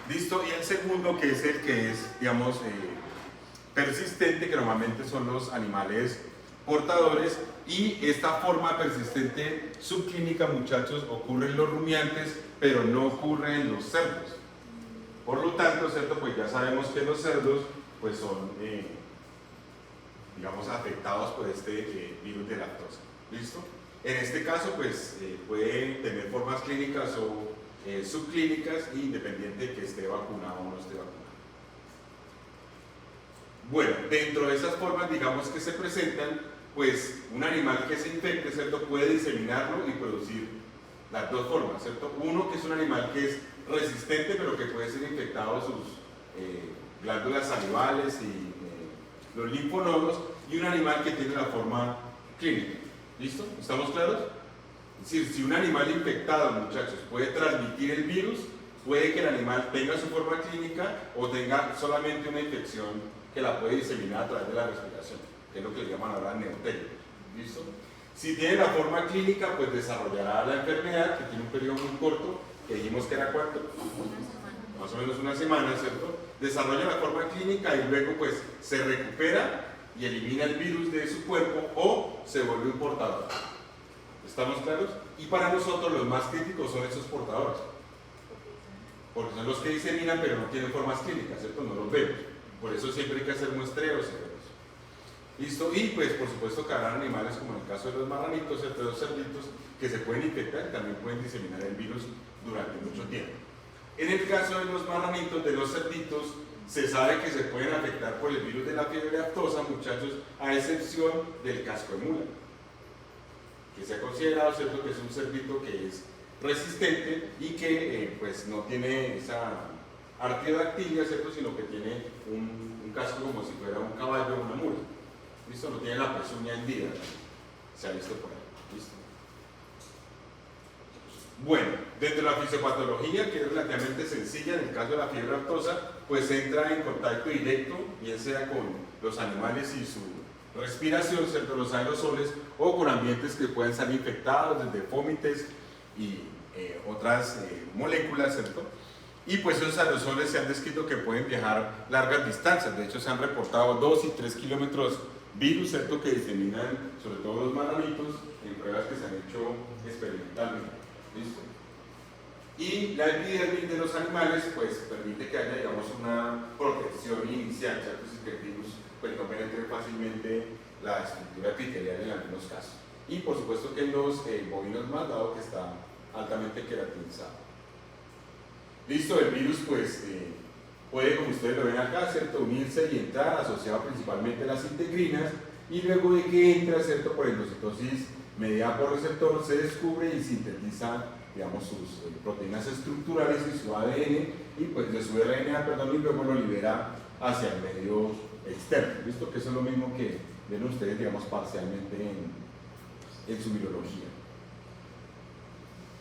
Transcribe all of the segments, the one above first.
¿Listo? Y el segundo, que es el que es, digamos, persistente, que normalmente son los animales portadores, y esta forma persistente subclínica, muchachos, ocurre en los rumiantes, pero no ocurre en los cerdos. Por lo tanto, ¿cierto? Pues ya sabemos que los cerdos pues son, digamos, afectados por este virus de lactosa. ¿Listo? En este caso, pues pueden tener formas clínicas o subclínicas, independiente de que esté vacunado o no esté vacunado. Bueno, dentro de esas formas, digamos, que se presentan, pues un animal que se infecte, ¿cierto? Puede diseminarlo y producir las dos formas, ¿cierto? Uno que es un animal que es resistente, pero que puede ser infectado sus glándulas salivales y los linfonodos, y un animal que tiene la forma clínica. ¿Listo? ¿Estamos claros? Es decir, si un animal infectado, muchachos, puede transmitir el virus, puede que el animal tenga su forma clínica o tenga solamente una infección que la puede diseminar a través de la respiración, que es lo que le llaman ahora neoterio. ¿Listo? Si tiene la forma clínica, pues desarrollará la enfermedad, que tiene un periodo muy corto, que dijimos que era ¿cuánto? Más o menos una semana, ¿cierto? Desarrolla la forma clínica y luego pues se recupera y elimina el virus de su cuerpo o se vuelve un portador. ¿Estamos claros? Y para nosotros los más críticos son esos portadores, porque son los que diseminan pero no tienen formas clínicas, ¿cierto? No los vemos. Por eso siempre hay que hacer muestreos. ¿Listo? Y pues por supuesto que habrá animales como en el caso de los marranitos, ¿cierto? De los cerditos, que se pueden infectar y también pueden diseminar el virus durante mucho tiempo. En el caso de los marranitos, de los cerditos, se sabe que se pueden afectar por el virus de la fiebre aftosa, muchachos, a excepción del casco de mula, que se ha considerado, ¿cierto?, que es un cerdito que es resistente y que pues no tiene esa artiodactilia, ¿cierto?, sino que tiene un casco como si fuera un caballo o una mula. ¿Listo? No tiene la pezuña hendida, se ha visto por ahí. ¿Listo? Bueno, dentro de la fisiopatología, que es relativamente sencilla, en el caso de la fiebre aftosa, pues entra en contacto directo, bien sea con los animales y su respiración, ¿cierto?, los aerosoles, o con ambientes que pueden estar infectados, desde fómites y otras moléculas, ¿cierto? Y pues esos aerosoles se han descrito que pueden viajar largas distancias. De hecho, se han reportado 2 y 3 kilómetros virus, ¿cierto?, que diseminan sobre todo los marranitos en pruebas que se han hecho experimentalmente. ¿Listo? Y la epidermis de los animales pues permite que haya, digamos, una protección inicial, ¿cierto?, si el virus pues no penetre fácilmente la estructura epitelial en algunos casos. Y por supuesto que en los bovinos más, dado que está altamente queratinizado. Listo, el virus pues puede, como ustedes lo ven acá, ¿cierto?, unirse y entrar, asociado principalmente a las integrinas, y luego de que entra, ¿cierto?, por endocitosis mediada por receptor, se descubre y sintetiza, digamos, sus proteínas estructurales y su ADN, y pues de su RNA, perdón, y luego lo libera hacia el medio externo. ¿Listo? Que eso es lo mismo que ven ustedes, digamos, parcialmente en su virología.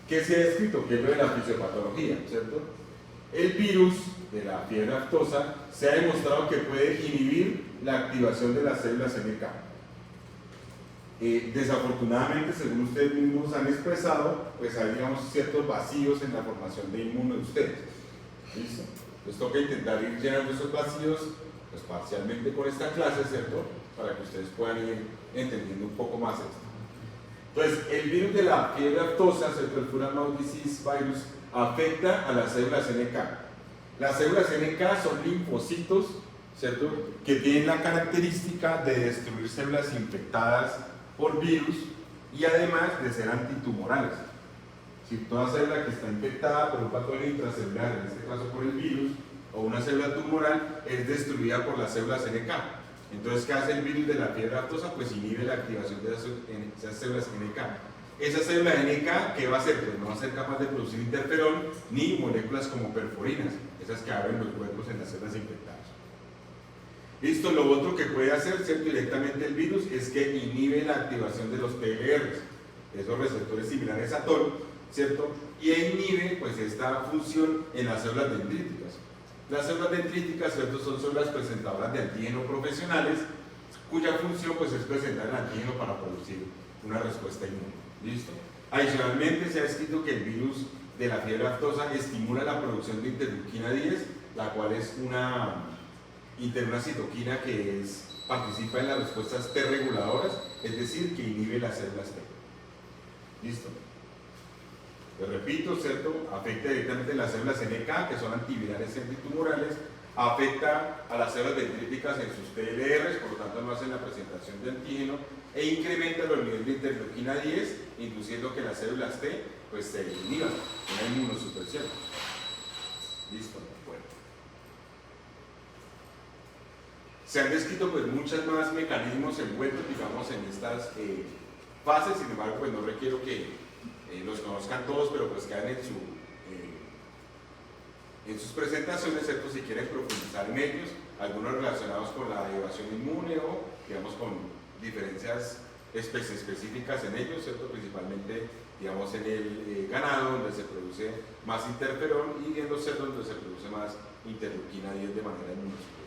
¿Qué se ha descrito? ¿Qué es lo de la fisiopatología? ¿Cierto? El virus de la fiebre aftosa se ha demostrado que puede inhibir la activación de las células NK. Desafortunadamente, según ustedes mismos han expresado, pues hay, digamos, ciertos vacíos en la formación de inmuno de ustedes. ¿Listo? Entonces toca intentar ir llenando esos vacíos, pues parcialmente con esta clase, ¿cierto?, para que ustedes puedan ir entendiendo un poco más esto. Entonces, el virus de la fiebre aftosa, ¿cierto?, el Foot and Mouth Disease virus, afecta a las células NK. Las células NK son linfocitos, ¿cierto?, que tienen la característica de destruir células infectadas por virus y además de ser antitumorales. Si toda célula que está infectada por un patógeno intracelular, en este caso por el virus, o una célula tumoral, es destruida por las células NK. Entonces, ¿qué hace el virus de la fiebre aftosa? Pues inhibe la activación de esas células NK. Esa célula NK, ¿qué va a hacer? Pues no va a ser capaz de producir interferón ni moléculas como perforinas, esas que abren los huecos en las células infectadas. Listo, lo otro que puede hacer, ¿cierto?, directamente el virus es que inhibe la activación de los PLRs, esos receptores similares a TOL, ¿cierto?, y inhibe pues esta función en las células dendríticas. Las células dendríticas, ¿cierto?, son células presentadoras de antígeno profesionales, cuya función pues es presentar el antígeno para producir una respuesta inmune. ¿Listo? Adicionalmente se ha escrito que el virus de la fiebre aftosa estimula la producción de interleuquina 10, la cual es una citoquina que participa en las respuestas T reguladoras, es decir, que inhibe las células T. ¿Listo? Les repito, ¿cierto? Afecta directamente las células NK, que son antivirales antitumorales, afecta a las células dendríticas en sus TLRs, por lo tanto no hacen la presentación de antígeno, e incrementa los niveles de interleuquina 10, induciendo que las células T pues, se inhiban, una inmunosupresión. ¿Listo? Bueno. Se han descrito pues, muchos más mecanismos envueltos, digamos, en estas fases, sin embargo, pues no requiero que los conozcan todos, pero pues quedan en sus presentaciones, ¿cierto? Si quieren profundizar en ellos, algunos relacionados con la evasión inmune o, digamos, con diferencias específicas en ellos, ¿cierto? Principalmente, digamos, en el ganado, donde se produce más interferón, y en los cerdos, donde se produce más interleuquina 10 de manera inmunosupresora.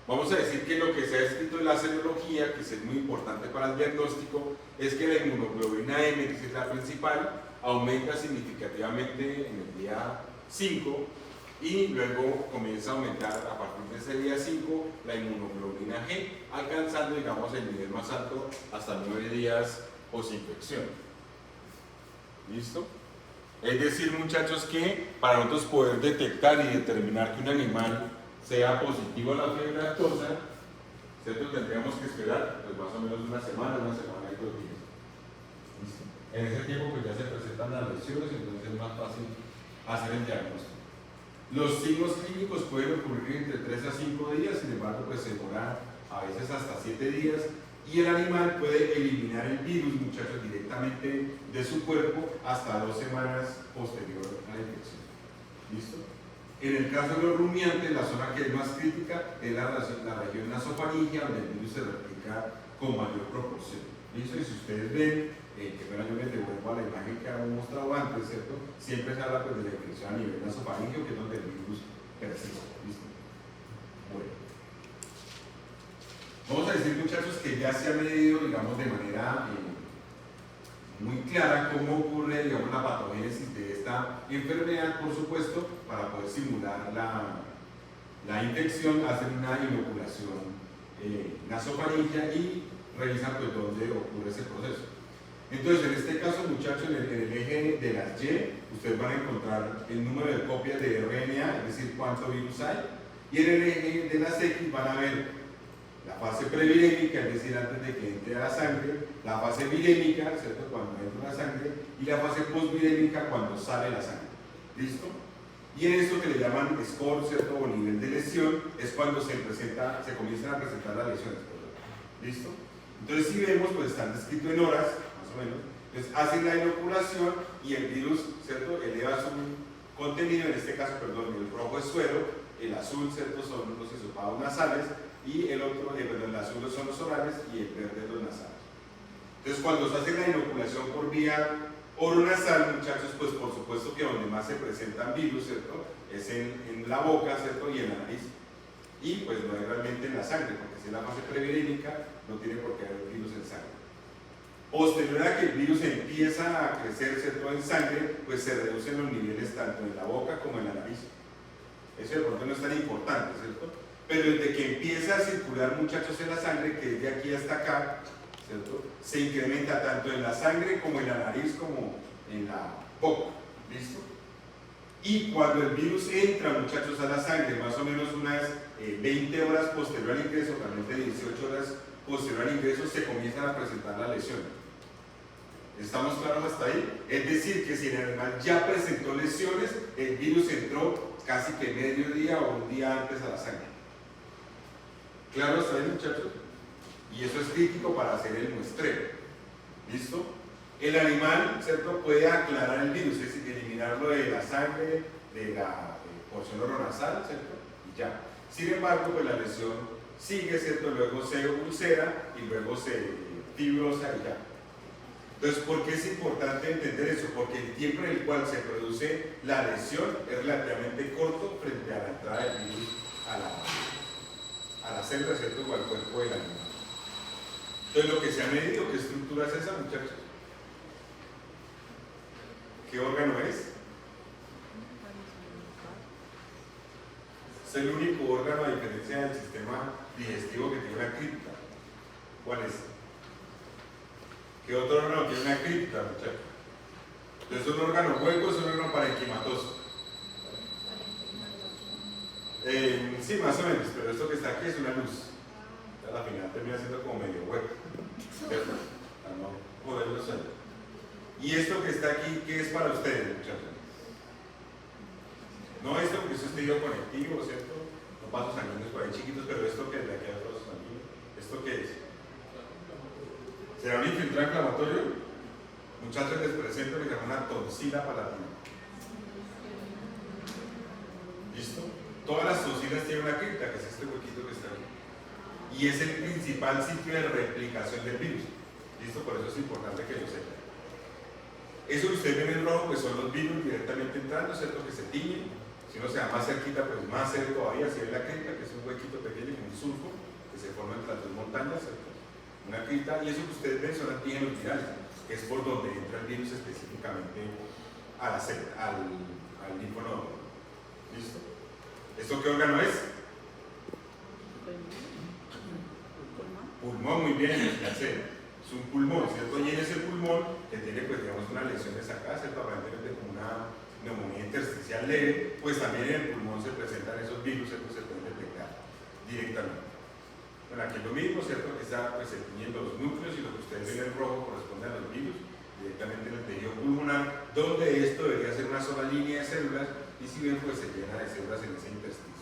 Vamos a decir que lo que se ha escrito en la serología, que es muy importante para el diagnóstico, es que la inmunoglobulina M, que es la principal, aumenta significativamente en el día 5 y luego comienza a aumentar a partir de ese día 5 la inmunoglobulina G, alcanzando, digamos, el nivel más alto hasta 9 días posinfección. ¿Listo? Es decir, muchachos, que para nosotros poder detectar y determinar que un animal sea positivo a la fiebre aftosa, ¿cierto? Tendríamos que esperar pues, más o menos una semana y 2 días. ¿Listo? En ese tiempo pues ya se presentan las lesiones, entonces es más fácil hacer el diagnóstico. Los signos clínicos pueden ocurrir entre 3 a 5 días, sin embargo pues se demora a veces hasta 7 días, y el animal puede eliminar el virus, muchachos, directamente de su cuerpo hasta 2 semanas posterior a la infección. ¿Listo? En el caso de los rumiantes, la zona que es más crítica es la región nasofaringia, donde el virus se replica con mayor proporción. ¿Listo? Y si ustedes ven, que bueno, yo me devuelvo a la imagen que habíamos mostrado antes, ¿cierto? Siempre se habla pues, de la infección a nivel nasofaringio, que es donde el virus persiste. ¿Listo? Bueno. Vamos a decir, muchachos, que ya se ha medido, digamos, de manera muy clara cómo ocurre, digamos, la patogénesis de esta enfermedad, por supuesto, para poder simular la infección, hacen una inoculación nasofaringia y revisan pues dónde ocurre ese proceso. Entonces, en este caso, muchachos, en el eje de las Y, ustedes van a encontrar el número de copias de RNA, es decir, cuánto virus hay, y en el eje de las X van a ver la fase previrémica, es decir, antes de que entre a la sangre, la fase virémica, ¿cierto? Cuando entra la sangre, y la fase postvirémica cuando sale la sangre. ¿Listo? Y en esto que le llaman score, ¿cierto? O nivel de lesión, es cuando se comienzan a presentar las lesiones. ¿Listo? Entonces, si vemos, pues están descritos en horas, más o menos. Entonces, hacen la inoculación y el virus, ¿cierto? Eleva su contenido, en este caso, perdón, el rojo es suero, el azul, ¿cierto? Son los hisopados nasales, y el otro, el azul son los orales y el verde los nasales. Entonces, cuando se hace la inoculación por vía oronasal, muchachos, pues por supuesto que donde más se presentan virus, ¿cierto? Es en la boca, ¿cierto? Y en la nariz. Y pues no es realmente en la sangre, porque si es la fase previrémica, no tiene por qué haber virus en sangre. Posterior a que el virus empieza a crecer, ¿cierto? En sangre, pues se reducen los niveles tanto en la boca como en la nariz. Eso de pronto no es tan importante, ¿cierto? Pero desde que empieza a circular, muchachos, en la sangre, que es de aquí hasta acá, ¿cierto? Se incrementa tanto en la sangre como en la nariz como en la boca. ¿Listo? Y cuando el virus entra, muchachos, a la sangre, más o menos unas 20 horas posterior al ingreso, realmente 18 horas posterior al ingreso, se comienzan a presentar las lesiones. ¿Estamos claros hasta ahí? Es decir, que si el animal ya presentó lesiones, el virus entró casi que medio día o un día antes a la sangre. ¿Claro hasta ahí, muchachos? Y eso es crítico para hacer el muestreo. ¿Listo? El animal, ¿cierto?, puede aclarar el virus, es decir, eliminarlo de la sangre, de la porción oronasal, ¿cierto? Y ya. Sin embargo, pues la lesión sigue, ¿cierto? Luego se ulcera y luego se fibrosa y ya. Entonces, ¿por qué es importante entender eso? Porque el tiempo en el cual se produce la lesión es relativamente corto frente a la entrada del virus a la célula, ¿cierto? O al cuerpo del animal. Entonces, lo que se ha medido, ¿qué estructura es esa, muchachos? ¿qué órgano es? Es el único órgano, a diferencia del sistema digestivo, que tiene una cripta. ¿Cuál es? ¿Qué otro órgano tiene una cripta, muchachos? Entonces, un órgano hueco es un órgano parenquimatoso. Sí, más o menos, pero esto que está aquí es una luz. Entonces, al final termina siendo como medio hueco, ¿cierto? Para no poderlo hacer. ¿Y esto que está aquí, qué es para ustedes, muchachos? No esto, porque eso es tejido conectivo, ¿cierto? No vasos sanguíneos por ahí chiquitos, pero esto que es de aquí a vasos sanguíneos, ¿esto qué es? ¿Será un infiltrado inflamatorio? Muchachos, les presento lo que se llama una tonsila palatina. ¿Listo? Todas las tonsilas tienen una cripta, que es este huequito que está aquí. Y es el principal sitio de replicación del virus. ¿Listo? Por eso es importante que lo sepan. Eso que ustedes ven en rojo, pues son los virus directamente entrando, ¿cierto? Que se tiñen. Si uno se da más cerquita, pues más cerca todavía, si ve la cripta, que es un huequito pequeño, como un surco, que se forma entre las dos montañas, ¿cierto? Una cripta, y eso que ustedes ven son antígenos virales, que es por donde entra el virus específicamente al linfonodo. ¿Listo? ¿Esto qué órgano es? Pulmón, muy bien, ya sé. Es un pulmón, ¿cierto? Y en ese pulmón, que tiene, pues, digamos, unas lesiones acá, ¿cierto? Aparentemente como una neumonía intersticial leve, pues también en el pulmón se presentan esos virus, ¿cierto? Se pueden detectar directamente. Bueno, aquí es lo mismo, ¿cierto? Que está, pues, se tiñen los núcleos y lo que ustedes ven en rojo corresponde a los virus, directamente en el tejido pulmonar, donde esto debería ser una sola línea de células, y si ven, pues se llena de células en ese intersticio.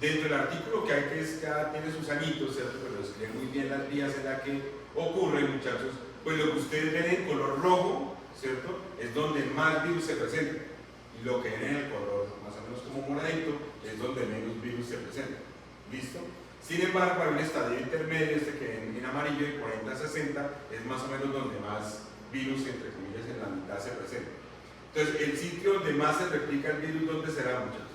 Dentro del artículo que hay, que es, ya tiene sus añitos, ¿cierto? Pero describe muy bien las vías en las que ocurre, muchachos. Pues lo que ustedes ven en color rojo, ¿cierto? Es donde más virus se presentan. Y lo que ven en el color más o menos como moradito es donde menos virus se presentan. ¿Listo? Sin embargo, hay un estadio intermedio, este que ven en amarillo, de 40 a 60, es más o menos donde más virus, entre comillas, en la mitad se presentan. Entonces, el sitio donde más se replica el virus, ¿dónde será, muchachos?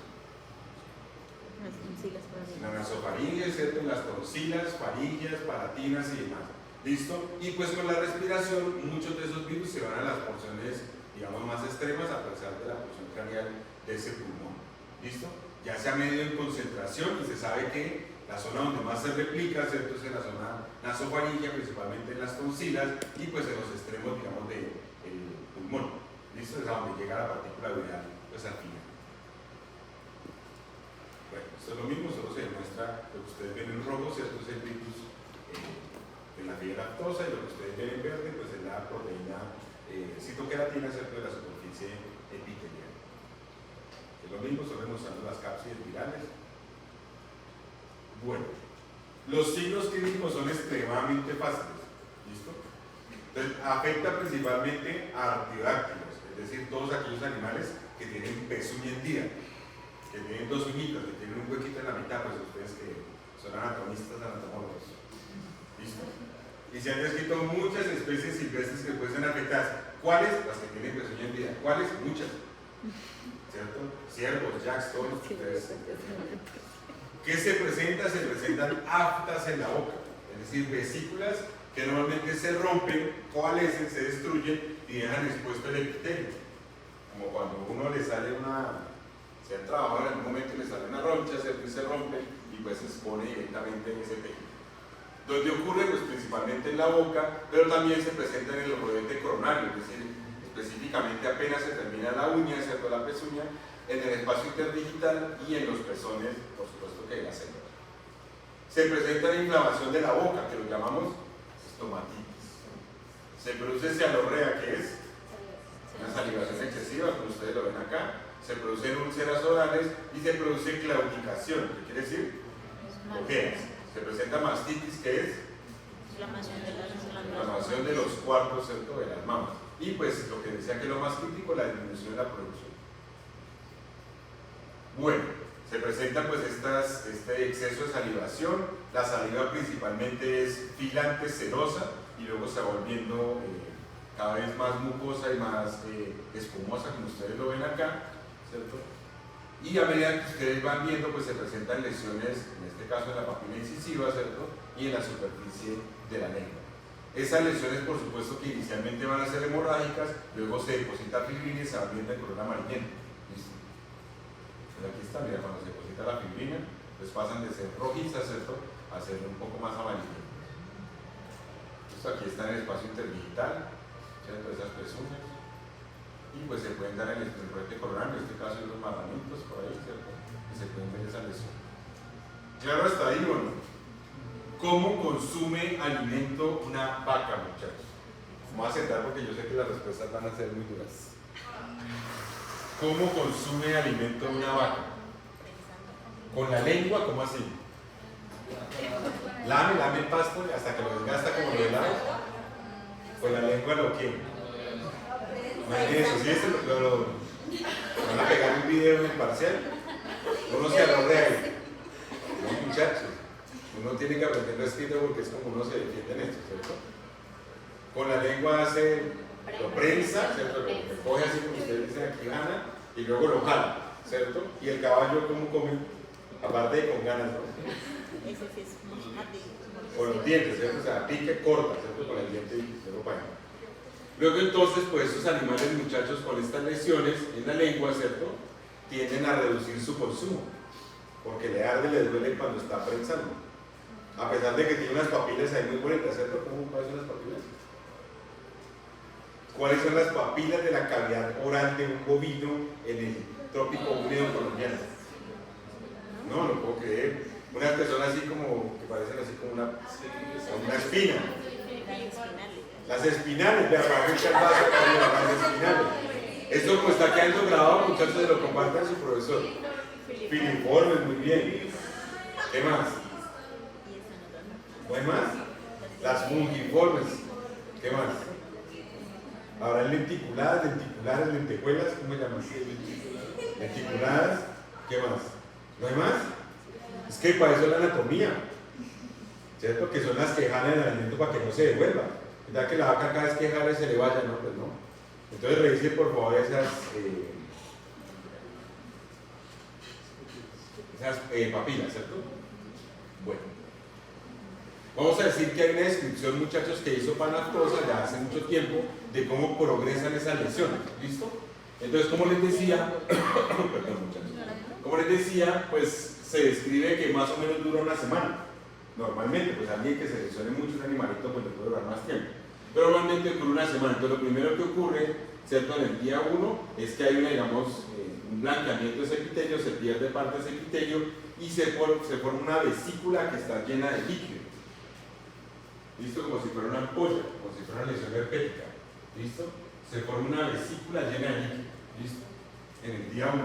En la nasofaringe, ¿cierto? En las tonsilas, faringias, palatinas y demás. ¿Listo? Y pues con la respiración, muchos de esos virus se van a las porciones, digamos, más extremas, a pesar de la porción craneal de ese pulmón. ¿Listo? Ya se ha medido en concentración y se sabe que la zona donde más se replica, ¿cierto? Es en la zona nasofaringia, principalmente en las tonsilas y pues en los extremos, digamos, del pulmón. ¿Listo? Es a donde llega la partícula viral, pues al final. Bueno, esto es lo mismo, solo se demuestra lo que ustedes ven en rojo, ¿cierto? Es el virus de la fibra lactosa, y lo que ustedes ven en verde, pues es la proteína citoqueratina, ¿cierto? De la superficie epitelial. Es lo mismo, solo demostrando las cápsidas virales. Bueno, los signos clínicos son extremadamente fáciles, ¿listo? Entonces, afecta principalmente a artiodáctilos, es decir, todos aquellos animales que tienen pezuña hendida, que tienen dos uñitas, que tienen un huequito en la mitad, pues ustedes que son anatomistas, anatomólogos. ¿Listo? Y se han descrito muchas especies silvestres que pueden afectar. ¿Cuáles? Las que tienen pezuña hendida. ¿Cuáles? Muchas. ¿Cierto? Ciervos, jacks, todos los que ustedes. ¿Qué se presenta? Se presentan aftas en la boca, es decir, vesículas que normalmente se rompen, coalescen, se destruyen y dejan expuesto el epitelio. Como cuando uno le sale se ha trabajado en algún momento y le sale una roncha, ¿cierto? Y se rompe y pues se expone directamente en ese tejido. Donde ocurre, pues principalmente en la boca, pero también se presenta en el rodete coronario, es decir, específicamente apenas se termina la uña, ¿cierto? La pezuña, en el espacio interdigital y en los pezones, por supuesto que hay la célula. Se presenta la inflamación de la boca, que lo llamamos estomatitis. Se produce cialorrea, que es una salivación excesiva, como ustedes lo ven acá. Se producen úlceras orales y se produce claudicación, ¿qué quiere decir? Ojeras. Se presenta mastitis, que es inflamación de los cuartos, ¿cierto? De las mamas. Y pues lo que decía que lo más crítico, la disminución de la producción. Bueno, se presenta pues este exceso de salivación. La saliva principalmente es filante, serosa, y luego se va volviendo cada vez más mucosa y más espumosa, como ustedes lo ven acá, ¿cierto? Y a medida que ustedes van viendo, pues se presentan lesiones, en este caso en la papila incisiva, ¿cierto? Y en la superficie de la lengua. Esas lesiones, por supuesto, que inicialmente van a ser hemorrágicas, luego se deposita fibrina y se ambienta el color amarillento. ¿Listo? Entonces aquí está, mira, cuando se deposita la fibrina, pues pasan de ser rojizas, ¿cierto?, a ser un poco más amarillentas. Esto aquí está en el espacio interdigital, ¿cierto?, esas pezuñas. Y pues se pueden dar en el roete coronario, en este caso en los marranitos por ahí, ¿cierto?, que se pueden ver esa lesión. Claro, hasta ahí, bueno. ¿Cómo consume alimento una vaca, muchachos? Vamos a sentar porque yo sé que las respuestas van a ser muy duras. ¿Cómo consume alimento una vaca? ¿Con la lengua? ¿Cómo así? Lame el pasto hasta que lo desgasta como lo helado. ¿Con la lengua lo qué? Imagínense, ¿sí? Van a pegar un video en el parcial. Uno se arrodea ahí. No, muchachos. Uno tiene que aprenderlo escrito porque es como uno se defiende en esto, ¿cierto? Con la lengua lo prensa, ¿cierto? Lo coge así como ustedes dicen aquí, gana, y luego lo jala, ¿cierto? Y el caballo, ¿cómo come? Aparte de con ganas, ¿no? Con los dientes, ¿cierto? O sea, pique, corta, ¿cierto? Con el diente y luego para allá. Luego entonces, pues esos animales, muchachos, con estas lesiones en la lengua, ¿cierto?, tienden a reducir su consumo, porque le arde, le duele cuando está prensando. A pesar de que tiene unas papilas ahí muy bonitas, ¿cierto? ¿Cuáles son las papilas? ¿Cuáles son las papilas de la cavidad oral de un bovino en el trópico húmedo colombiano? No, no puedo creer. Unas que son así como, que parecen así como una espina. Las espinales, de abajo el vaso, las espinales. Esto como está quedando grabado, muchachos, se lo compartan a su profesor. Filiformes, muy bien. ¿Qué más? ¿No hay más? Las fungiformes. ¿Qué más? Habrá lenticuladas, lentejuelas, ¿cómo se llaman? Lenticuladas. ¿Qué más? ¿No hay más? Es que para eso es la anatomía, ¿cierto? Que son las que jalan el alimento para que no se devuelva. ¿Verdad que la vaca cada vez que jala se le vaya? No, pues no. Entonces revise por favor esas papilas, ¿cierto? Bueno. Vamos a decir que hay una descripción, muchachos, que hizo Panaftosa ya hace mucho tiempo de cómo progresan esas lesiones. ¿Listo? Entonces, como les decía, perdón, muchachos. Como les decía, pues se describe que más o menos dura una semana. Normalmente, pues alguien que se lesione mucho un animalito, pues le puede durar más tiempo. Pero normalmente ocurre una semana. Entonces, lo primero que ocurre, ¿cierto?, en el día 1 es que hay una, digamos, un blanqueamiento de ese epitelio, se pierde parte de ese epitelio y se forma una vesícula que está llena de líquido. ¿Listo? Como si fuera una ampolla, como si fuera una lesión herpética. ¿Listo? Se forma una vesícula llena de líquido. ¿Listo? En el día 1.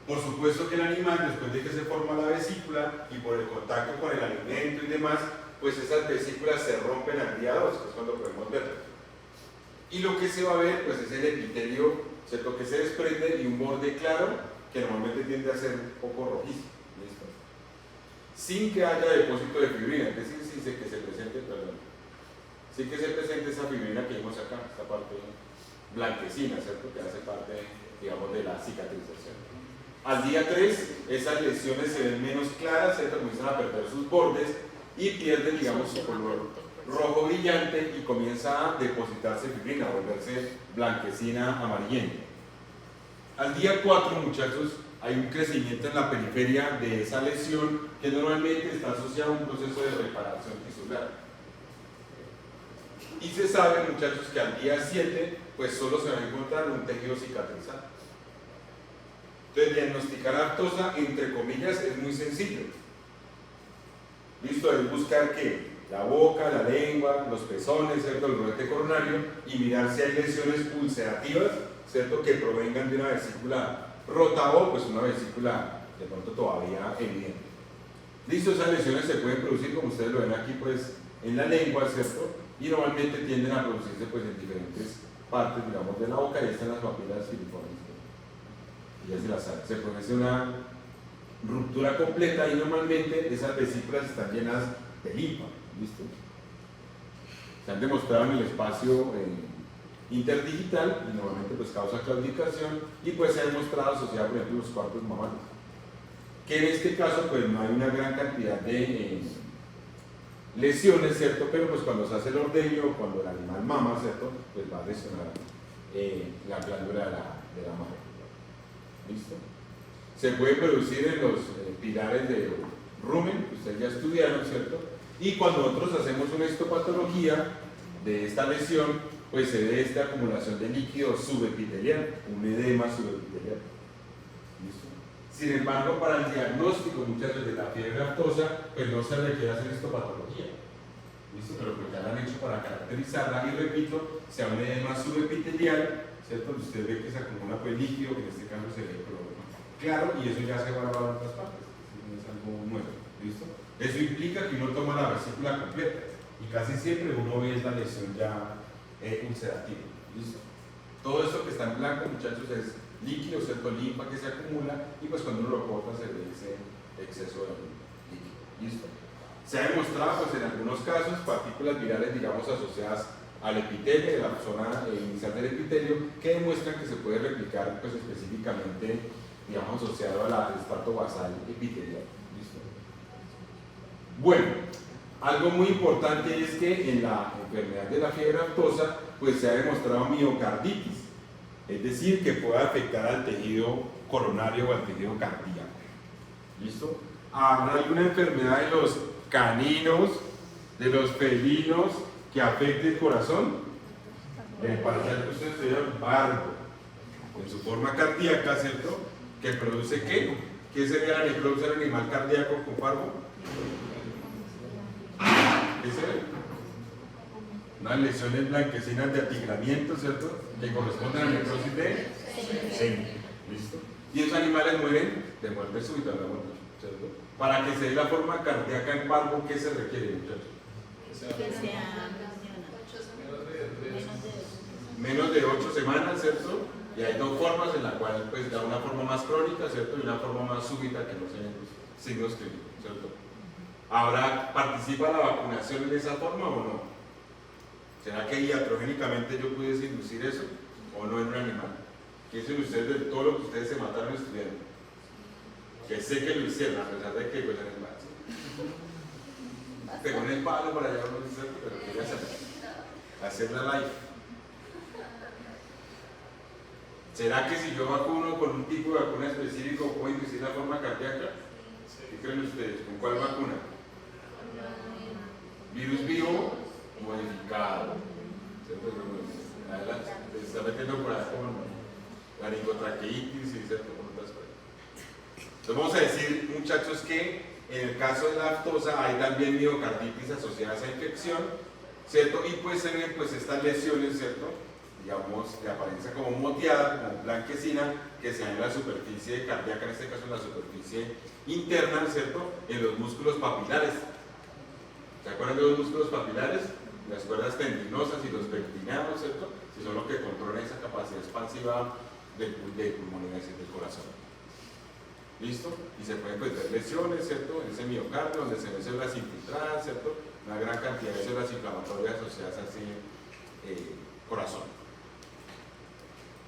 Por supuesto que el animal, después de que se forma la vesícula y por el contacto con el alimento y demás, pues esas vesículas se rompen al día 2, que es cuando podemos verlo. Y lo que se va a ver, pues es el epitelio, ¿cierto?, que se desprende y un borde claro, que normalmente tiende a ser un poco rojizo. ¿Listo? Sin que haya depósito de fibrina, es decir, sin que se presente, sin que se presente esa fibrina que vemos acá, esta parte blanquecina, ¿cierto?, que hace parte, digamos, de la cicatrización. Al día 3, esas lesiones se ven menos claras, ¿cierto?, comienzan a perder sus bordes y pierden, digamos, su color rojo brillante y comienza a depositarse fibrina, a volverse blanquecina, amarillenta. Al día 4, muchachos, hay un crecimiento en la periferia de esa lesión que normalmente está asociado a un proceso de reparación tisular. Y se sabe, muchachos, que al día 7, pues solo se va a encontrar un tejido cicatrizado. Entonces, diagnosticar aftosa, entre comillas, es muy sencillo. Listo, es buscar ¿qué? La boca, la lengua, los pezones, ¿cierto?, el roete coronario y mirar si hay lesiones ulcerativas, ¿cierto?, que provengan de una vesícula rota o pues una vesícula de pronto todavía evidente. Listo, esas lesiones se pueden producir, como ustedes lo ven aquí, pues en la lengua, ¿cierto?, y normalmente tienden a producirse pues en diferentes partes, digamos, de la boca, y están las papilas filiformes. Y ya se las sabe. Se produce una ruptura completa y normalmente esas vesículas están llenas de linfa. ¿Listo? Se han demostrado en el espacio interdigital y normalmente pues causa claudicación y pues se ha demostrado asociado, por ejemplo, los cuartos mamarios. Que en este caso pues no hay una gran cantidad de lesiones, ¿cierto? Pero pues cuando se hace el ordeño, cuando el animal mama, ¿cierto? Pues va a lesionar la glándula de la madre. ¿Listo? Se puede producir en los pilares de rumen, que ustedes ya estudiaron, ¿cierto? Y cuando nosotros hacemos una histopatología de esta lesión, pues se ve esta acumulación de líquido subepitelial, un edema subepitelial. ¿Listo? Sin embargo, para el diagnóstico muchas veces de la fiebre aftosa, pues no se requiere hacer histopatología. ¿Listo? Pero pues ya lo han hecho para caracterizarla y repito, sea un edema subepitelial, ¿cierto? Usted ve que se acumula pues líquido, que en este caso se ve claro, y eso ya se va a grabar en otras partes, no es algo nuevo. ¿Listo? Eso implica que uno toma la vesícula completa y casi siempre uno ve la lesión ya ulcerativa. ¿Listo? Todo esto que está en blanco, muchachos, es líquido, ¿cierto? Linfa que se acumula y pues cuando uno lo corta se ve ese exceso de líquido. ¿Listo? Se ha demostrado pues en algunos casos partículas virales, digamos, asociadas al epitelio, de la zona inicial del epitelio, que demuestran que se puede replicar pues específicamente, digamos, asociado al estrato basal epitelial. ¿Listo? Bueno, algo muy importante es que en la enfermedad de la fiebre aftosa pues se ha demostrado miocarditis, es decir, que puede afectar al tejido coronario o al tejido cardíaco. ¿Listo? ¿Habrá alguna enfermedad de los caninos, de los felinos que afecte el corazón? El parcial que ustedes estudiaron, barbo, en su forma cardíaca, ¿cierto? ¿Que produce qué? ¿Qué sería la necrosis del animal cardíaco con parvo? ¿Qué se ve? Unas lesiones blanquecinas de atigramiento, ¿cierto? Que corresponden a la necrosis de seno. ¿Listo? Y esos animales mueren de muerte súbita, ¿cierto? Para que se dé la forma cardíaca en parvo, ¿qué se requiere, muchachos? Menos de 8 semanas, ¿cierto? Y hay dos formas en la cual pues da una forma más crónica, ¿cierto? Y una forma más súbita que no tiene signos clínicos, ¿cierto? Ahora, ¿participa la vacunación en esa forma o no? ¿Será que iatrogénicamente yo pudiese inducir eso o no en un animal? ¿Qué dicen ustedes de todo lo que ustedes se mataron estudiando? Que sé que lo hicieron, a pesar de que pues en el mal. Pegó en el palo para allá, pero quería hacer la live. ¿Será que si yo vacuno con un tipo de vacuna específico puedo inducir la forma cardíaca? ¿Qué creen ustedes? ¿Con cuál vacuna? Virus vivo modificado. Se está metiendo por ahí con laringotraqueitis y cierto, con otras cosas. Entonces vamos a decir, muchachos, que en el caso de la aftosa hay también miocarditis asociadas a infección, ¿cierto? Y pues se ven pues estas lesiones, ¿cierto? Digamos, de apariencia como moteada, como blanquecina, que se da en la superficie cardíaca, en este caso en la superficie interna, ¿cierto? En los músculos papilares. ¿Se acuerdan de los músculos papilares? Las cuerdas tendinosas y los pectinados, ¿cierto? Que son los que controlan esa capacidad expansiva de pulmonía del corazón. ¿Listo? Y se pueden pues, ver lesiones, ¿cierto? En ese miocardio, donde se ven células infiltradas, ¿cierto? Una gran cantidad de células inflamatorias asociadas a ese corazón.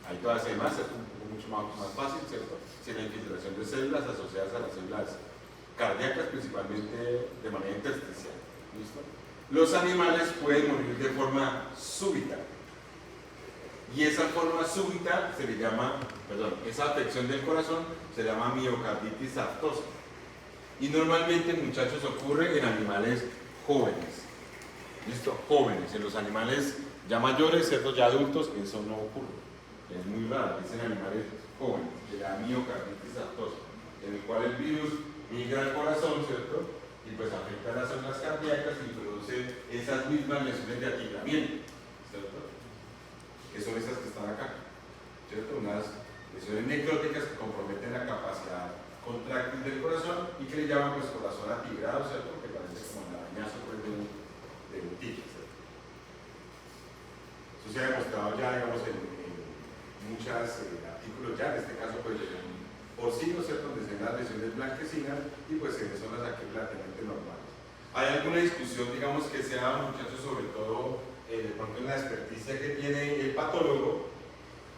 Ahí todas las demás es un poco mucho más fácil, ¿cierto? Sin la infiltración de células asociadas a las células cardíacas, principalmente de manera intersticial. ¿Listo? Los animales pueden morir de forma súbita. Y esa forma súbita se le llama, esa afección del corazón se llama miocarditis aftosa. Y normalmente, muchachos, ocurre en animales jóvenes. ¿Listo? Jóvenes. En los animales ya mayores, ¿cierto? Ya adultos, eso no ocurre. Es muy raro, es en animales jóvenes, que la miocarditis aftosa, en el cual el virus migra al corazón, ¿cierto? Y pues afecta las células cardíacas y produce esas mismas lesiones de atigramiento, ¿cierto? Que son esas que están acá, ¿cierto? Unas lesiones necróticas que comprometen la capacidad contráctil del corazón y que le llaman pues corazón atigrado, ¿cierto? Que parece como el arañazo pues, de un tigre, ¿cierto? Eso se ha demostrado ya, digamos, en muchos artículos ya, en este caso pues en porcinos, ¿cierto? Donde se ven las lesiones blanquecinas y pues en zonas aquí relativamente normales. Hay alguna discusión, digamos, que se da, muchachos, sobre todo de pronto en la experticia que tiene el patólogo,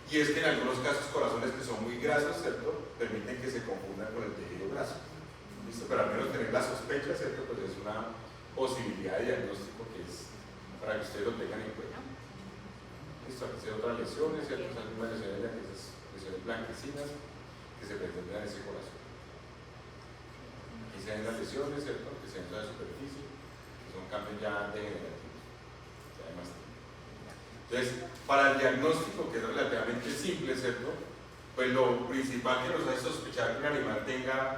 y es que en algunos casos corazones que son muy grasos, ¿cierto? Permiten que se confundan con el tejido graso. ¿Listo? Pero al menos tener la sospecha, ¿cierto? Pues es una posibilidad de diagnóstico que es para que ustedes lo tengan en cuenta. Listo, aquí hay otras lesiones, ¿cierto? Algunas lesiones de aquellas lesiones blanquecinas que se presentan en ese corazón. Aquí se ven las lesiones, ¿cierto? Que se ven en la superficie, que son cambios ya degenerativos. Ya hay más tiempo. Entonces, para el diagnóstico, que es relativamente simple, ¿cierto? Pues lo principal que nos hace sospechar que un animal tenga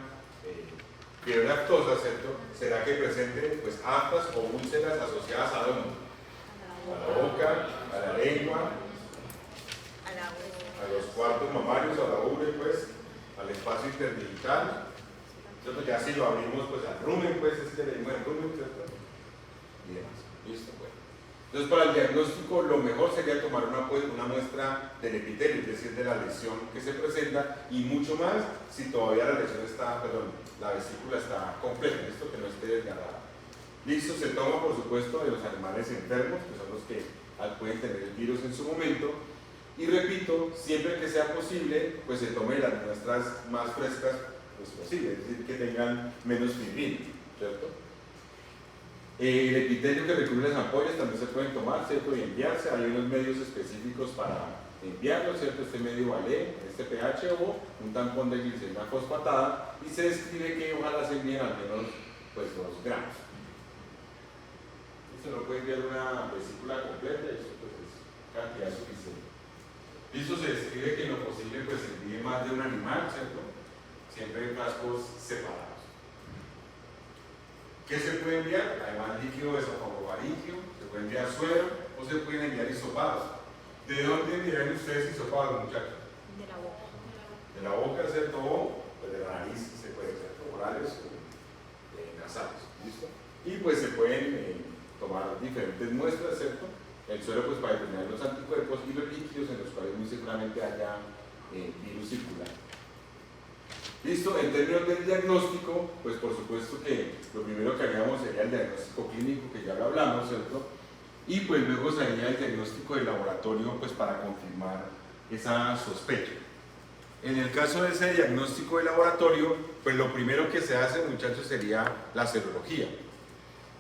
fiebre aftosa, ¿cierto? Será que presente pues aftas o úlceras asociadas a dónde? A la boca, a la lengua, a los cuartos mamarios, a la ubre, pues, al espacio interdigital, ¿cierto? Ya si lo abrimos, pues al rumen, pues, es que le dimos el rumen, ¿cierto? Y demás. Listo, bueno. Entonces, para el diagnóstico, lo mejor sería tomar una muestra del epitelio, es decir, de la lesión que se presenta, y mucho más si todavía la lesión está, perdón, la vesícula está completa, listo, que no esté desgarrada. Listo, se toma, por supuesto, de los animales enfermos, que son los que pueden tener el virus en su momento, y repito, siempre que sea posible, pues se tome las muestras más frescas pues, posible, es decir, que tengan menos fibrina, ¿cierto? El epitelio que recubre las ampollas también se pueden tomar, ¿cierto? Y enviarse. Hay unos medios específicos para enviarlo, ¿cierto? Este medio vale, este pH o un tampón de glicerina fosfatada, y se describe que ojalá se envíen al menos pues 2 gramos. Esto no puede enviar una vesícula completa, eso pues es cantidad suficiente. Listo, se describe que en lo posible pues se envíe más de un animal, ¿cierto? Siempre en frascos separados. ¿Qué se puede enviar? Además líquido esofagofaríngeo, se puede enviar suero o se pueden enviar hisopados. ¿De dónde enviarán ustedes hisopados, muchachos? De la boca. De la boca, ¿cierto? O pues de la nariz, se puede, ¿cierto? Orales o nasales, ¿listo? Y pues se pueden tomar diferentes muestras, ¿cierto? El suero pues para determinar los anticuerpos y los líquidos en los cuales muy seguramente haya virus circular. Listo, en términos del diagnóstico, pues por supuesto que lo primero que haríamos sería el diagnóstico clínico, que ya lo hablamos, ¿cierto? Y pues luego sería el diagnóstico de laboratorio, pues para confirmar esa sospecha. En el caso de ese diagnóstico de laboratorio, pues lo primero que se hace, muchachos, sería la serología.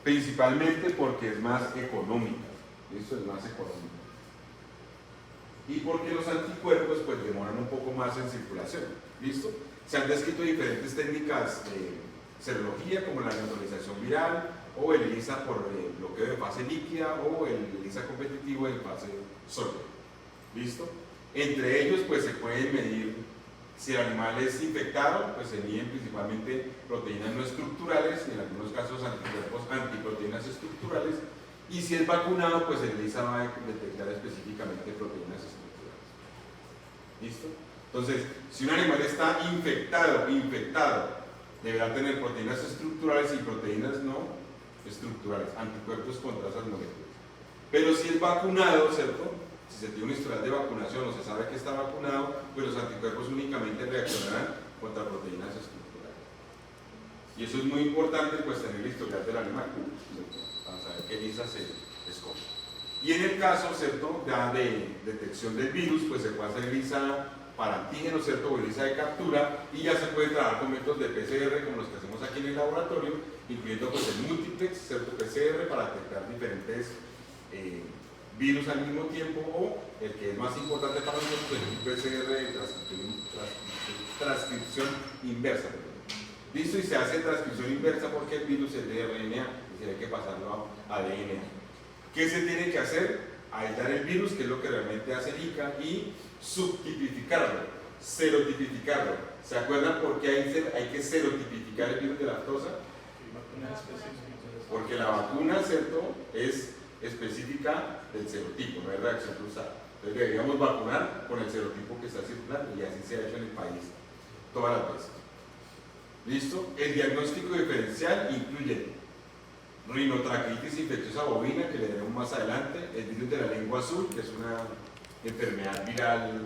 Principalmente porque es más económica, ¿listo? Es más económica. Y porque los anticuerpos pues demoran un poco más en circulación, ¿listo? Se han descrito diferentes técnicas de serología como la neutralización viral o el ELISA por bloqueo de fase líquida o el ELISA competitivo en fase sólida. ¿Listo? Entre ellos pues se pueden medir si el animal es infectado, pues se miden principalmente proteínas no estructurales y en algunos casos anticuerpos antiproteínas estructurales, y si es vacunado pues el ELISA va a detectar específicamente proteínas estructurales. ¿Listo? Entonces, si un animal está infectado, deberá tener proteínas estructurales y proteínas no estructurales, anticuerpos contra esas moléculas. Pero si es vacunado, ¿cierto? Si se tiene un historial de vacunación o se sabe que está vacunado, pues los anticuerpos únicamente reaccionarán contra proteínas estructurales. Y eso es muy importante, pues tener el historial del animal, ¿cierto? Para saber qué ELISA se escoge. Y en el caso, ¿cierto? Ya de detección del virus, pues se puede hacer ELISA para antígenos, ¿cierto? O ELISA de captura, y ya se puede trabajar con métodos de PCR como los que hacemos aquí en el laboratorio, incluyendo pues el multiplex, ¿cierto? PCR para detectar diferentes virus al mismo tiempo, o el que es más importante para nosotros, el PCR de transcripción inversa. Listo, y se hace transcripción inversa porque el virus es de RNA y tiene que pasarlo a DNA. ¿Qué se tiene que hacer? Aislar el virus, que es lo que realmente hace el ICA, y subtipificarlo, serotipificarlo. ¿Se acuerdan por qué hay que serotipificar el virus de la aftosa? Porque la vacuna, ¿cierto?, es específica del serotipo, no es reacción cruzada. Entonces deberíamos vacunar con el serotipo que está circulando, y así se ha hecho en el país todas las veces. ¿Listo? El diagnóstico diferencial incluye rinotraqueitis infecciosa bovina, que le veremos más adelante, el virus de la lengua azul, que es una enfermedad viral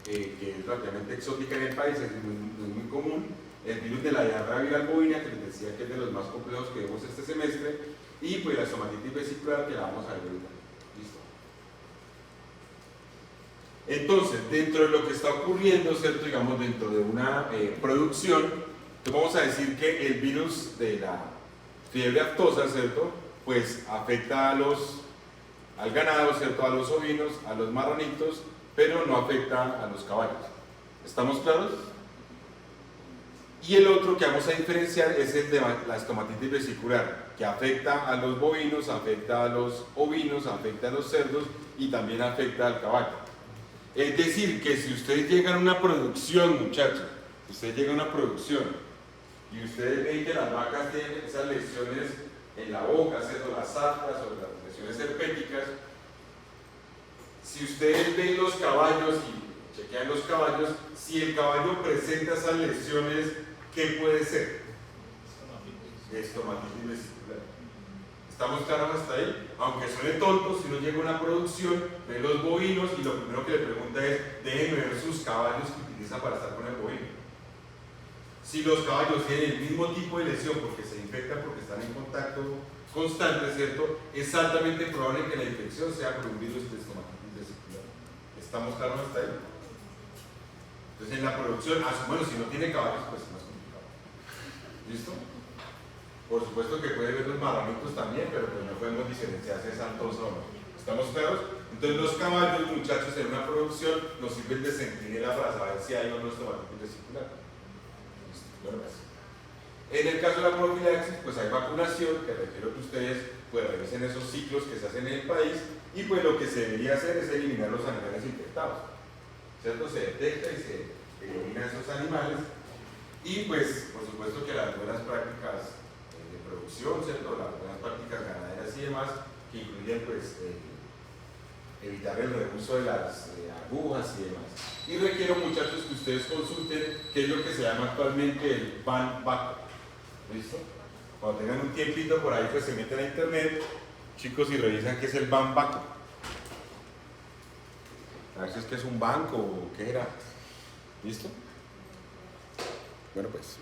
que es relativamente exótica en el país, es muy común, el virus de la diarrea viral bovina, que les decía que es de los más complejos que vemos este semestre, y pues la estomatitis vesicular, que la vamos a ver ahorita. ¿Listo? Entonces, dentro de lo que está ocurriendo, ¿cierto? Digamos, dentro de una producción, vamos a decir que el virus de la fiebre aftosa, ¿cierto? Pues afecta al ganado, ¿cierto? A los ovinos, a los marranitos, pero no afecta a los caballos. ¿Estamos claros? Y el otro que vamos a diferenciar es el de la estomatitis vesicular, que afecta a los bovinos, afecta a los ovinos, afecta a los cerdos y también afecta al caballo. Es decir, que si ustedes llegan a una producción, muchachos, ustedes llegan a una producción y ustedes ven que las vacas tienen esas lesiones en la boca, ¿cierto? Las aftas o las lesiones herpéticas, si ustedes ven los caballos y chequean los caballos, si el caballo presenta esas lesiones, ¿qué puede ser? Estomatitis vesicular. ¿Estamos claros hasta ahí? Aunque suene tonto, si uno llega a una producción, ve los bovinos y lo primero que le pregunta es: déjenme ver sus caballos que utiliza para estar con el bovino. Si los caballos tienen el mismo tipo de lesión porque se infectan, porque están en contacto constante, ¿cierto? Es altamente probable que la infección sea por un virus de estomatitis vesicular. ¿Estamos claros hasta ahí? Entonces en la producción, bueno, si no tiene caballos, pues es más complicado. ¿Listo? Por supuesto que puede ver los marranitos también, pero pues no podemos diferenciar si es aftosa o no. ¿Estamos claros? Entonces los caballos, muchachos, en una producción nos sirven de centinela para saber si hay o no estomatitis vesicular. ¿Listo? Bueno, pues. En el caso de la profilaxis, pues hay vacunación, que requiero que ustedes pues revisen esos ciclos que se hacen en el país, y pues lo que se debería hacer es eliminar los animales infectados, ¿cierto? Se detecta y se eliminan esos animales, y pues por supuesto que las buenas prácticas de producción, ¿cierto? Las buenas prácticas ganaderas y demás, que incluyen pues evitar el reuso de las agujas y demás. Y requiero, muchachos, que ustedes consulten qué es lo que se llama actualmente el ban vaco. ¿Listo? Cuando tengan un tiempito por ahí, pues se meten a internet, chicos, y revisan qué es el ban vaco. A ver si es que es un banco o qué era. ¿Listo? Bueno, pues.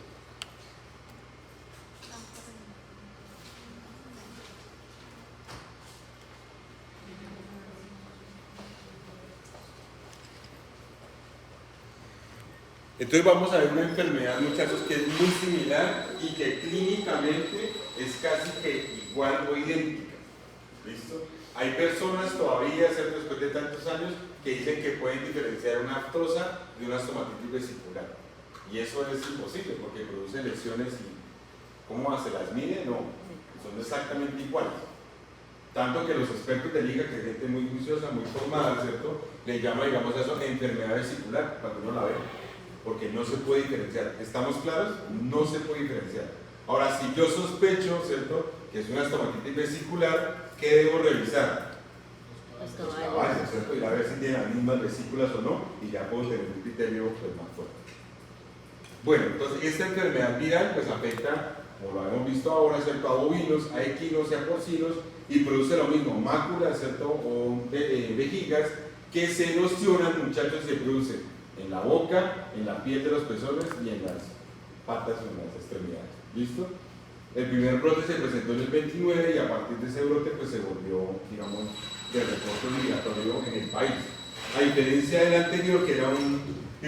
Entonces vamos a ver una enfermedad, muchachos, que es muy similar y que clínicamente es casi que igual o idéntica. ¿Listo? Hay personas todavía, ¿cierto?, después de tantos años, que dicen que pueden diferenciar una aftosa de una estomatitis vesicular. Y eso es imposible porque produce lesiones y ¿cómo se las mide? No, son exactamente iguales. Tanto que los expertos de liga, que es gente muy juiciosa, muy formada, ¿cierto?, le llama, digamos, a eso enfermedad vesicular cuando uno la ve. Porque no se puede diferenciar. ¿Estamos claros? No se puede diferenciar. Ahora, si yo sospecho, ¿cierto?, que es una estomatitis vesicular, ¿qué debo revisar? Los caballos, ¿cierto? Y a ver si tienen las mismas vesículas o no, y ya puedo tener un criterio pues, más fuerte. Bueno, entonces esta enfermedad viral pues afecta, como lo hemos visto ahora, ¿cierto?, a bovinos, a equinos y a porcinos, y produce lo mismo, máculas, ¿cierto?, o vejigas que se erosionan, muchachos, se producen en la boca, en la piel de los pezones y en las patas o en las extremidades. ¿Listo? El primer brote se presentó en el 29 y a partir de ese brote pues se volvió, digamos, de reporte obligatorio en el país. A diferencia del anterior, que era un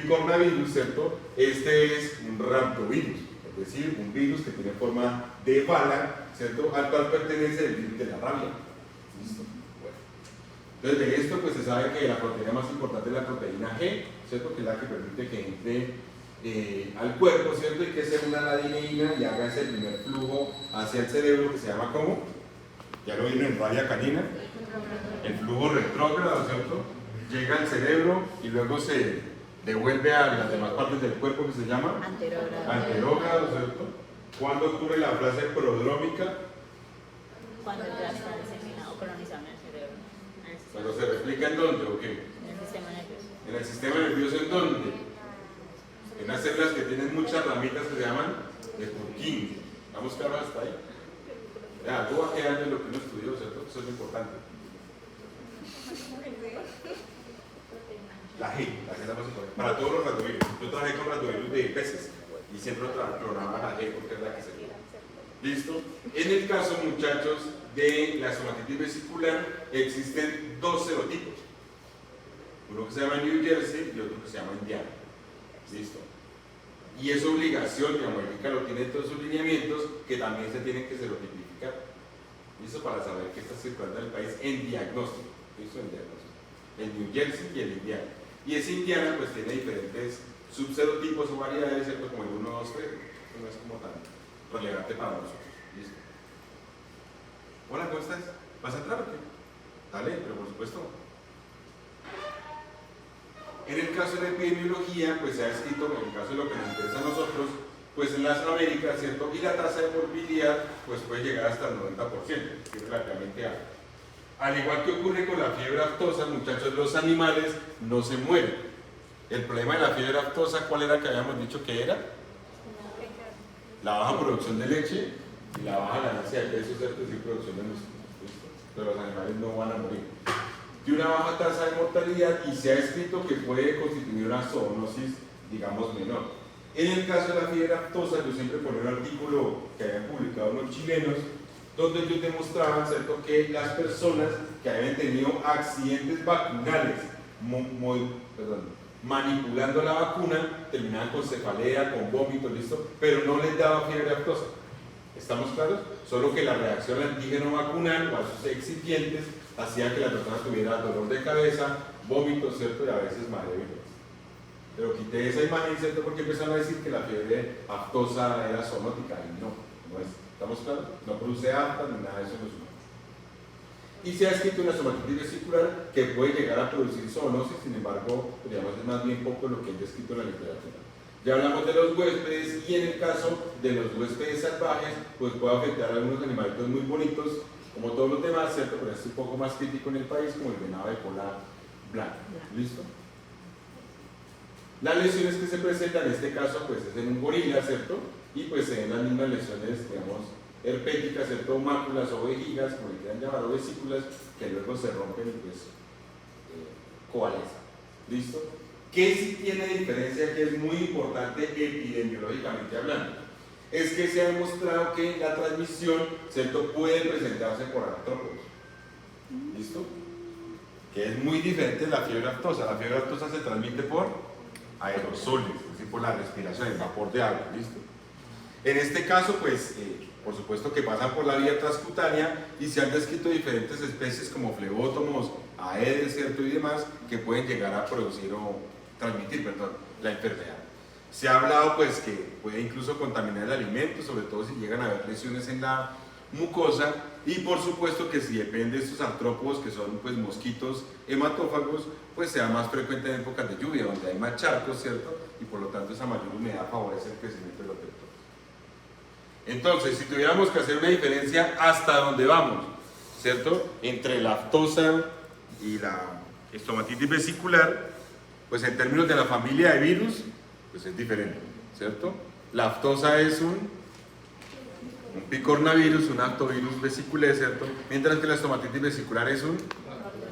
coronavirus, ¿cierto?, este es un raptovirus, es decir, un virus que tiene forma de bala, ¿cierto?, al cual pertenece el virus de la rabia. ¿Listo? Entonces de esto pues se sabe que la proteína más importante es la proteína G, ¿cierto?, que es la que permite que entre al cuerpo, ¿cierto?, y que se una la adineína y haga ese primer flujo hacia el cerebro que se llama ¿cómo? Ya lo vieron en rabia canina, el flujo retrógrado, ¿cierto?, llega al cerebro y luego se devuelve a las demás partes del cuerpo que se llama anterógrado, ¿cierto? ¿Cuándo ocurre la fase prodrómica? Cuando ya está diseminado, colonizado en el cerebro. ¿Cuando se replica en dónde o qué? En el sistema nervioso. ¿En el sistema nervioso en dónde? En unas células que tienen muchas ramitas que se llaman de Purkinje. ¿Vamos claros hasta ahí? Ya, algo va quedando en lo que uno estudió, ¿cierto? Eso es lo importante. La G es la más importante. Para todos los ratovirus. Yo trabajé con ratovirus de peces y siempre programaba la G porque es la que se llama. ¿Listo? En el caso, muchachos, de la estomatitis vesicular existen dos serotipos. Uno que se llama New Jersey y otro que se llama Indiana. ¿Listo? Y es obligación, digamos, el INCA lo tiene en todos sus lineamientos, que también se tienen que serotipificar. ¿Listo? Para saber qué está circulando en el país en diagnóstico. ¿Listo? En diagnóstico. El New Jersey y el Indiana. Y ese Indiana pues tiene diferentes subserotipos o variedades, ¿cierto? Como el 1, 2, 3. No es como tan relevante para nosotros. ¿Listo? Hola, ¿cómo estás? ¿Vas a entrar o qué? Dale, pero por supuesto. En el caso de la epidemiología, pues se ha escrito, en el caso de lo que nos interesa a nosotros, pues en las Américas, ¿cierto? Y la tasa de morbilidad, pues puede llegar hasta el 90%, que es relativamente alta. Al igual que ocurre con la fiebre aftosa, muchachos, los animales no se mueren. El problema de la fiebre aftosa, ¿cuál era que habíamos dicho que era? La baja producción de leche y la baja ganancia de peso, ¿cierto? Es decir, producción de músculo. Pero los animales no van a morir. De una baja tasa de mortalidad y se ha escrito que puede constituir una zoonosis, digamos, menor. En el caso de la fiebre aftosa, yo siempre ponía un artículo que habían publicado unos chilenos, donde ellos demostraban, ¿cierto?, que las personas que habían tenido accidentes vacunales, manipulando la vacuna, terminaban con cefalea, con vómitos, ¿listo? Pero no les daba fiebre aftosa. ¿Estamos claros? Solo que la reacción al antígeno vacunal o a sus excipientes hacía que la persona tuviera dolor de cabeza, vómitos, ¿cierto? Y a veces mareo y dolor. Pero quité esa imagen, ¿cierto? Porque empezaron a decir que la fiebre aftosa era zoonótica y no es. ¿Estamos claros? No produce afta ni nada de eso en los humanos. Y se ha escrito una estomatitis vesicular que puede llegar a producir zoonosis, sin embargo, digamos, es más bien poco lo que hay escrito en la literatura. Ya hablamos de los huéspedes y en el caso de los huéspedes salvajes, pues puede afectar a algunos animalitos muy bonitos, como todos los demás, ¿cierto? Pero es un poco más crítico en el país, como el venado de cola blanca. ¿Listo? Las lesiones que se presentan en este caso, pues es en un gorila, ¿cierto? Y pues se ven las mismas lesiones, digamos, herpéticas, ¿cierto? Máculas o vejigas, como le quieran llamar, o vesículas, que luego se rompen y pues coalescen. ¿Listo? ¿Qué sí tiene diferencia que es muy importante epidemiológicamente hablando? Es que se ha demostrado que la transmisión, ¿cierto?, puede presentarse por artrópodos. ¿Listo? Que es muy diferente de la fiebre aftosa. La fiebre aftosa se transmite por aerosoles, es decir, por la respiración, el vapor de agua. ¿Listo? En este caso, pues, por supuesto que pasan por la vía transcutánea y se han descrito diferentes especies como flebótomos, aedes, ¿cierto?, y demás, que pueden llegar a producir o transmitir, la enfermedad. Se ha hablado pues que puede incluso contaminar el alimento, sobre todo si llegan a haber lesiones en la mucosa, y por supuesto que si depende de estos artrópodos, que son pues mosquitos hematófagos, pues sea más frecuente en épocas de lluvia, donde hay más charcos, ¿cierto? Y por lo tanto esa mayor humedad favorece el crecimiento de los vectores. Entonces, si tuviéramos que hacer una diferencia hasta dónde vamos, ¿cierto?, entre la aftosa y la estomatitis vesicular, pues en términos de la familia de virus, pues es diferente, ¿cierto? La aftosa es un picornavirus, un aftovirus vesiculé, ¿cierto? Mientras que la estomatitis vesicular es un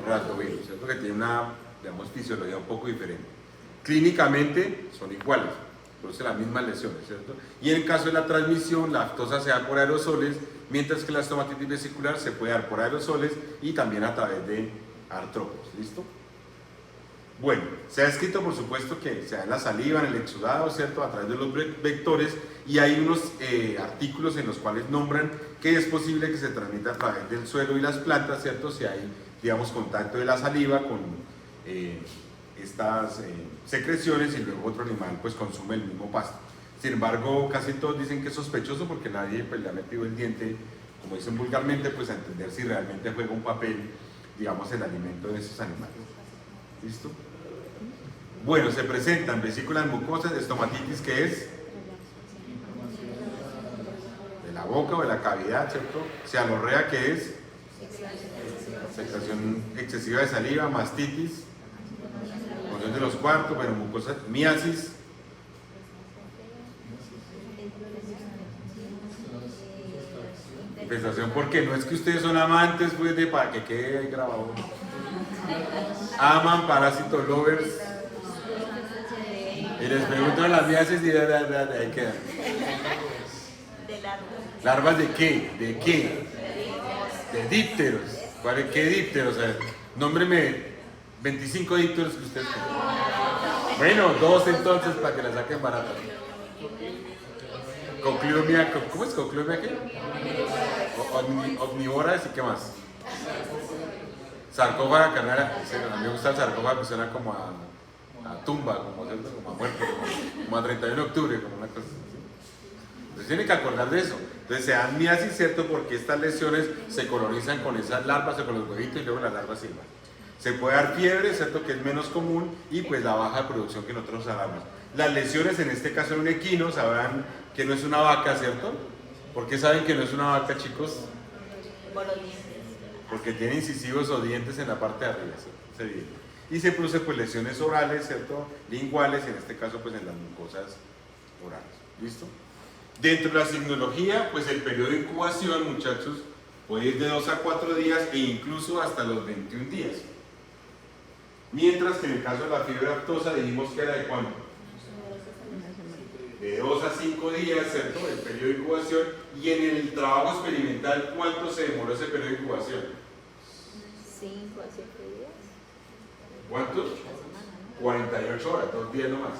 ratovirus, ¿cierto? Que tiene una, digamos, fisiología un poco diferente. Clínicamente son iguales, produce las mismas lesiones, ¿cierto? Y en el caso de la transmisión, la aftosa se da por aerosoles, mientras que la estomatitis vesicular se puede dar por aerosoles y también a través de artrópodos, ¿listo? Bueno, se ha escrito por supuesto que se da en la saliva, en el exudado, ¿cierto?, a través de los vectores, y hay unos artículos en los cuales nombran que es posible que se transmita a través del suelo y las plantas, ¿cierto?, si hay, digamos, contacto de la saliva con estas secreciones y luego otro animal pues consume el mismo pasto. Sin embargo, casi todos dicen que es sospechoso porque nadie pues le ha metido el diente, como dicen vulgarmente, pues a entender si realmente juega un papel, digamos, el alimento de esos animales. ¿Listo? Bueno, se presentan vesículas mucosas de estomatitis, que es de la boca o de la cavidad, ¿cierto? Cianorrea, que es secreción excesiva de saliva, mastitis, función de los cuartos, bueno, mucosa, miasis, infestación, porque no es que ustedes son amantes, pues, de para que quede ahí grabado. Aman, parásitos, lovers. Y les pregunto las miasis y ahí quedan. ¿Larvas de qué? ¿De qué? De dípteros. ¿Qué dípteros? O sea, nómbreme 25 dípteros que ustedes tienen. Bueno, 2 entonces para que la saquen barata. Coclumia, ¿cómo es coclumia qué? Omnívora, ¿y qué más? Sarcófaga carnera, sí, a mí me gusta el sarcófago que suena como a tumba, como, ¿cierto? Como a muerte, como a 31 de octubre, como una cosa así. Entonces tienen que acordar de eso. Entonces se dan miasis, ¿cierto? Porque estas lesiones se colonizan con esas larvas o con los huevitos y luego las larvas silban. Se puede dar fiebre, ¿cierto? Que es menos común, y pues la baja producción que nosotros hablamos. Las lesiones, en este caso en un equino, sabrán que no es una vaca, ¿cierto? ¿Por qué saben que no es una vaca, chicos? Por los dientes. Porque tiene incisivos o dientes en la parte de arriba, ¿cierto? Y se produce pues lesiones orales, ¿cierto? Linguales, en este caso pues en las mucosas orales. ¿Listo? Dentro de la signología, pues el periodo de incubación, muchachos, puede ir de 2 a 4 días e incluso hasta los 21 días. Mientras que en el caso de la fiebre aftosa dijimos que era de ¿cuánto? De 2 a 5 días, ¿cierto? El periodo de incubación. Y en el trabajo experimental, ¿cuánto se demoró ese periodo de incubación? 5 a 7 días. ¿Cuánto? 48 horas, 2 días nomás.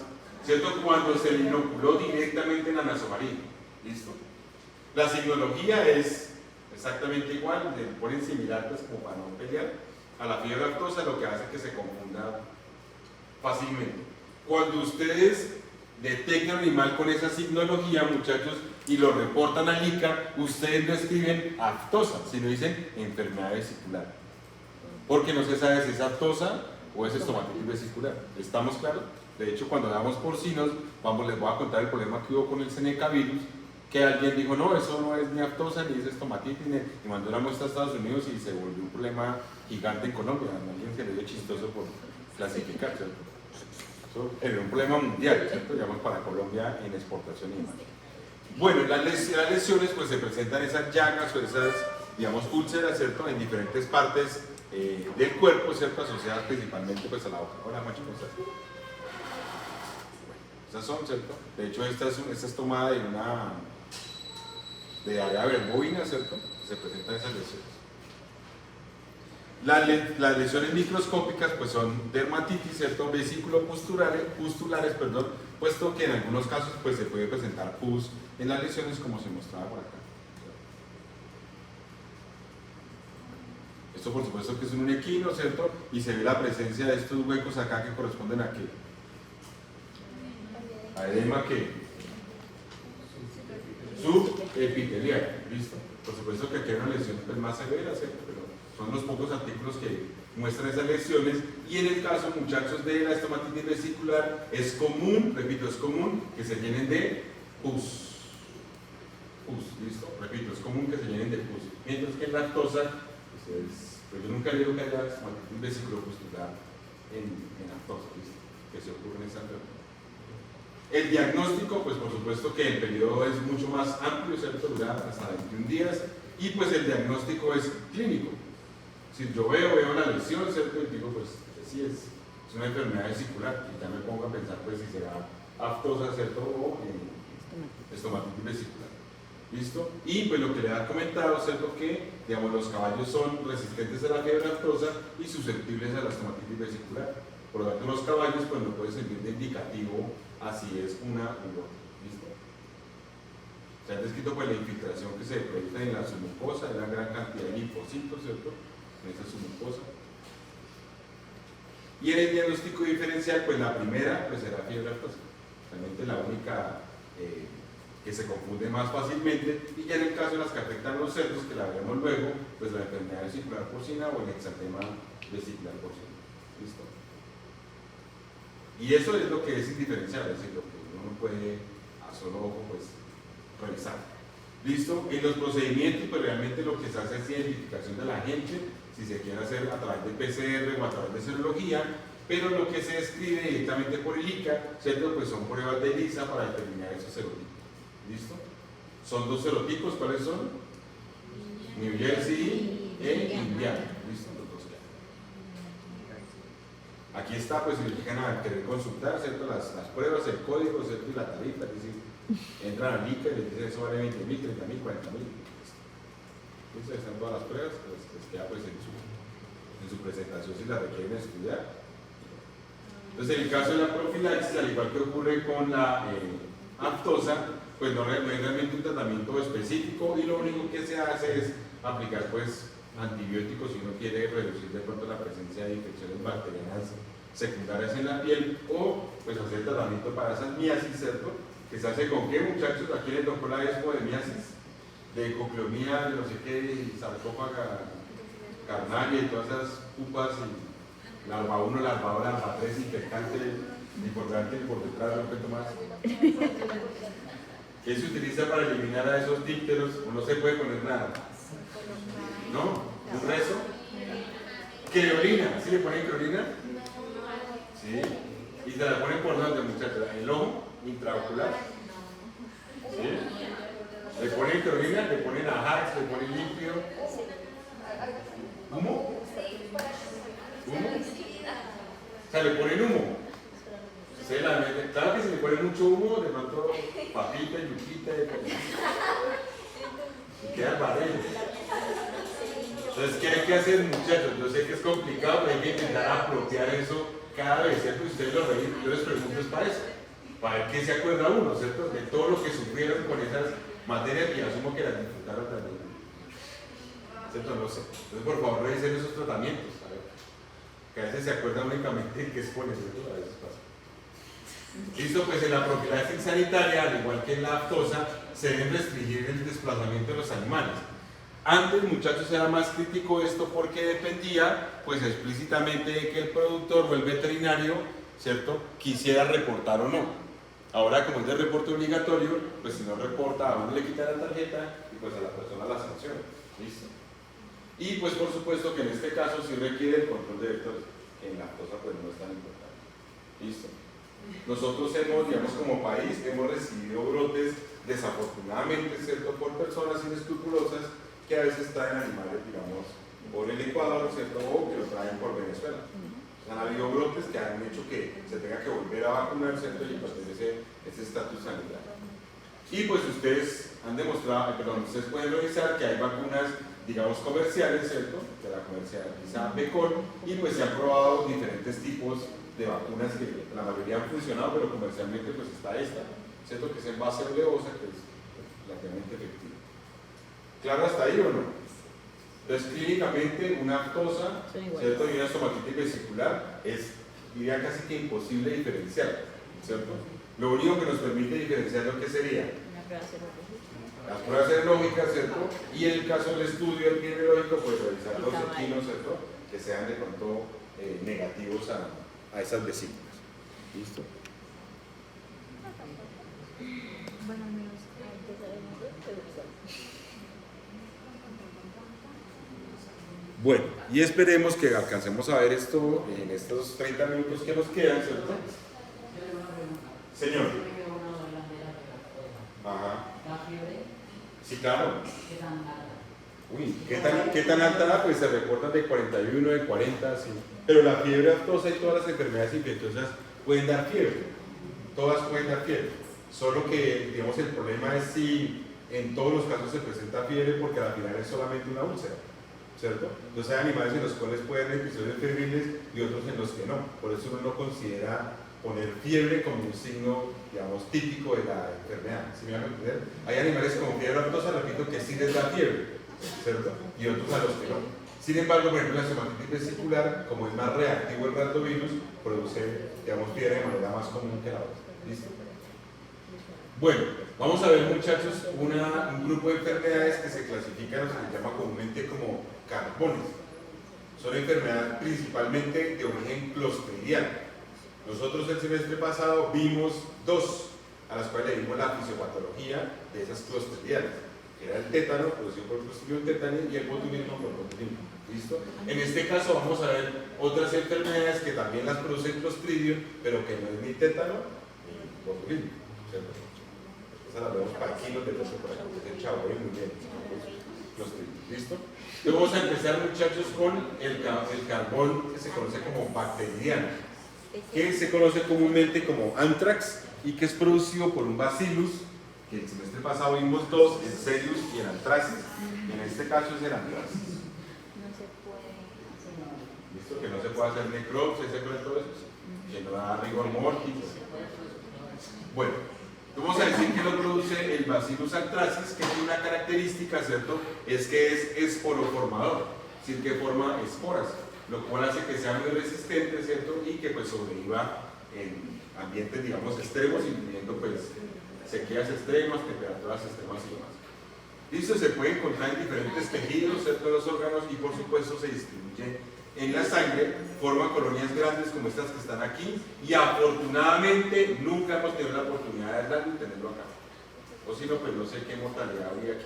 ¿Cierto? Cuando se le inoculó directamente en la nasofarina. ¿Listo? La signología es exactamente igual, le ponen similar pues como para no pelear. A la fiebre aftosa, lo que hace que se confunda fácilmente. Cuando ustedes detectan un animal con esa signología, muchachos, y lo reportan al ICA, ustedes no escriben aftosa, sino dicen enfermedad vesicular. Porque no se sabe si es aftosa o es estomatitis vesicular. ¿Estamos claros? De hecho, cuando damos porcinos, les voy a contar el problema que hubo con el Seneca virus, que alguien dijo, no, eso no es ni aftosa ni es estomatitis, y mandó la muestra a Estados Unidos y se volvió un problema gigante en Colombia. A alguien se le dio chistoso por clasificar, ¿cierto? Eso era un problema mundial, ¿cierto? Digamos para Colombia en exportación y demás. Bueno, las lesiones pues se presentan esas llagas o esas, digamos, úlceras, ¿cierto? En diferentes partes del cuerpo, ¿cierto? Asociadas principalmente pues a la boca. Hola, Macho, ¿cómo estás? Esas son, ¿cierto? De hecho, esta es tomada de área verbovina, ¿cierto? Se presentan esas lesiones. Las lesiones microscópicas pues son dermatitis, ¿cierto? Vesículo-pustulares, puesto que en algunos casos pues se puede presentar pus en las lesiones como se mostraba por acá. Esto por supuesto que es un equino, ¿cierto? Y se ve la presencia de estos huecos acá que corresponden a qué. A edema que subepitelial, ¿listo? Por supuesto que aquí hay una lesión pues, más severa, ¿cierto? Pero son los pocos artículos que muestran esas lesiones. Y en el caso, muchachos, de la estomatitis vesicular, es común, repito, es común que se llenen de pus. ¿Listo? Repito, es común que se llenen de pus. Mientras que en lactosa, pues yo nunca digo que haya estomatitis vesiculopustular en lactosa, ¿listo? Que se ocurre en esa enfermedad. El diagnóstico, pues por supuesto que el periodo es mucho más amplio, ¿cierto? Dura hasta 21 días, y pues el diagnóstico es clínico. Si yo veo la lesión, ¿cierto? Y digo, pues sí, es una enfermedad vesicular, y ya me pongo a pensar, pues si será aftosa, ¿cierto? O estomatitis vesicular. ¿Listo? Y pues lo que le ha comentado, ¿cierto? Que, digamos, los caballos son resistentes a la fiebre aftosa y susceptibles a la estomatitis vesicular. Por lo tanto, los caballos, pues no puede servir de indicativo así es una u otra. ¿Listo? Se ha descrito pues la infiltración que se produce en la submucosa, en una gran cantidad de linfocitos, ¿cierto? En esa submucosa. Y en el diagnóstico diferencial, pues la primera pues será fiebre aftosa. Realmente la única que se confunde más fácilmente, y ya en el caso de las que afectan a los cerdos, que la veremos luego, pues la enfermedad vesicular porcina o el exantema vesicular porcino. ¿Listo? Y eso es lo que es indiferenciable, es decir, lo que uno no puede a solo ojo pues revisar. ¿Listo? En los procedimientos pues realmente lo que se hace es identificación de la gente, si se quiere hacer a través de PCR o a través de serología, pero lo que se describe directamente por el ICA, ¿cierto? Pues son pruebas de ELISA para determinar esos serotipos. ¿Listo? Son dos serotipos, ¿cuáles son? New Jersey e Indiana. ¿Listo? Aquí está, pues si le llegan a querer consultar, ¿cierto? Las pruebas, el código, ¿cierto? Y la tarifa, es decir, entran al ICA y les dicen eso vale 20.000, 30.000, 40.000. Entonces están todas las pruebas, pues les queda pues en su presentación si la requieren estudiar. Entonces en el caso de la profilaxis, al igual que ocurre con la aftosa, pues no es realmente un tratamiento específico y lo único que se hace es aplicar pues antibióticos si uno quiere reducir de pronto la presencia de infecciones bacterianas secundarias en la piel, o pues hacer tratamiento para esas miasis, ¿cierto? Que se hace con qué, muchachos, aquí les tocó la expo de miasis, de cocleomía, de no sé qué, y sarcófaga carnaria y todas esas pupas, y larva 1, larva 2, larva 3, infectante, importante por detrás, no cuento más. ¿Qué se utiliza para eliminar a esos dípteros? O no se puede poner nada. ¿No? ¿Un rezo? ¿Creolina? ¿Sí le ponen creolina? Sí. ¿Y se la ponen por dónde, muchachos? ¿En el ojo? ¿Intraocular? ¿Sí? ¿Le ponen creolina? ¿Le ponen ajax? ¿Le ponen limpio? ¿Humo? ¿Humo? O sea, ¿le ponen humo? Claro que si le ponen mucho humo, de pronto papita, yuquita, y queda el barril. Entonces, ¿qué hay que hacer, muchachos? Yo sé que es complicado, pero hay que intentar apropiar eso cada vez, ¿cierto? Ustedes lo reír, yo les pregunto es para eso, para ver qué se acuerda uno, ¿cierto? De todo lo que sufrieron con esas materias que asumo que las disfrutaron también. ¿Cierto? No sé. Entonces, por favor, revisen esos tratamientos, a ver. Que a veces se acuerda únicamente de qué expone, ¿cierto? A veces pasa. Listo, pues en la profilaxis sanitaria, al igual que en la aftosa, se debe restringir el desplazamiento de los animales. Antes, muchachos, era más crítico esto porque dependía, pues explícitamente, de que el productor o el veterinario, ¿cierto?, quisiera reportar o no. Ahora, como es de reporte obligatorio, pues si no reporta, a uno le quita la tarjeta y pues a la persona la sanciona. ¿Listo? Y pues por supuesto que en este caso sí requiere el control de vectores, que en la aftosa pues no es tan importante. ¿Listo? Nosotros digamos como país, hemos recibido brotes desafortunadamente, ¿cierto?, por personas inescrupulosas que a veces traen animales, digamos, por el Ecuador, ¿cierto?, o que lo traen por Venezuela. Han habido brotes que han hecho que se tenga que volver a vacunar, ¿cierto?, y perder ese estatus sanitario. Y pues ustedes han demostrado, ustedes pueden revisar que hay vacunas, digamos, comerciales, ¿cierto?, que la comercializa Becol, y pues se han probado diferentes tipos de vacunas que la mayoría han funcionado, pero comercialmente pues está esta, ¿cierto?, que es en base oleosa, que es relativamente efectiva. ¿Claro hasta ahí o no? Entonces, clínicamente, una aftosa, ¿cierto?, y una estomatitis vesicular es, diría, casi que imposible diferenciar, ¿cierto? Lo único que nos permite diferenciar lo que sería las pruebas serológicas, ¿cierto? Y en el caso del estudio epidemiológico, pues revisar los equinos, ¿cierto?, que sean de pronto negativos a esas vesículas. ¿Listo? Bueno, y esperemos que alcancemos a ver esto en estos 30 minutos que nos quedan, ¿cierto? Señor. Ajá. Sí, claro. Uy, ¿qué tan alta? Pues se reportan de 41, de 40, sí. Pero la fiebre aftosa y todas las enfermedades infecciosas pueden dar fiebre. Todas pueden dar fiebre. Solo que, digamos, el problema es si en todos los casos se presenta fiebre, porque al final es solamente una úlcera, ¿cierto? Entonces hay animales en los cuales pueden haber episodios febriles y otros en los que no. Por eso uno no considera poner fiebre como un signo, digamos, típico de la enfermedad. ¿Sí me van a entender? Hay animales con fiebre aftosa, repito, que sí les da fiebre, ¿cierto? Y otros a los que no. Sin embargo, por ejemplo, la estomatitis vesicular, como es más reactivo el ratovirus, produce, digamos, fiebre de manera más común que la otra. ¿Listo? Bueno, vamos a ver, muchachos, un grupo de enfermedades que se clasifican o se les llama comúnmente como carbones. Son enfermedades principalmente de origen clostridial. Nosotros el semestre pasado vimos dos, a las cuales le dimos la fisiopatología de esas clostridiales, que era el tétano, producido por Clostridium tetani, y el botulismo por botulismo. ¿Listo? En este caso vamos a ver otras enfermedades que también las producen Clostridium, pero que no es ni tétano ni botulismo, ¿cierto? Esa la vemos para kilos de peso por aquí, es el chavo, muy bien, Clostridium. ¿Listo? Entonces vamos a empezar, muchachos, con el carbón que se conoce como bacteridiano, que se conoce comúnmente como anthrax y que es producido por un bacillus, que el semestre pasado vimos dos, el Serius y el Anthracis, y en este caso es el Anthracis. ¿Listo? Que no se puede hacer necropsia, ¿se acuerdan todo eso? Que no da rigor mortis. Bueno, vamos a decir Bacillus anthracis, que tiene una característica, ¿cierto? Es que es esporoformador, es decir, que forma esporas, lo cual hace que sea muy resistente, ¿cierto? Y que pues sobreviva en ambientes, digamos, extremos, incluyendo pues sequías extremas, temperaturas extremas y demás. Listo, se puede encontrar en diferentes tejidos, ¿cierto? De los órganos y por supuesto se distribuye en la sangre, forma colonias grandes como estas que están aquí y afortunadamente nunca hemos tenido la oportunidad de darlo y tenerlo acá. O si no, pues no sé qué mortalidad habría aquí.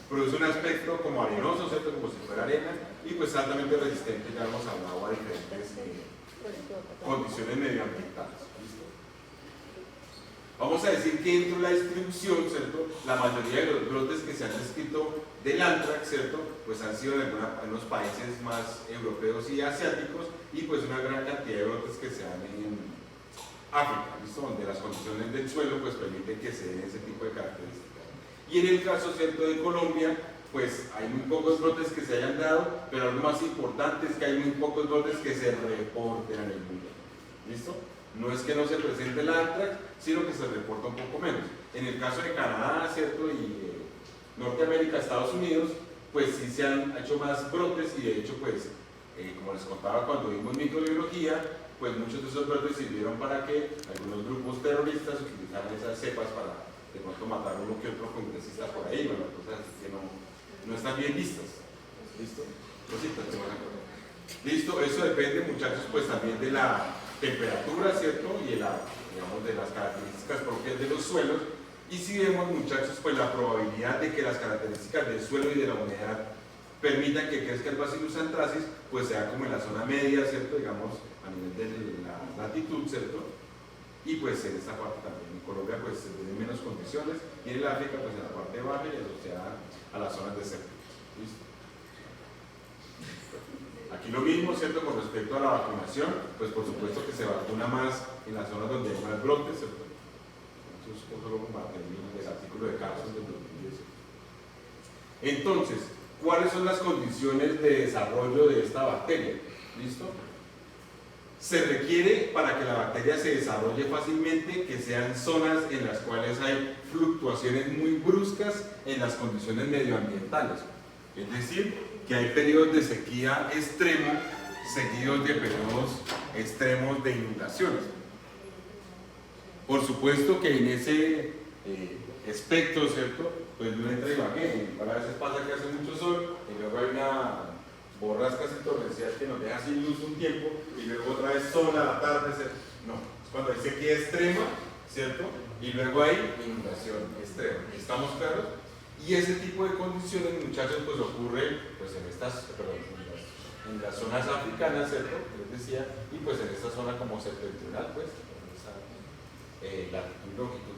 Produce un aspecto como arenoso, ¿cierto? Como si fuera arena y pues altamente resistente, ya hemos hablado a diferentes condiciones medioambientales. ¿Listo? Vamos a decir que dentro de la distribución, ¿cierto? La mayoría de los brotes que se han descrito del anthrax, ¿cierto? Pues han sido en los países más europeos y asiáticos y pues una gran cantidad de brotes que se dan en África, ¿listo? Donde las condiciones del suelo pues permiten que se den ese tipo de características. Y en el caso, ¿cierto? De Colombia, pues hay muy pocos brotes que se hayan dado, pero algo más importante es que hay muy pocos brotes que se reporten en el mundo. ¿Listo? No es que no se presente el anthrax, sino que se reporta un poco menos. En el caso de Canadá, ¿cierto? Y Norteamérica, Estados Unidos, pues sí se han hecho más brotes y de hecho, pues, como les contaba cuando vimos microbiología, pues muchos de esos brotes sirvieron para que algunos grupos terroristas utilizaran esas cepas para de pronto matar uno que otro congresista por ahí, bueno, cosas que no están bien vistas. ¿Listo? Cositas que van a poner. Listo, eso depende, muchachos, pues también de la temperatura, ¿cierto? Y de, digamos, de las características propias de los suelos. Y si vemos, muchachos, pues la probabilidad de que las características del suelo y de la humedad permitan que crezca el Bacillus anthracis, pues sea como en la zona media, ¿cierto? Digamos, a nivel de la latitud, ¿cierto? Y pues en esta parte también, en Colombia pues se tienen menos condiciones, y en el África pues en la parte baja y asociada a las zonas desérticas. ¿Listo? Aquí lo mismo, ¿cierto? Con respecto a la vacunación, pues por supuesto que se vacuna más en las zonas donde hay más brotes, ¿cierto? Eso es solo compartir el artículo de Carson del 2010. Entonces, ¿cuáles son las condiciones de desarrollo de esta bacteria? ¿Listo? Se requiere para que la bacteria se desarrolle fácilmente que sean zonas en las cuales hay fluctuaciones muy bruscas en las condiciones medioambientales. Es decir, que hay periodos de sequía extremo seguidos de periodos extremos de inundaciones. Por supuesto que en ese espectro, ¿cierto? Pues no entra imagen. A veces pasa que hace mucho sol y luego hay una borrascas y torrenciales que nos deja sin luz un tiempo y luego otra vez sol a la tarde, ¿cierto? No, es cuando hay sequía extrema, ¿cierto? Y luego hay inundación extrema. ¿Estamos claros? Y ese tipo de condiciones, muchachos, pues ocurre pues, en en las zonas africanas, ¿cierto? Les decía, y pues en esta zona como septentrional, pues, en esa latitud, longitud.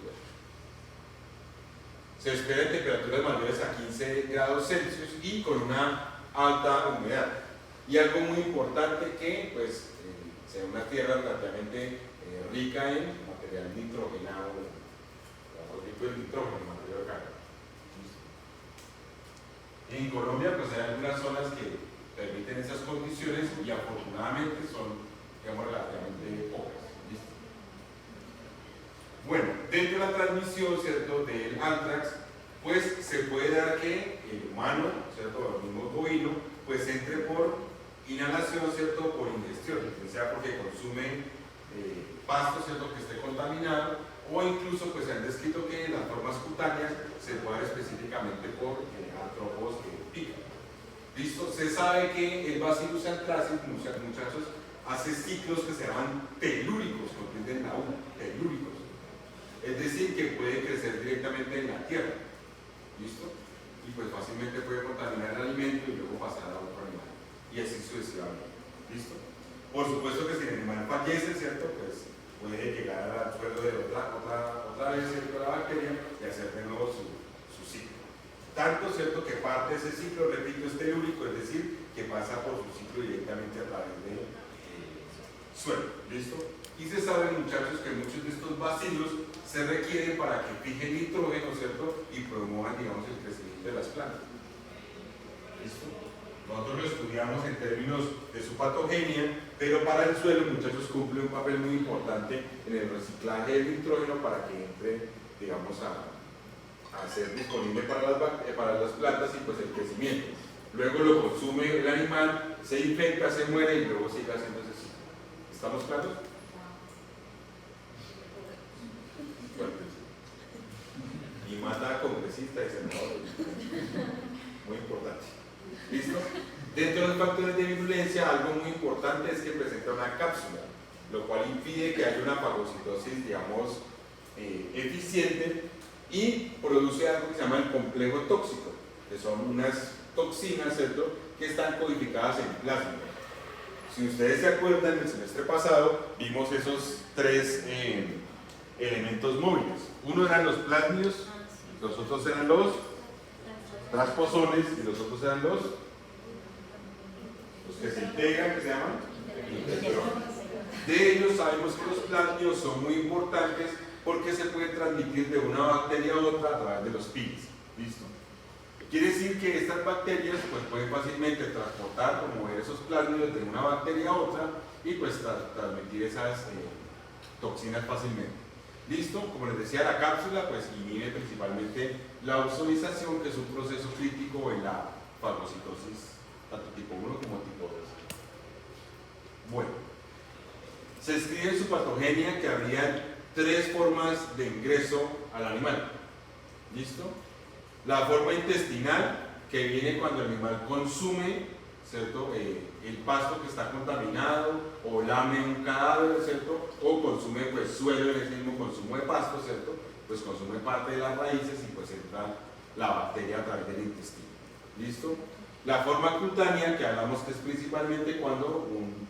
Se esperan temperaturas mayores a 15 grados Celsius y con una alta humedad. Y algo muy importante que pues sea una tierra relativamente rica en material nitrogenado, otro tipo de nitrógeno, material orgánico. En Colombia pues hay algunas zonas que permiten esas condiciones y afortunadamente son, digamos, relativamente pocas. ¿Listo? Bueno, dentro de la transmisión, ¿cierto?, del anthrax, pues se puede dar que el humano, ¿cierto?, el mismo bovino, pues entre por inhalación, ¿cierto?, por ingestión, ya sea porque consume pasto, ¿cierto?, que esté contaminado, o incluso pues se han descrito que las formas cutáneas se pueden dar específicamente por artrópodos que pican. ¿Listo? Se sabe que el Bacillus anthracis, muchachos, hace ciclos que se llaman telúricos, porque es de la U, telúricos. Es decir, que puede crecer directamente en la tierra. ¿Listo? Y pues fácilmente puede contaminar el alimento y luego pasar a otro animal. Y así sucesivamente. ¿Listo? Por supuesto que si el animal fallece, ¿cierto? Pues puede llegar al suelo de otra vez, ¿cierto?, la bacteria y hacer de nuevo su ciclo. Tanto, ¿cierto?, que parte de ese ciclo, repito, es telúrico, es decir, que pasa por su ciclo directamente a través del suelo. ¿Listo? Y se sabe, muchachos, que muchos de estos bacilos se requieren para que fijen nitrógeno, ¿cierto?, y promuevan, digamos, el crecimiento de las plantas. ¿Listo? Nosotros lo estudiamos en términos de su patogenia, pero para el suelo, muchachos, cumple un papel muy importante en el reciclaje del nitrógeno para que entre digamos, a ser disponible para las plantas y pues el crecimiento. Luego lo consume el animal, se infecta, se muere y luego sigue haciendo eso. ¿Estamos claros? Bueno, y mata a congresistas y senadores. Muy importante. ¿Listo? Dentro de los factores de virulencia, algo muy importante es que presenta una cápsula, lo cual impide que haya una fagocitosis, digamos, eficiente, y produce algo que se llama el complejo tóxico, que son unas toxinas, ¿cierto?, que están codificadas en plasma. Si ustedes se acuerdan, el semestre pasado vimos esos tres elementos móviles. Uno eran los plásmidos, los otros eran los transposones y los otros eran los que se integran, que se llaman integrones. De ellos sabemos que los plásmidos son muy importantes porque se pueden transmitir de una bacteria a otra a través de los pins. ¿Listo? Quiere decir que estas bacterias pues, pueden fácilmente transportar o mover esos plásmidos de una bacteria a otra y pues transmitir esas toxinas fácilmente. ¿Listo? Como les decía, la cápsula pues inhibe principalmente la ozonización, que es un proceso crítico en la fagocitosis, tanto tipo 1 como tipo 2. Bueno, se escribe en su patogenia que habría 3 formas de ingreso al animal. ¿Listo? La forma intestinal, que viene cuando el animal consume, ¿cierto?, el pasto que está contaminado, o lame un cadáver, ¿cierto?, o consume pues, suelo en ese mismo consumo de pasto, ¿cierto?, pues consume parte de las raíces y pues entra la bacteria a través del intestino. ¿Listo? La forma cutánea, que hablamos que es principalmente cuando un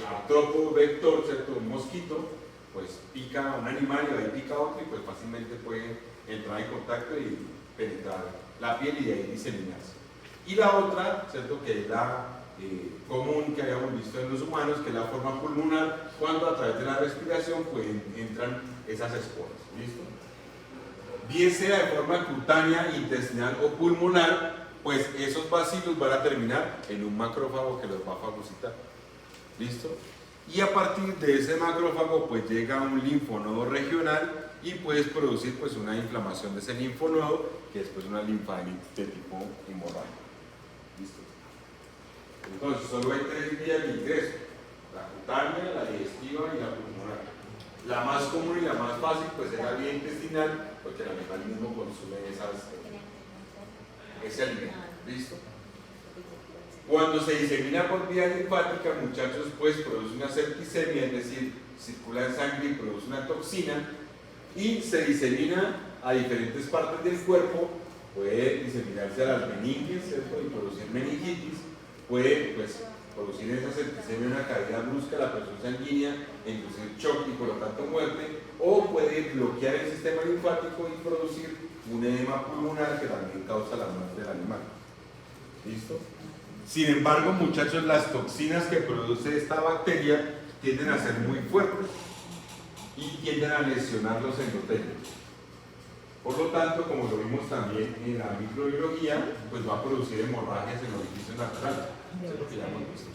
artrópodo vector, ¿cierto?, un mosquito, pues pica a un animal y ahí pica a otro y pues fácilmente puede entrar en contacto y penetrar la piel y de ahí diseminarse. Y la otra, ¿cierto?, que es la común que habíamos visto en los humanos, que es la forma pulmonar, cuando a través de la respiración pues, entran esas esporas. ¿Listo? Bien sea de forma cutánea, intestinal o pulmonar, pues esos bacilos van a terminar en un macrófago que los va a fagocitar. ¿Listo? Y a partir de ese macrófago pues llega un linfonodo regional y puedes producir pues una inflamación de ese linfonodo, que es pues una linfadenitis de tipo hemorrágico. ¿Listo? Entonces solo hay 3 vías de ingreso: la cutánea, la digestiva y la pulmonar. La más común y la más fácil pues es la vía intestinal, porque el animal mismo consume ese alimento. ¿Listo? Cuando se disemina por vía linfática, muchachos, pues produce una septicemia, es decir, circula en sangre y produce una toxina, y se disemina a diferentes partes del cuerpo. Puede diseminarse a las meninges, ¿cierto?, y producir meningitis, puede pues, producir en esa septicemia una caída brusca de la presión sanguínea, inducir shock y por lo tanto muerte, o puede bloquear el sistema linfático y producir un edema pulmonar que también causa la muerte del animal. ¿Listo? Sin embargo, muchachos, las toxinas que produce esta bacteria tienden a ser muy fuertes y tienden a lesionar los endotelios. Por lo tanto, como lo vimos también en la microbiología, pues va a producir hemorragias en los orificios naturales. Eso es lo que ya hemos visto.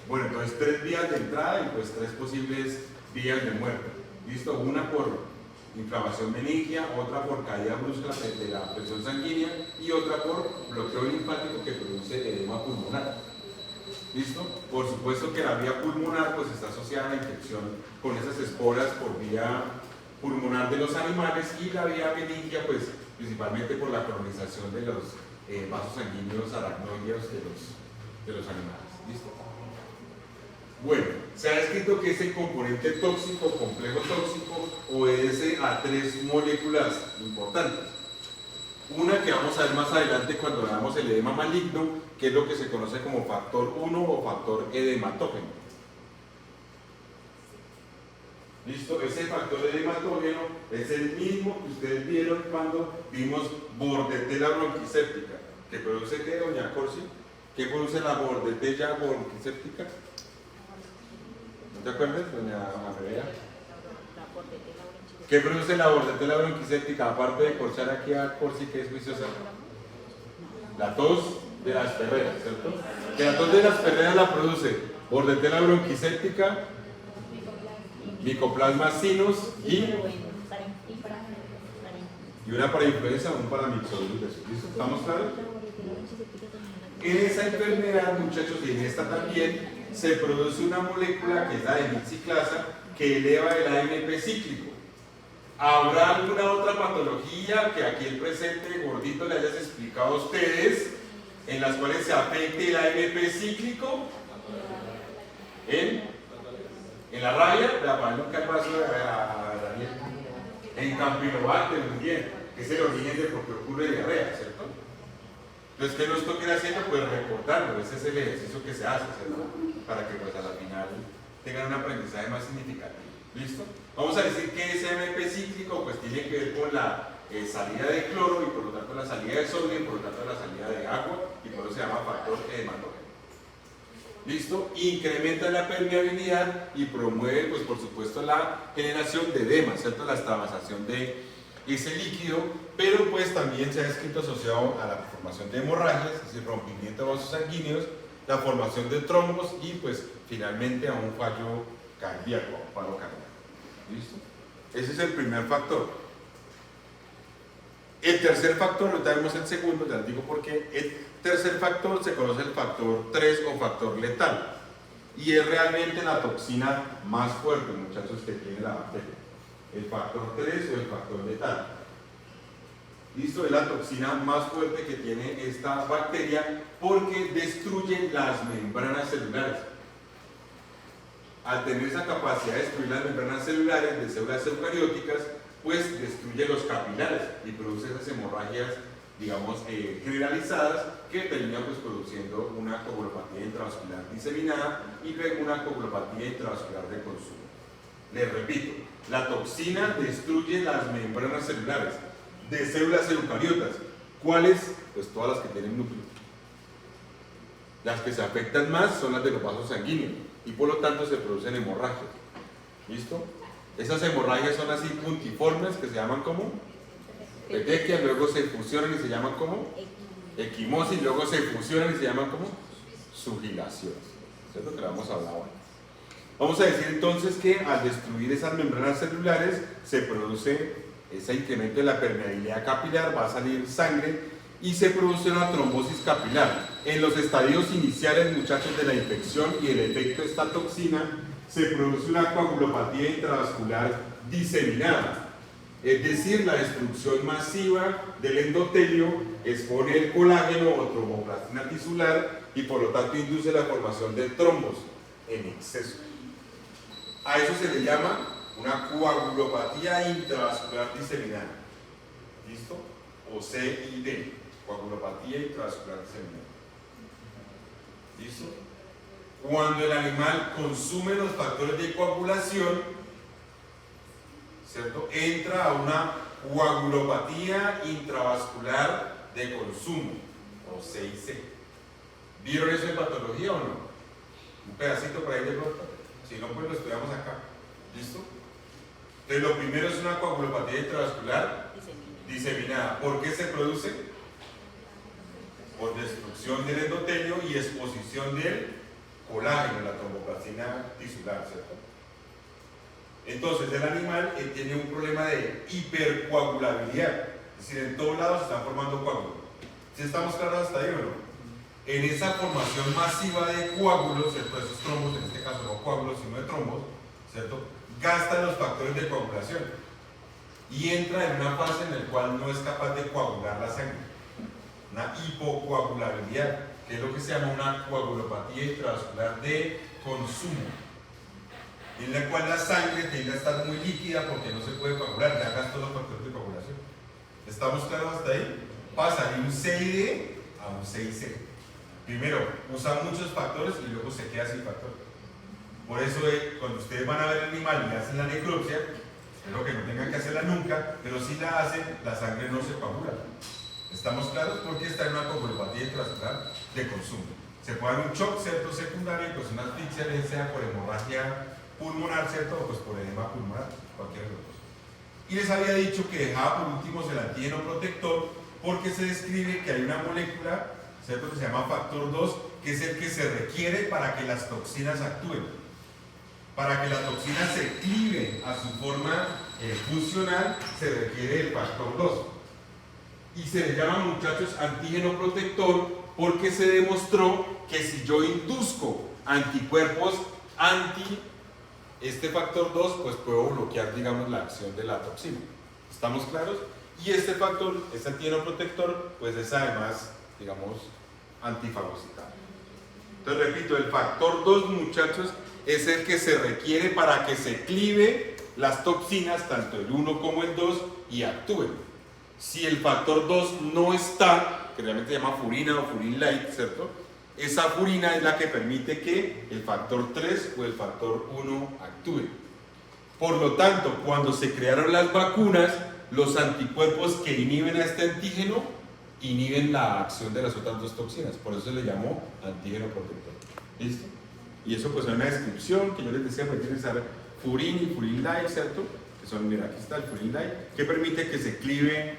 Bueno, entonces 3 vías de entrada y pues 3 posibles vías de muerte. ¿Listo? Una por inflamación meningia, otra por caída brusca de la presión sanguínea y otra por bloqueo linfático que produce edema pulmonar. ¿Listo? Por supuesto que la vía pulmonar pues está asociada a la infección con esas esporas por vía pulmonar de los animales, y la vía meningia pues principalmente por la colonización de los vasos sanguíneos aracnoideos de los animales. ¿Listo? Bueno, se ha descrito que ese componente tóxico, complejo tóxico, obedece a 3 moléculas importantes. Una que vamos a ver más adelante cuando veamos el edema maligno, que es lo que se conoce como factor 1 o factor edematógeno. ¿Listo? Ese factor edematógeno es el mismo que ustedes vieron cuando vimos bordetella bronquicéptica. ¿Que produce qué, doña Corsi? ¿Qué produce la bordetella bronquicéptica? ¿No te acuerdas, doña Andrea? ¿Qué produce la bordetella bronquicéptica? Aparte de corchar aquí a Corsi, que es juiciosa. La tos de las perreras, ¿cierto? Que la tos de las perreras la produce bordetella bronquicéptica, Mycoplasma sinus y Y una para influenza, un para mixovirus. ¿Listo? ¿Estamos claros? En esa enfermedad, muchachos, y en esta también, se produce una molécula que es la demilciclasa que eleva el AMP cíclico. ¿Habrá alguna otra patología que aquí el presente gordito le hayas explicado a ustedes en las cuales se afecte el AMP cíclico? ¿En la rabia? Para nunca el vaso a Daniel. En Campylobacter, muy bien, que es el origen de por qué ocurre diarrea, ¿cierto? Entonces, ¿qué nos toca ir haciendo? Pues recordarlo, ese es el ejercicio que se hace, ¿cierto? Para que pues a la final tengan un aprendizaje más significativo. ¿Listo? Vamos a decir que ese AMP cíclico pues tiene que ver con la salida de cloro y por lo tanto la salida de sodio y por lo tanto la salida de agua y por eso se llama factor hematógeno. ¿Listo? Incrementa la permeabilidad y promueve pues por supuesto la generación de edema, ¿cierto? La extravasación de ese líquido, pero pues también se ha descrito asociado a la formación de hemorragias, es decir, rompimiento de vasos sanguíneos, la formación de trombos y pues finalmente a un fallo cardíaco, un paro cardíaco. ¿Listo? Ese es el primer factor. El tercer factor, ahorita vemos el segundo, ya les digo por qué. El tercer factor se conoce el factor 3 o factor letal y es realmente la toxina más fuerte, muchachos, que tiene la bacteria. El factor 3 o el factor letal. ¿Listo? Es la toxina más fuerte que tiene esta bacteria porque destruye las membranas celulares. Al tener esa capacidad de destruir las membranas celulares de células eucarióticas, pues destruye los capilares y produce esas hemorragias, digamos, generalizadas que terminan pues produciendo una coagulopatía intravascular diseminada y luego una coagulopatía intravascular de consumo. Les repito, la toxina destruye las membranas celulares de células eucariotas. ¿Cuáles? Pues todas las que tienen núcleo. Las que se afectan más son las de los vasos sanguíneos y por lo tanto se producen hemorragias. ¿Listo? Esas hemorragias son así puntiformes que se llaman como petequias, luego se fusionan y se llaman como equimosis, luego se fusionan y se llaman como sugilaciones. ¿Cierto? Que lo vamos a hablar ahora. Vamos a decir entonces que al destruir esas membranas celulares se produce ese incremento de la permeabilidad capilar, va a salir sangre y se produce una trombosis capilar. En los estadios iniciales, muchachos, de la infección y el efecto de esta toxina, se produce una coagulopatía intravascular diseminada. Es decir, la destrucción masiva del endotelio expone el colágeno o tromboplastina tisular y por lo tanto induce la formación de trombos en exceso. A eso se le llama una coagulopatía intravascular diseminada. ¿Listo? O CID, coagulopatía intravascular diseminada. ¿Listo? Cuando el animal consume los factores de coagulación, ¿cierto? Entra a una coagulopatía intravascular de consumo, o CIC. ¿Vieron eso en patología o no? Un pedacito por ahí de pronto. Si no, pues lo estudiamos acá. ¿Listo? Entonces, lo primero es una coagulopatía intravascular diseminada. ¿Por qué se produce? Por destrucción del endotelio y exposición del colágeno, la tromboplastina tisular, ¿cierto? Entonces, el animal tiene un problema de hipercoagulabilidad. Es decir, en todos lados se están formando coágulos. ¿Sí estamos claros hasta ahí o no? En esa formación masiva de coágulos, ¿cierto? Esos trombos, en este caso no coágulos, sino de trombos, ¿cierto? Gastan los factores de coagulación y entra en una fase en la cual no es capaz de coagular la sangre, una hipocoagulabilidad, que es lo que se llama una coagulopatía intravascular de consumo, en la cual la sangre tiende a estar muy líquida porque no se puede coagular, ya gastó los factores de coagulación. ¿Estamos claros hasta ahí? Pasa de un CID a un CIC. Primero, usa muchos factores y luego se queda sin factores. Por eso, cuando ustedes van a ver el animal y hacen la necropsia, espero que no tengan que hacerla nunca, pero si la hacen, la sangre no se coagula. ¿Estamos claros? Porque está en una coagulopatía intravascular de consumo. Se puede dar un shock, ¿cierto? Secundario, pues una asfixia, sea por hemorragia pulmonar, ¿cierto? O pues por edema pulmonar, cualquier de los dos. Y les había dicho que dejaba por último el antígeno protector porque se describe que hay una molécula, ¿cierto? Que se llama factor 2, que es el que se requiere para que las toxinas actúen, para que la toxina se clive a su forma forma funcional se requiere el factor 2. Y se le llama, muchachos, antígeno protector porque se demostró que si yo induzco anticuerpos anti este factor 2, pues puedo bloquear, digamos, la acción de la toxina. ¿Estamos claros? Y este factor, este antígeno protector, pues es además, digamos, antifagocitado. Entonces, repito, el factor 2, muchachos, es el que se requiere para que se clive las toxinas, tanto el 1 como el 2, y actúen. Si el factor 2 no está, que realmente se llama furina o furin light, ¿cierto? Esa furina es la que permite que el factor 3 o el factor 1 actúe. Por lo tanto, cuando se crearon las vacunas, los anticuerpos que inhiben a este antígeno inhiben la acción de las otras dos toxinas. Por eso se le llamó antígeno protector. ¿Listo? Y eso pues es una descripción que yo les decía, pues tienen que saber furin y furin light, ¿cierto? Que son, mira, aquí está el furin light, que permite que se cliven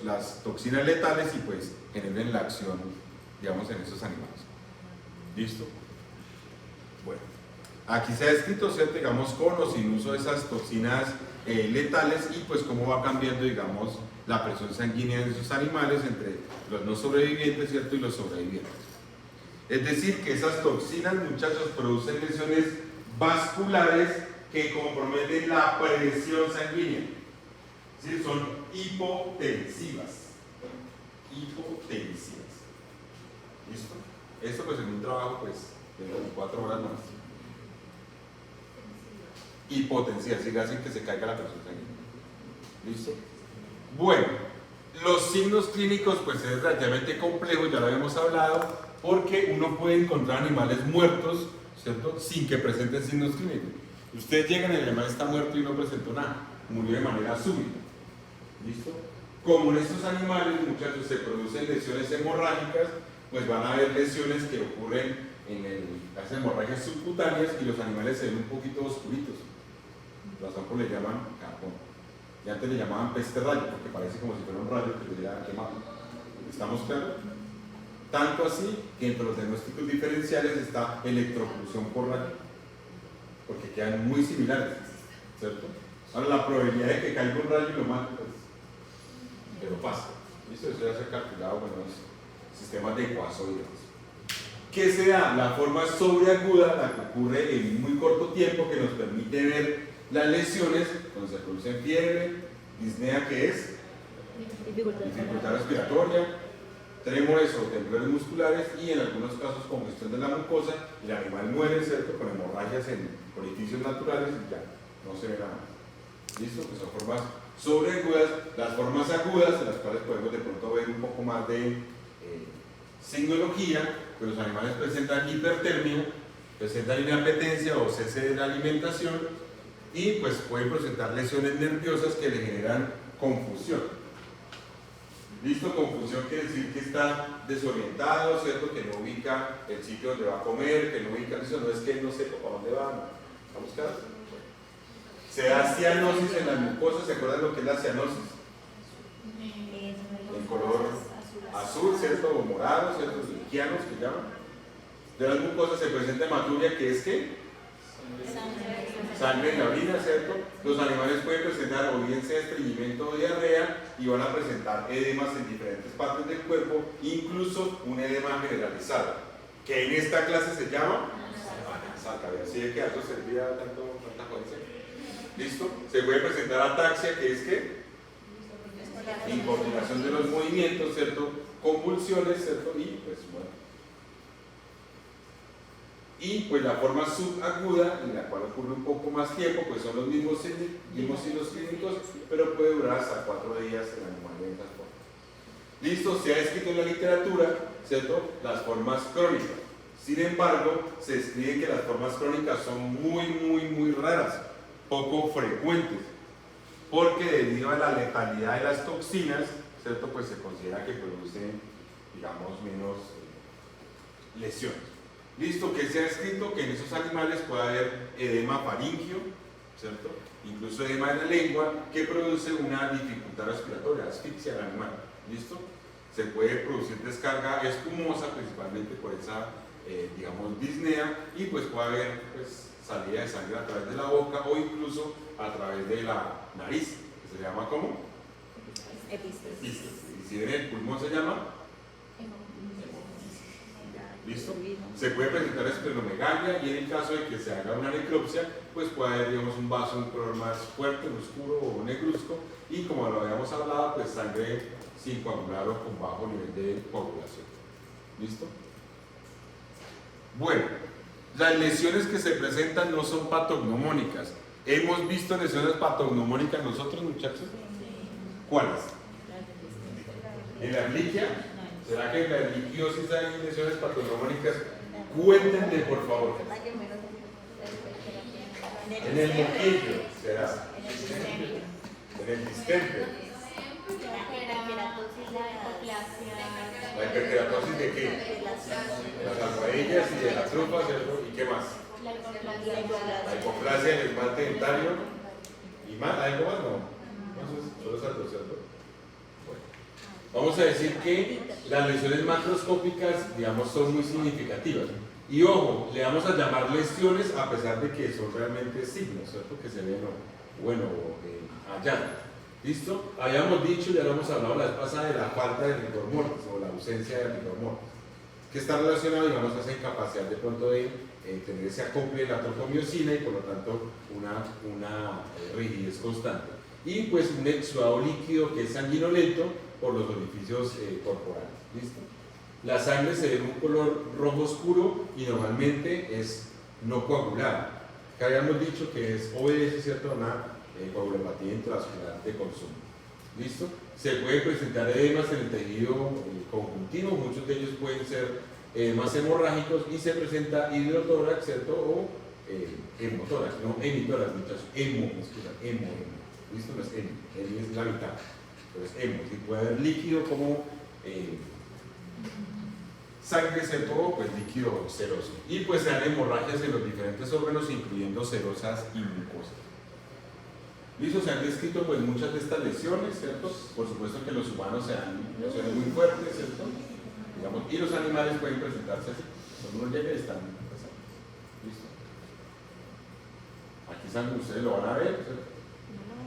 las toxinas letales y pues generen la acción, digamos, en esos animales. ¿Listo? Bueno, aquí se ha descrito, ¿cierto? Digamos, con o sin uso de esas toxinas letales y pues cómo va cambiando, digamos, la presión sanguínea de esos animales entre los no sobrevivientes, ¿cierto? Y los sobrevivientes. Es decir, que esas toxinas, muchachos, producen lesiones vasculares que comprometen la presión sanguínea. ¿Sí? Son hipotensivas. Hipotensivas. ¿Listo? Esto pues en un trabajo pues de 24 horas más. Hipotensivas, así que hacen que se caiga la presión sanguínea. ¿Listo? Bueno, los signos clínicos pues es relativamente complejo, ya lo habíamos hablado, porque uno puede encontrar animales muertos, ¿cierto? Sin que presenten signos clínicos. Ustedes llegan y el animal está muerto y no presentó nada, murió de manera súbita. ¿Listo? Como en estos animales, muchachos, se producen lesiones hemorrágicas, pues van a haber lesiones que ocurren en las hemorragias subcutáneas y los animales se ven un poquito oscuritos. Los zampos le llaman carbón. Y antes le llamaban peste rayo, porque parece como si fuera un rayo que hubiera quemado. ¿Estamos claros? Tanto así que entre los diagnósticos diferenciales está electrofusión por rayo, porque quedan muy similares, ¿cierto? Ahora la probabilidad de que caiga un rayo y lo mate, pues, pero pasa. ¿Listo? Eso ya se ha calculado con los sistemas de ecuazoides. ¿Qué se da? La forma sobreaguda, la que ocurre en muy corto tiempo, que nos permite ver las lesiones cuando se producen fiebre, disnea, que es dificultad respiratoria, trémores o temblores musculares y en algunos casos congestión de la mucosa, y el animal muere, ¿cierto? Con hemorragias en orificios naturales y ya, no se ve nada más. ¿Listo? Que son formas sobreagudas. Las formas agudas, en las cuales podemos de pronto ver un poco más de signología, pues los animales presentan hipertermia, presentan inapetencia o cese de la alimentación y pues pueden presentar lesiones nerviosas que le generan confusión. ¿Listo? Confusión quiere decir que está desorientado, ¿cierto? Que no ubica el sitio donde va a comer, que no ubica eso, no es que no sepa para dónde va, ¿estamos claros? Se da cianosis en las mucosas, ¿se acuerdan lo que es la cianosis? El color azul, ¿cierto? O morado, ¿cierto? Liquianos que llaman. De las mucosas se presenta hematuria, que es ¿qué? Sangre en la orina, ¿cierto? Los animales pueden presentar o bien sea estreñimiento o diarrea y van a presentar edemas en diferentes partes del cuerpo, incluso un edema generalizado, que en esta clase se llama saca, así de que a eso servía tanta cosa. ¿Listo? Se puede presentar ataxia, que es ¿qué? Incoordinación de los movimientos, ¿cierto? Convulsiones, ¿cierto? Y pues bueno. Y pues la forma subaguda, en la cual ocurre un poco más tiempo, pues son los mismos signos clínicos, pero puede durar hasta 4 días en el animal de esta forma. Listo, se ha escrito en la literatura, ¿cierto? Las formas crónicas. Sin embargo, se describe que las formas crónicas son muy raras, poco frecuentes, porque debido a la letalidad de las toxinas, ¿cierto? Pues se considera que producen, digamos, menos lesiones. Listo, que se ha escrito que en esos animales puede haber edema faríngeo, ¿cierto? Incluso edema de la lengua, que produce una dificultad respiratoria, asfixia al animal. ¿Listo? Se puede producir descarga espumosa, principalmente por esa, digamos, disnea, y pues puede haber pues, salida de sangre a través de la boca o incluso a través de la nariz, que se llama ¿cómo? Epistas. Y si en el pulmón se llama, ¿listo? Se puede presentar esplenomegalia y en el caso de que se haga una necropsia, pues puede haber, digamos, un vaso, un color más fuerte, un oscuro o negruzco, y como lo habíamos hablado, pues sangre sin coagular o con bajo nivel de coagulación. ¿Listo? Bueno, las lesiones que se presentan no son patognomónicas. ¿Hemos visto lesiones patognomónicas nosotros, muchachos? ¿Cuáles? ¿En la erliquia? ¿Será que en la erliquiosis hay lesiones patognomónicas? Cuéntenme, por favor. En el moquillo, ¿será? En el distente. ¿La hiperkeratosis de qué? De las almohadillas y de las trufas, ¿cierto? ¿Y qué más? La hipoplasia en el esmalte dentario. ¿Y más? ¿Algo más? No. Solo esas dos, ¿cierto? Vamos a decir que las lesiones macroscópicas, digamos, son muy significativas. Y ojo, le vamos a llamar lesiones a pesar de que son realmente signos, ¿cierto? Que se ven, allá. ¿Listo? Habíamos dicho, ya lo hemos hablado la vez pasada, de la falta de rigor mortis o la ausencia de rigor mortis, que está relacionado, digamos, a esa incapacidad de pronto de tener ese acople de la tropomiosina y por lo tanto una rigidez constante. Y pues un exudado líquido que es sanguinolento por los orificios corporales. ¿Listo? La sangre se ve en un color rojo oscuro y normalmente es no coagulada, que habíamos dicho que obedece, ¿cierto?, a una coagulopatía intravascular de consumo. ¿Listo? Se puede presentar edemas en el tejido conjuntivo, muchos de ellos pueden ser más hemorrágicos, y se presenta hidrotórax, ¿cierto?, o hemotórax, no hemitórax, muchachos, hemo. ¿Listo? No es hemi es la mitad. Entonces, hemo, si puede haber líquido como sangre, ¿cierto?, pues líquido seroso. Y pues se dan hemorragias en los diferentes órganos, incluyendo serosas y mucosas. ¿Listo? Se han descrito pues muchas de estas lesiones, ¿cierto? Por supuesto que los humanos se dan lesiones muy fuertes, ¿cierto? Digamos, y los animales pueden presentarse así. Cuando uno llega y están empezando. ¿Listo? Aquí sangre, ustedes lo van a ver, ¿cierto?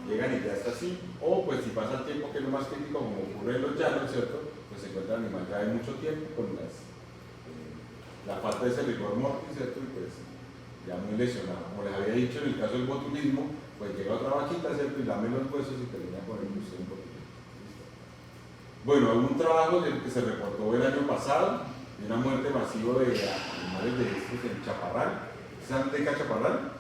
Llegan y ya está así, o pues si pasa el tiempo, que es lo más crítico, como ocurre en los llanos, ¿cierto? Pues se encuentra el animal ya de mucho tiempo con la falta de ese rigor mortis, ¿cierto? Y pues ya muy lesionado. Como les había dicho, en el caso del botulismo, pues llega otra vaquita, ¿cierto? Y lame los huesos y termina con el buceo en botulismo. Bueno, algún trabajo del que se reportó el año pasado de una muerte masiva de animales de estos en Chaparral. ¿Saben de qué Chaparral?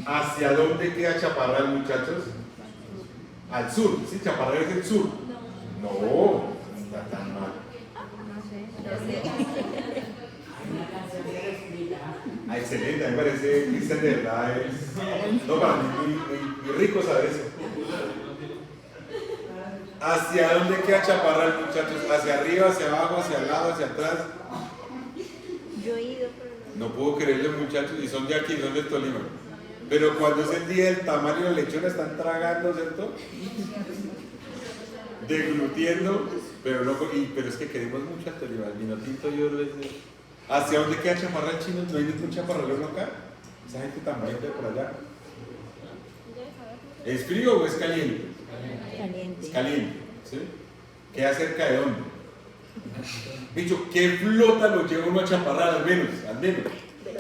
¿Hacia dónde queda Chaparral, muchachos? Al sur, ¿sí? Chaparral es el sur. No, está tan mal. Ah, excelente, a mí me parece, Cristian, de verdad es... No, para mí muy rico saber eso. ¿Hacia dónde queda Chaparral, muchachos? ¿Hacia arriba, hacia abajo, hacia el lado, hacia atrás? Yo he ido, pero no puedo creerlo, muchachos, y son de aquí, son de Tolima. Pero cuando es el día del tamal y la lechona están tragando, ¿cierto? Deglutiendo, pero es que queremos mucho a Tolima, el vino tinto yo les... ¿Hacia dónde queda Chaparral, chino? ¿No hay ningún chaparralero acá? Esa gente tan bonita de por allá. ¿Es frío o es caliente? caliente. Es caliente, ¿sí? ¿Queda cerca de dónde? Dicho, ¿qué flota lo lleva uno a Chaparral al menos?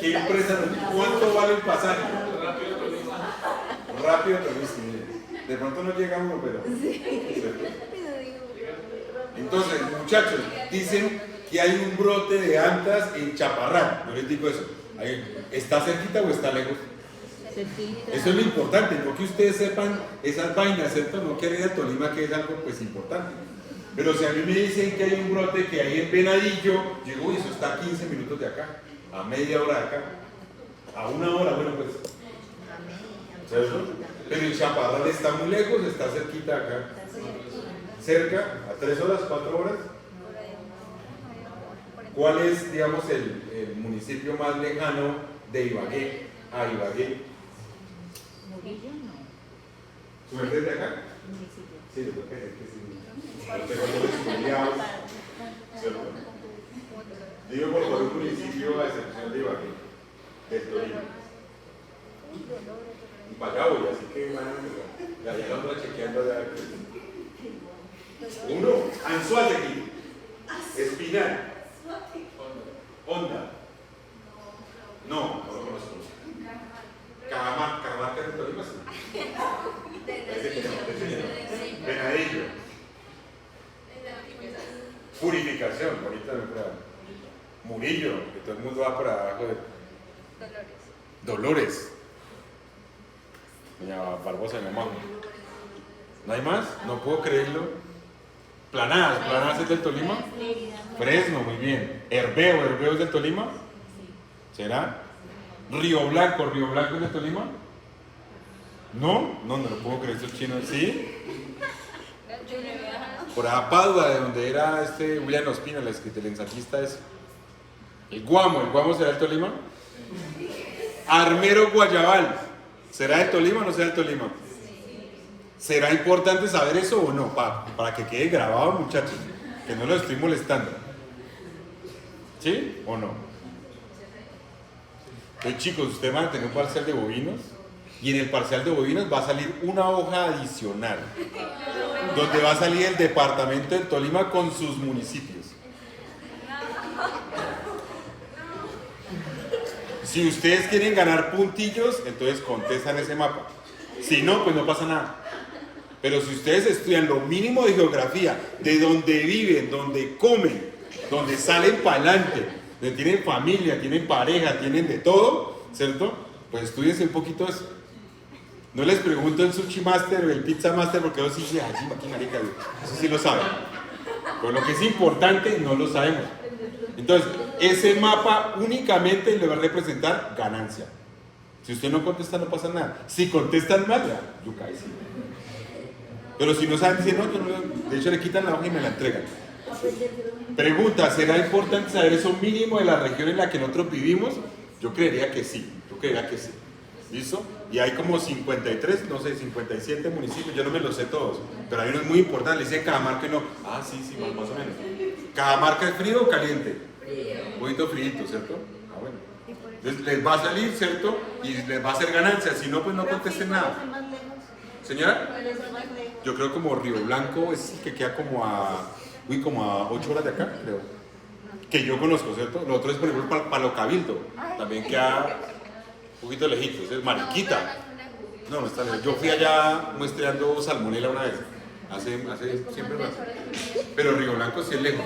¿Qué empresa? ¿Cuánto vale el pasaje? Rápido, pero sí. De pronto no llega uno, pero... Entonces, muchachos, dicen que hay un brote de antas en Chaparral. Yo les digo eso. ¿Está cerquita o está lejos? Cerquita. Eso es lo importante, no que ustedes sepan esas vainas, ¿cierto? No que ir a Tolima, que es algo pues importante. Pero si a mí me dicen que hay un brote que hay en Venadillo, digo, uy, eso está a 15 minutos de acá, a media hora de acá, a una hora, bueno pues. ¿Cierto? Pero el Chaparral está muy lejos, está cerquita de acá. Cerca, a 3 horas, 4 horas. ¿Cuál es, digamos, el municipio más lejano de Ibagué a Ibagué? Murillo no. ¿Tú eres de acá? Municipio. Sí, yo creo que sí. Los tengo todos estudiados, ¿cierto? Digo por favor un municipio a excepción de Ibagué, del Tolima. Y para allá voy, así que ya la otra chequeando allá. Uno, Anzoátegui, Espinal, Honda. No, no lo conozco. Cajamarca de Tolima, sí. Venadillo. Purificación, ahorita me trae. Murillo, que todo el mundo va por abajo de. Dolores. Doña Barbosa, mi mamá. ¿No hay más? No puedo creerlo. Planadas es del Tolima. Fresno, muy bien. Herbeo es del Tolima. ¿Será? Río Blanco es del Tolima. No lo puedo creer, esos chinos, ¿sí? Por allá Padua, de donde era William Ospina, el ensayista ese. El Guamo será del Tolima. Armero Guayabal, ¿será del Tolima o no será del Tolima? ¿Será importante saber eso o no? Para que quede grabado, muchachos, que no lo estoy molestando. ¿Sí o no? Entonces, chicos, usted va a tener un parcial de bovinos y en el parcial de bovinos va a salir una hoja adicional donde va a salir el departamento del Tolima con sus municipios. Si ustedes quieren ganar puntillos, entonces contestan ese mapa. Si no, pues no pasa nada. Pero si ustedes estudian lo mínimo de geografía, de donde viven, donde comen, donde salen para adelante, donde tienen familia, tienen pareja, tienen de todo, ¿cierto? Pues estudiense un poquito eso. No les pregunto el sushi master o el pizza master porque ellos sí dicen, ay, sí, marica, eso sí lo saben. Pero lo que es importante no lo sabemos. Entonces, ese mapa únicamente le va a representar ganancia. Si usted no contesta, no pasa nada. Si contestan mal, ya, yo caí. Sí. Pero si no saben, dicen, no, yo no, de hecho le quitan la hoja y me la entregan. Pregunta, ¿será importante saber eso mínimo de la región en la que nosotros vivimos? Yo creería que sí, ¿listo? Y hay como 53, no sé, 57 municipios, yo no me los sé todos, pero hay uno muy importante, le dice Cajamarca y no, sí, más o menos. ¿Cajamarca es frío o caliente? Un poquito frío, ¿cierto? Bueno. Entonces les va a salir, ¿cierto? Y les va a hacer ganancia, si no, pues no contesten nada. ¿Señora? Yo creo como Río Blanco es que queda como a 8 horas de acá, creo. Que yo conozco, ¿cierto? Lo otro es, por ejemplo, Palo Cabildo, también queda un poquito lejitos, es Mariquita. No está lejos. Yo fui allá muestreando salmonela una vez, hace siempre rato. Pero Río Blanco sí es lejos,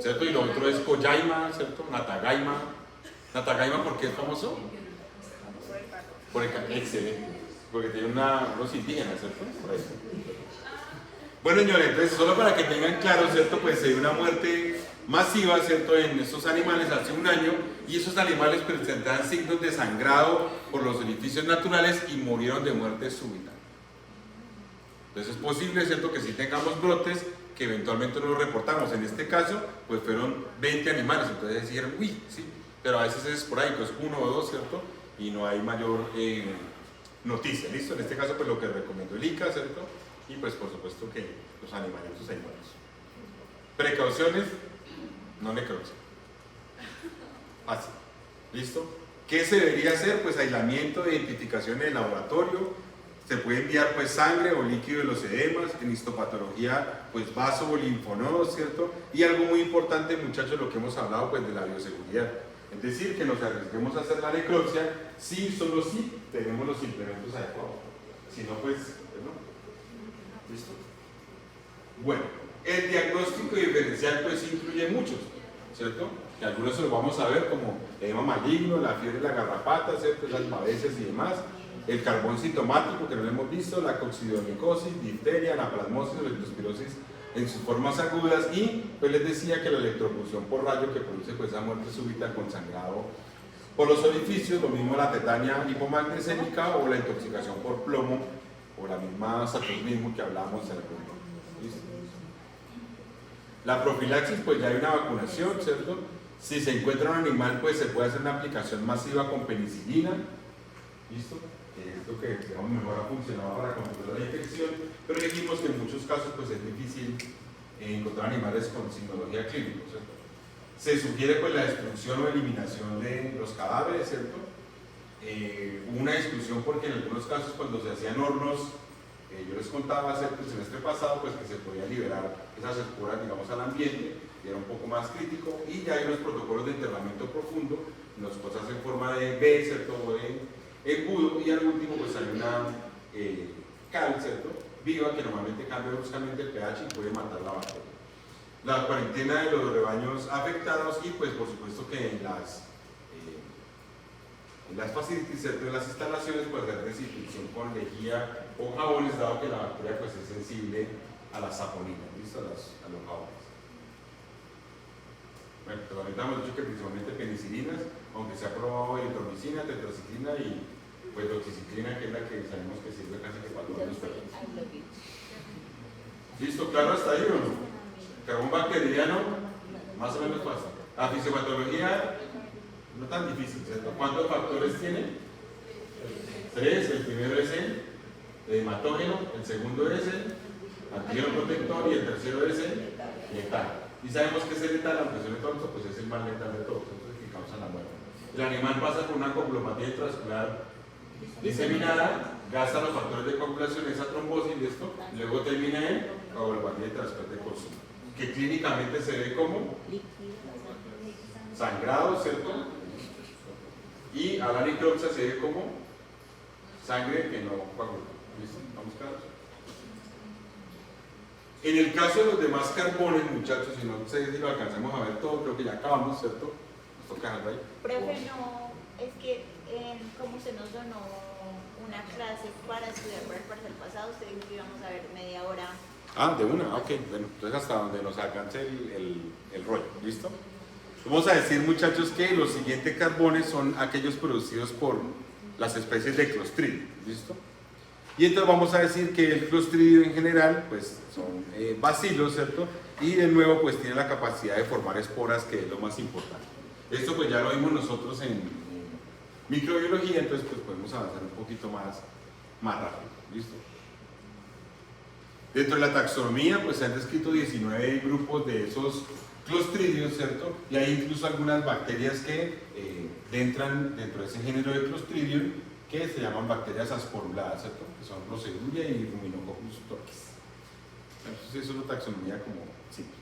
¿cierto? Y lo otro es Collaima, ¿cierto? Natagaima. ¿Natagaima por qué es famoso? Por el excelente. Porque tiene unos indígenas, ¿cierto? Por ahí. Bueno, señores, entonces solo para que tengan claro, ¿cierto? Pues se dio una muerte masiva, ¿cierto? En estos animales hace un año, y esos animales presentaban signos de sangrado por los orificios naturales y murieron de muerte súbita. Entonces es posible, ¿cierto? Que si tengamos brotes que eventualmente no los reportamos. En este caso, pues fueron 20 animales, entonces dijeron, uy, sí, pero a veces es esporádico, es 1 o 2, ¿cierto? Y no hay mayor noticia, ¿listo? En este caso, pues lo que recomendó el ICA, ¿cierto? Y pues por supuesto que los animalitos hay buenos. Precauciones, no necropsia. Así, ¿listo? ¿Qué se debería hacer? Pues aislamiento, identificación en el laboratorio. Se puede enviar pues sangre o líquido de los edemas, en histopatología pues vaso o linfonodos, ¿cierto? Y algo muy importante, muchachos, lo que hemos hablado pues de la bioseguridad. Es decir, que nos arriesguemos a hacer la necropsia si, solo si tenemos los implementos adecuados. Si no, pues no. ¿Listo? Bueno, el diagnóstico diferencial pues incluye muchos, ¿cierto? Que algunos se los vamos a ver como edema maligno, la fiebre de la garrapata, ¿cierto? Las pavesas y demás. El carbón sintomático, que no lo hemos visto, la coccidiomicosis, difteria, la plasmosis, la leptospirosis en sus formas agudas, y pues les decía que la electrofusión por rayo que produce pues esa muerte súbita con sangrado por los orificios, lo mismo la tetania hipomagnesémica o la intoxicación por plomo o la misma saturnismo que hablábamos en el punto. ¿Listo? La profilaxis, pues ya hay una vacunación, ¿cierto? Si se encuentra un animal, pues se puede hacer una aplicación masiva con penicilina, ¿listo? Es lo que digamos mejor ha funcionado para controlar la infección, pero dijimos que en muchos casos pues es difícil encontrar animales con signología clínica, ¿cierto? Se sugiere pues la destrucción o eliminación de los cadáveres, ¿cierto? Hubo una discusión porque en algunos casos cuando se hacían hornos, yo les contaba ¿cierto? El semestre pasado pues que se podía liberar esas esporas digamos al ambiente, y era un poco más crítico, y ya hay unos protocolos de enterramiento profundo, unas cosas en forma de B, ¿cierto? O de embudo, y al último pues hay una cal, ¿cierto? Viva que normalmente cambia bruscamente el pH y puede matar la bacteria. La cuarentena de los rebaños afectados y pues por supuesto que en las facilities, ¿cierto? En las instalaciones pues hacer desinfección con lejía o jabones, dado que la bacteria pues es sensible a la saponina, ¿listo? A los jabones. Bueno, pues ahorita hemos dicho que principalmente penicilinas, aunque se ha probado eritromicina, tetraciclina y pues doxiciclina, que es la que sabemos que sirve casi que para todos los perros. ¿Listo? ¿Claro hasta ahí o no? Carbón bacteriano, más o menos fácil. La fisiopatología, no tan difícil, ¿cierto? ¿Cuántos factores tiene? 3, el primero es el hematógeno, el segundo es el antígeno protector y el tercero es el letal. Y sabemos que ese letal, aunque suene tonto, pues es el más letal de todos, entonces que causa la muerte. El animal pasa por una coagulopatía intrascular diseminada, gasta los factores de coagulación, esa trombosis y esto, luego termina en coagulopatía intrascular de consumo, que clínicamente se ve como sangrado, ¿cierto? Y a la necropsia se ve como sangre que no coagula. ¿Listo? ¿Vamos claros? En el caso de los demás carbones, muchachos, si no sé si lo alcanzamos a ver todo, creo que ya acabamos, ¿cierto? Nos toca dejarlo ahí. Profe, no, es que como se nos donó una clase para estudiar para el parcial pasado, usted dijo que íbamos a ver media hora. Ah, de una, ok, bueno, entonces hasta donde nos alcance el rollo, ¿listo? Vamos a decir, muchachos, que los siguientes carbones son aquellos producidos por las especies de Clostridium, ¿listo? Y entonces vamos a decir que el Clostridium en general, pues son bacilos, ¿cierto? Y de nuevo, pues tiene la capacidad de formar esporas, que es lo más importante. Esto pues ya lo vimos nosotros en microbiología, entonces pues podemos avanzar un poquito más rápido, ¿listo? Dentro de la taxonomía, pues se han descrito 19 grupos de esos Clostridium, ¿cierto? Y hay incluso algunas bacterias que entran dentro de ese género de Clostridium, que se llaman bacterias asporuladas, ¿cierto? Que son Proceduria y Ruminococcus torquis. Entonces eso es una taxonomía como simple.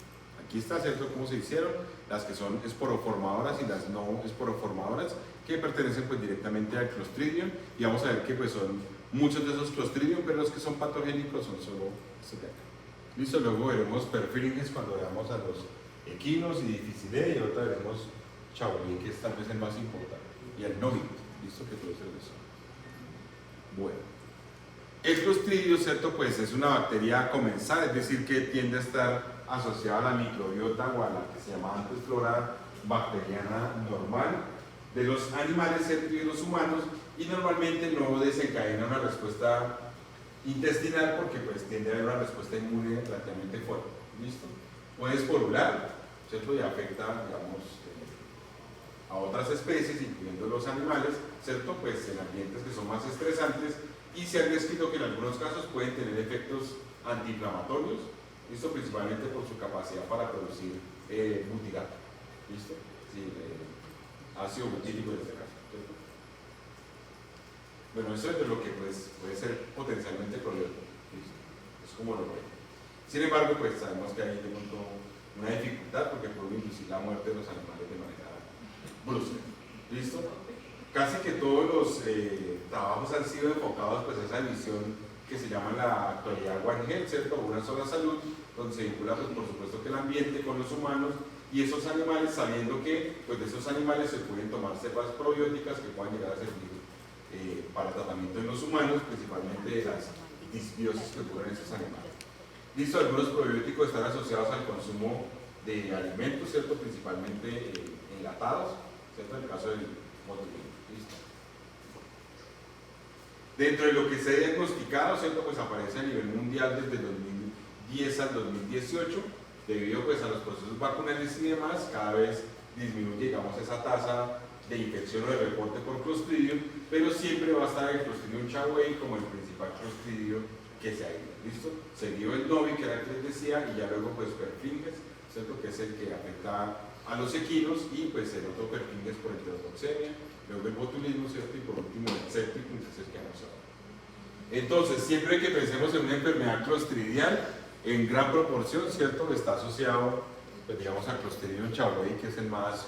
Aquí está, ¿cierto? Cómo se hicieron, las que son esporoformadoras y las no esporoformadoras, que pertenecen pues directamente al Clostridium, y vamos a ver que pues son muchos de esos Clostridium, pero los que son patogénicos son solo estos de acá. Listo, luego veremos Perfringens cuando veamos a los equinos y Difficidae, y ahorita veremos Chabolín, que es tal vez el más importante, y el Novit, listo, que produce el desorden. Bueno, el Clostridium, ¿cierto? Pues es una bacteria comensal, es decir, que tiende a estar asociada a la microbiota o a la que se llamaba antes flora bacteriana normal de los animales, ¿cierto? Y de los humanos, y normalmente no desencadena una respuesta intestinal porque pues tiende a haber una respuesta inmune relativamente fuerte. ¿Listo? Puede esporular, ¿cierto? Y afecta, digamos, a otras especies, incluyendo los animales, ¿cierto? Pues en ambientes que son más estresantes, y se han descrito que en algunos casos pueden tener efectos antiinflamatorios, ¿listo? Principalmente por su capacidad para producir butirato, ¿listo? Sí, ácido butírico en este caso, ¿cierto? Bueno, eso es de lo que pues, puede ser potencialmente peligroso, ¿listo? Es como lo veo. Sin embargo, pues sabemos que hay de pronto una dificultad porque puede inducir la muerte de los animales de manera brusca, ¿listo? Casi que todos los trabajos han sido enfocados pues, a esa visión que se llama en la actualidad One Health, ¿cierto? Una sola salud, donde se vincula pues, por supuesto que el ambiente con los humanos y esos animales, sabiendo que pues, de esos animales se pueden tomar cepas probióticas que puedan llegar a servir para tratamiento en los humanos, principalmente de las disbiosis que ocurren en esos animales. Listo, algunos probióticos están asociados al consumo de alimentos, ¿cierto? Principalmente enlatados, ¿cierto? En el caso del botulín. Listo. Dentro de lo que se ha diagnosticado, ¿cierto? Pues aparece a nivel mundial desde el 2010 al 2018, debido pues a los procesos vacunales y demás, cada vez disminuye, digamos, esa tasa de infección o de reporte por Clostridium, pero siempre va a estar el Clostridium chaguei como el principal Clostridium que se aísla, ¿listo? Seguido el Novi, que era el que les decía, y ya luego pues Perfringens, ¿cierto? Que es el que afecta a los equinos, y pues el otro perfil es por heterotoxemia, luego el botulismo, ¿cierto? Y por último el séptico, entonces que hemos hablado. Entonces, siempre que pensemos en una enfermedad clostridial, en gran proporción, ¿cierto? Está asociado, pues digamos, a Clostridium chawei, que es el más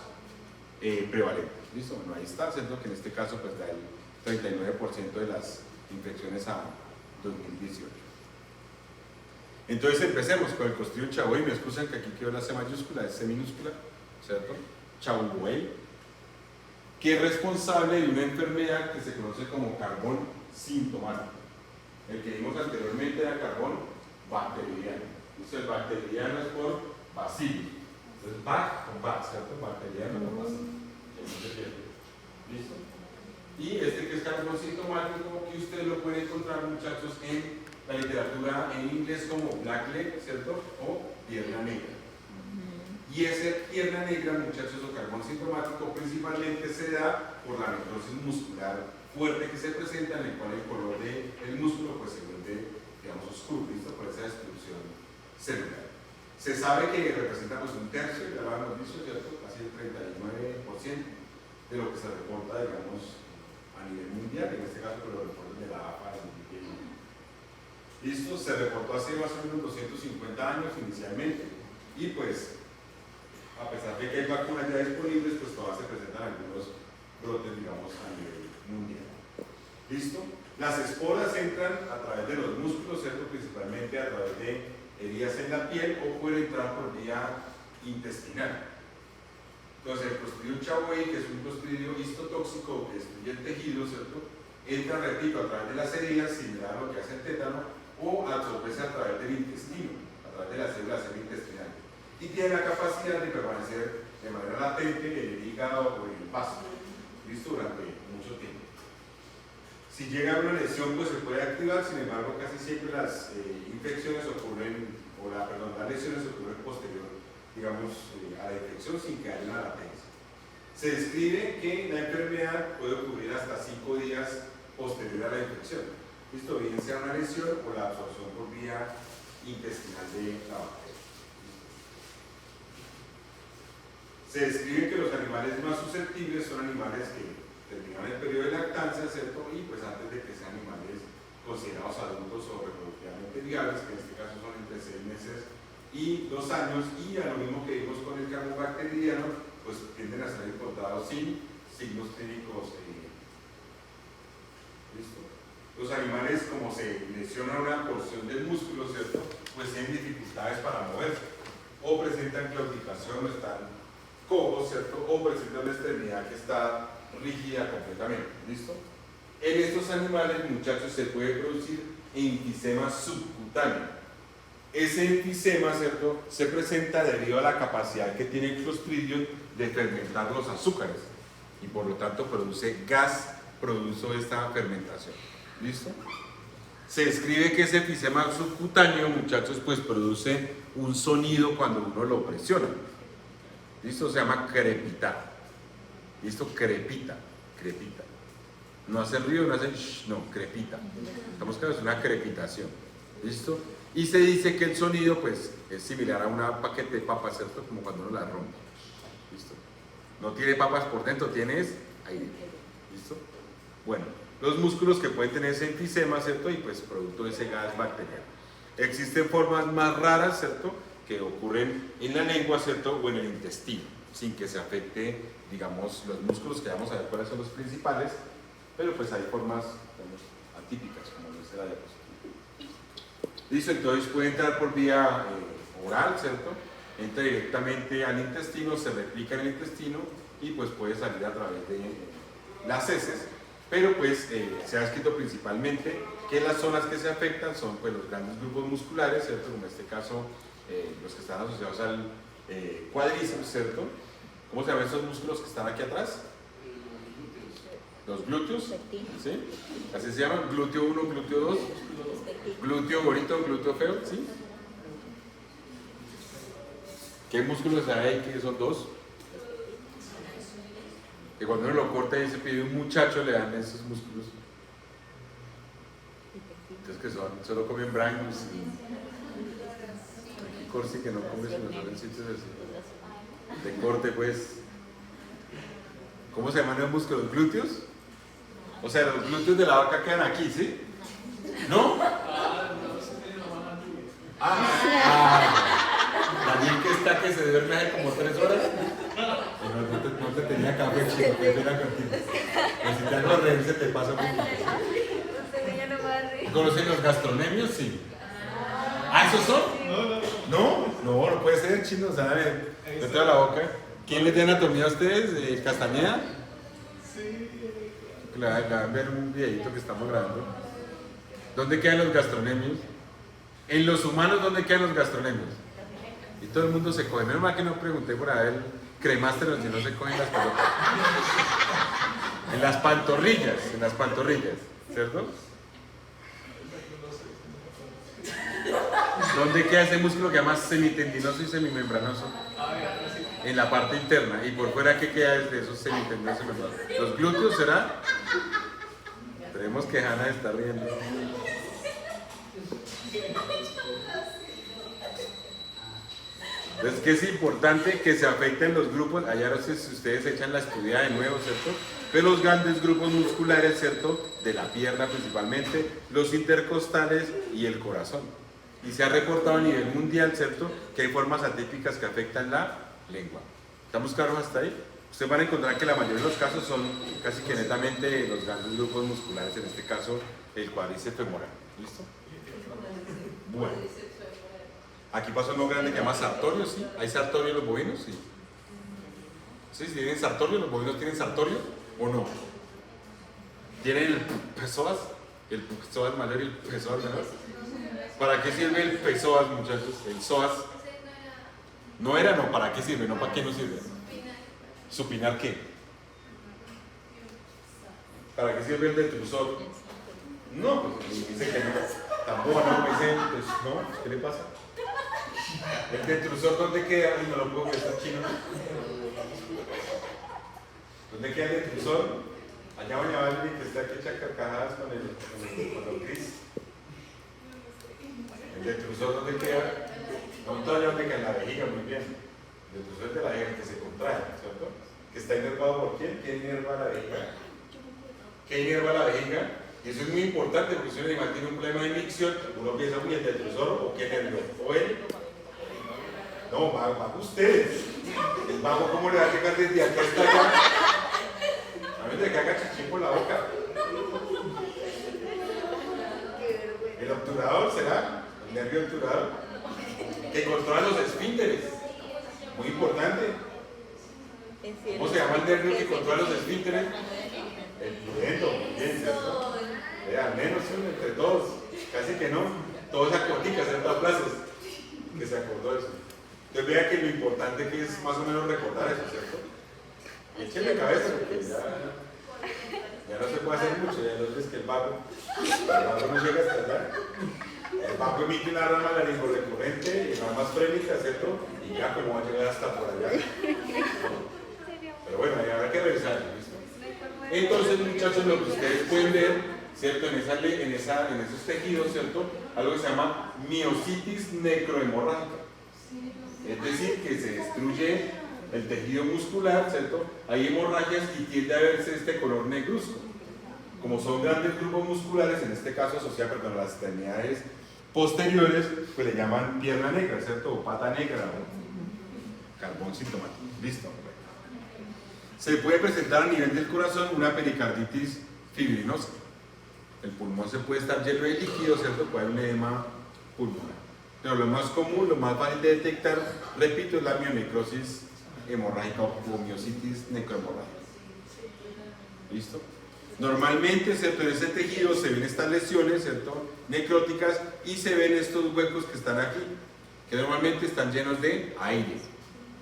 prevalente. ¿Listo? Bueno, ahí está, ¿cierto? Que en este caso pues da el 39% de las infecciones a 2018. Entonces empecemos con el Clostridium chawei. Me excusan que aquí quedó la C mayúscula, es C minúscula, ¿cierto? Chawei, que es responsable de una enfermedad que se conoce como carbón sintomático. El que vimos anteriormente era carbón bacteriano. Entonces el bacteriano es por bacillus. Entonces bac con bac, ¿cierto? Bacteriano con bacillus. Que no se pierde. ¿Listo? Y este que es carbón sintomático, que ustedes lo pueden encontrar, muchachos, en la literatura en inglés como black leg, ¿cierto? O pierna negra. Y ese pierna negra, muchachos, o carbón sintomático, principalmente se da por la necrosis muscular fuerte que se presenta, en el cual el color del músculo pues se vuelve, digamos, oscuro, ¿listo? Por esa destrucción celular. Se sabe que representa pues un tercio, ya lo hemos dicho, ¿cierto? Casi el 39% de lo que se reporta, digamos, a nivel mundial, en este caso por los reportes de la APA. ¿Listo? Se reportó hace más o menos 250 años inicialmente, y pues a pesar de que hay vacunas ya disponibles, pues todavía se presentan algunos brotes, digamos, a nivel mundial. ¿Listo? Las esporas entran a través de los músculos, ¿cierto? Principalmente a través de heridas en la piel, o pueden entrar por vía intestinal. Entonces el Clostridium chawei, que es un clostridio histotóxico que destruye el tejido, ¿cierto? Entra, repito, a través de las heridas, similar a lo que hace el tétano, o absorberse a través del intestino, a través de las células intestinales. Y tiene la capacidad de permanecer de manera latente en el hígado o en el vaso, ¿listo? Durante mucho tiempo. Si llega a una lesión, pues se puede activar, sin embargo, casi siempre las infecciones ocurren, las lesiones ocurren posterior, digamos, a la infección, sin que haya una latencia. Se describe que la enfermedad puede ocurrir hasta 5 días posterior a la infección. ¿Listo? Bien sea una lesión o la absorción por vía intestinal de la bacteria. Se describe que los animales más susceptibles son animales que terminan el periodo de lactancia, ¿cierto? Y pues antes de que sean animales considerados adultos o reproductivamente viables, que en este caso son entre 6 meses y 2 años, y a lo mismo que vimos con el carbón bacteriano, pues tienden a ser encontrados sin signos clínicos. ¿Listo? Los animales, como se lesiona una porción del músculo, ¿cierto? Pues tienen dificultades para moverse, o presentan claudicación, o están cojos, ¿cierto? O presentan una extremidad que está rígida completamente. ¿Listo? En estos animales, muchachos, se puede producir enfisema subcutáneo. Ese enfisema, ¿cierto?, se presenta debido a la capacidad que tiene el Clostridium de fermentar los azúcares, y por lo tanto produce gas, produce esta fermentación. ¿Listo? Se describe que ese enfisema subcutáneo, muchachos, pues produce un sonido cuando uno lo presiona. ¿Listo? Se llama crepitar. ¿Listo? Crepita, crepita. No hace ruido, no hace shh, no, crepita. Estamos claros, es una crepitación. ¿Listo? Y se dice que el sonido, pues, es similar a una paquete de papas, ¿cierto? Como cuando uno la rompe. ¿Listo? No tiene papas por dentro, tienes aire. ¿Listo? Bueno, los músculos que pueden tener ese enfisema, ¿cierto? Y pues producto de ese gas bacteriano. Existen formas más raras, ¿cierto?, que ocurren en la lengua, ¿cierto?, o en el intestino, sin que se afecte, digamos, los músculos, que vamos a ver cuáles son los principales, pero pues hay formas, digamos, atípicas, como dice la diapositiva. Listo, entonces puede entrar por vía oral, ¿cierto? Entra directamente al intestino, se replica en el intestino y pues puede salir a través de las heces, pero pues se ha escrito principalmente que las zonas que se afectan son pues los grandes grupos musculares, ¿cierto? Como en este caso los que están asociados al cuádriceps, ¿cierto? ¿Cómo se llaman esos músculos que están aquí atrás? Los glúteos, ¿sí? Así se llaman, glúteo 1, glúteo 2, glúteo bonito, glúteo feo, ¿sí? ¿Qué músculos hay ahí que son dos? Que cuando uno lo corta y se pide un muchacho le dan esos músculos. Entonces que son, solo comen brancos y corsi que no come sino solo en sitios así. de corte, pues. ¿Cómo se llaman los músculos? ¿Glúteos? O sea, los glúteos de la vaca quedan aquí, ¿sí? ¿No? Daniel que está que se duerme hace como 3 horas. No te tenía café, chico, que era contigo. Necesitas reír, se te pasa un poquito. ¿Conocen los gastronemios? Sí. ¿Ah, esos son? No puede ser, chino, ¿saben? De toda la boca. ¿Quién les da anatomía a ustedes? ¿Castañeda? Sí. Le van a ver un videito que estamos grabando. ¿Dónde quedan los gastronemios? En los humanos, ¿dónde quedan los gastronemios? Y todo el mundo se coge. Menos mal que no pregunté por ahí el cremástero si no se cogen las pelotas. En las pantorrillas, ¿cierto? ¿Dónde queda ese músculo que llama semitendinoso y semimembranoso? En la parte interna. ¿Y por fuera qué queda de esos semitendinosos y membranosos? ¿Los glúteos será? Esperemos que Hanna está riendo. Entonces, que es importante que se afecten los grupos, allá no sé si ustedes echan la estudiada de nuevo, ¿cierto? Pero los grandes grupos musculares, ¿cierto? De la pierna principalmente, los intercostales y el corazón. Y se ha reportado a nivel mundial, ¿cierto? Que hay formas atípicas que afectan la lengua. ¿Estamos claros hasta ahí? Ustedes van a encontrar que la mayoría de los casos son casi que netamente los grandes grupos musculares, en este caso el cuádriceps femoral. ¿Listo? Bueno. Aquí pasa uno grande que se llama sartorio, ¿sí? ¿Hay sartorio en los bovinos? Sí. ¿Sí? ¿Tienen sartorio? ¿Los bovinos tienen sartorio o no? ¿Tienen el psoas? ¿El psoas mayor y el psoas menor? ¿Para qué sirve el psoas, muchachos? El psoas. No era, no, ¿para qué sirve? No, ¿para qué no sirve? ¿Supinar qué? ¿Para qué sirve el detrusor? No, pues dice que no. Tampoco no me dicen, pues no, ¿qué le pasa? ¿El detrusor dónde queda? Uy, no lo puedo ver, está chino, ¿no? ¿Dónde queda el detrusor? Allá doña Valerie, que está aquí hecha carcajadas con el Cris. ¿El detrusor dónde queda? No, todavía dónde queda en la vejiga, muy bien. El detrusor es de la vejiga que se contrae, ¿cierto? Que está inervado por quién? ¿Quién inerva la vejiga? ¿Qué inerva la vejiga? Y eso es muy importante porque si un animal tiene un problema de micción, uno piensa, uy, el detrusor o qué nervio, o él. No, vago ustedes. El vago, ¿cómo le va a llegar desde aquí hasta allá? A menos de que haga chichín por la boca. El obturador será, el nervio obturador, que controla los esfínteres. Muy importante. ¿Cómo se llama el nervio que controla los esfínteres? El prudento, bien, ¿cierto? Al menos uno entre todos, casi que no. Todos acorticas en todas plazas. Que se acordó eso. Entonces vea que lo importante que es más o menos recordar eso, ¿cierto? Échenle cabeza porque ya no se puede hacer mucho, ya no es que el vago no llega hasta allá. El vago emite una rama laringorrecurrente y ramas frénicas, ¿cierto? Y ya como va a llegar hasta por allá. Pero bueno, ahí habrá que revisarlo, ¿listo? Entonces, muchachos, lo que ustedes pueden ver, ¿cierto? En esos tejidos, ¿cierto? Algo que se llama miositis necrohemorrágica. Es decir, que se destruye el tejido muscular, ¿cierto? Hay hemorragias y tiende a verse este color negruzco. Como son grandes grupos musculares, en este caso asociados a las extremidades posteriores, pues le llaman pierna negra, ¿cierto? O pata negra, o carbón sintomático. ¿Listo? Se puede presentar a nivel del corazón una pericarditis fibrinosa. El pulmón se puede estar lleno de líquido, ¿cierto? Puede haber un edema pulmonar. Pero lo más común, lo más fácil de detectar, repito, es la mionecrosis hemorrágica o miositis necrohemorrágica. ¿Listo? Normalmente, ¿cierto? En ese tejido se ven estas lesiones, ¿cierto? Necróticas y se ven estos huecos que están aquí, que normalmente están llenos de aire,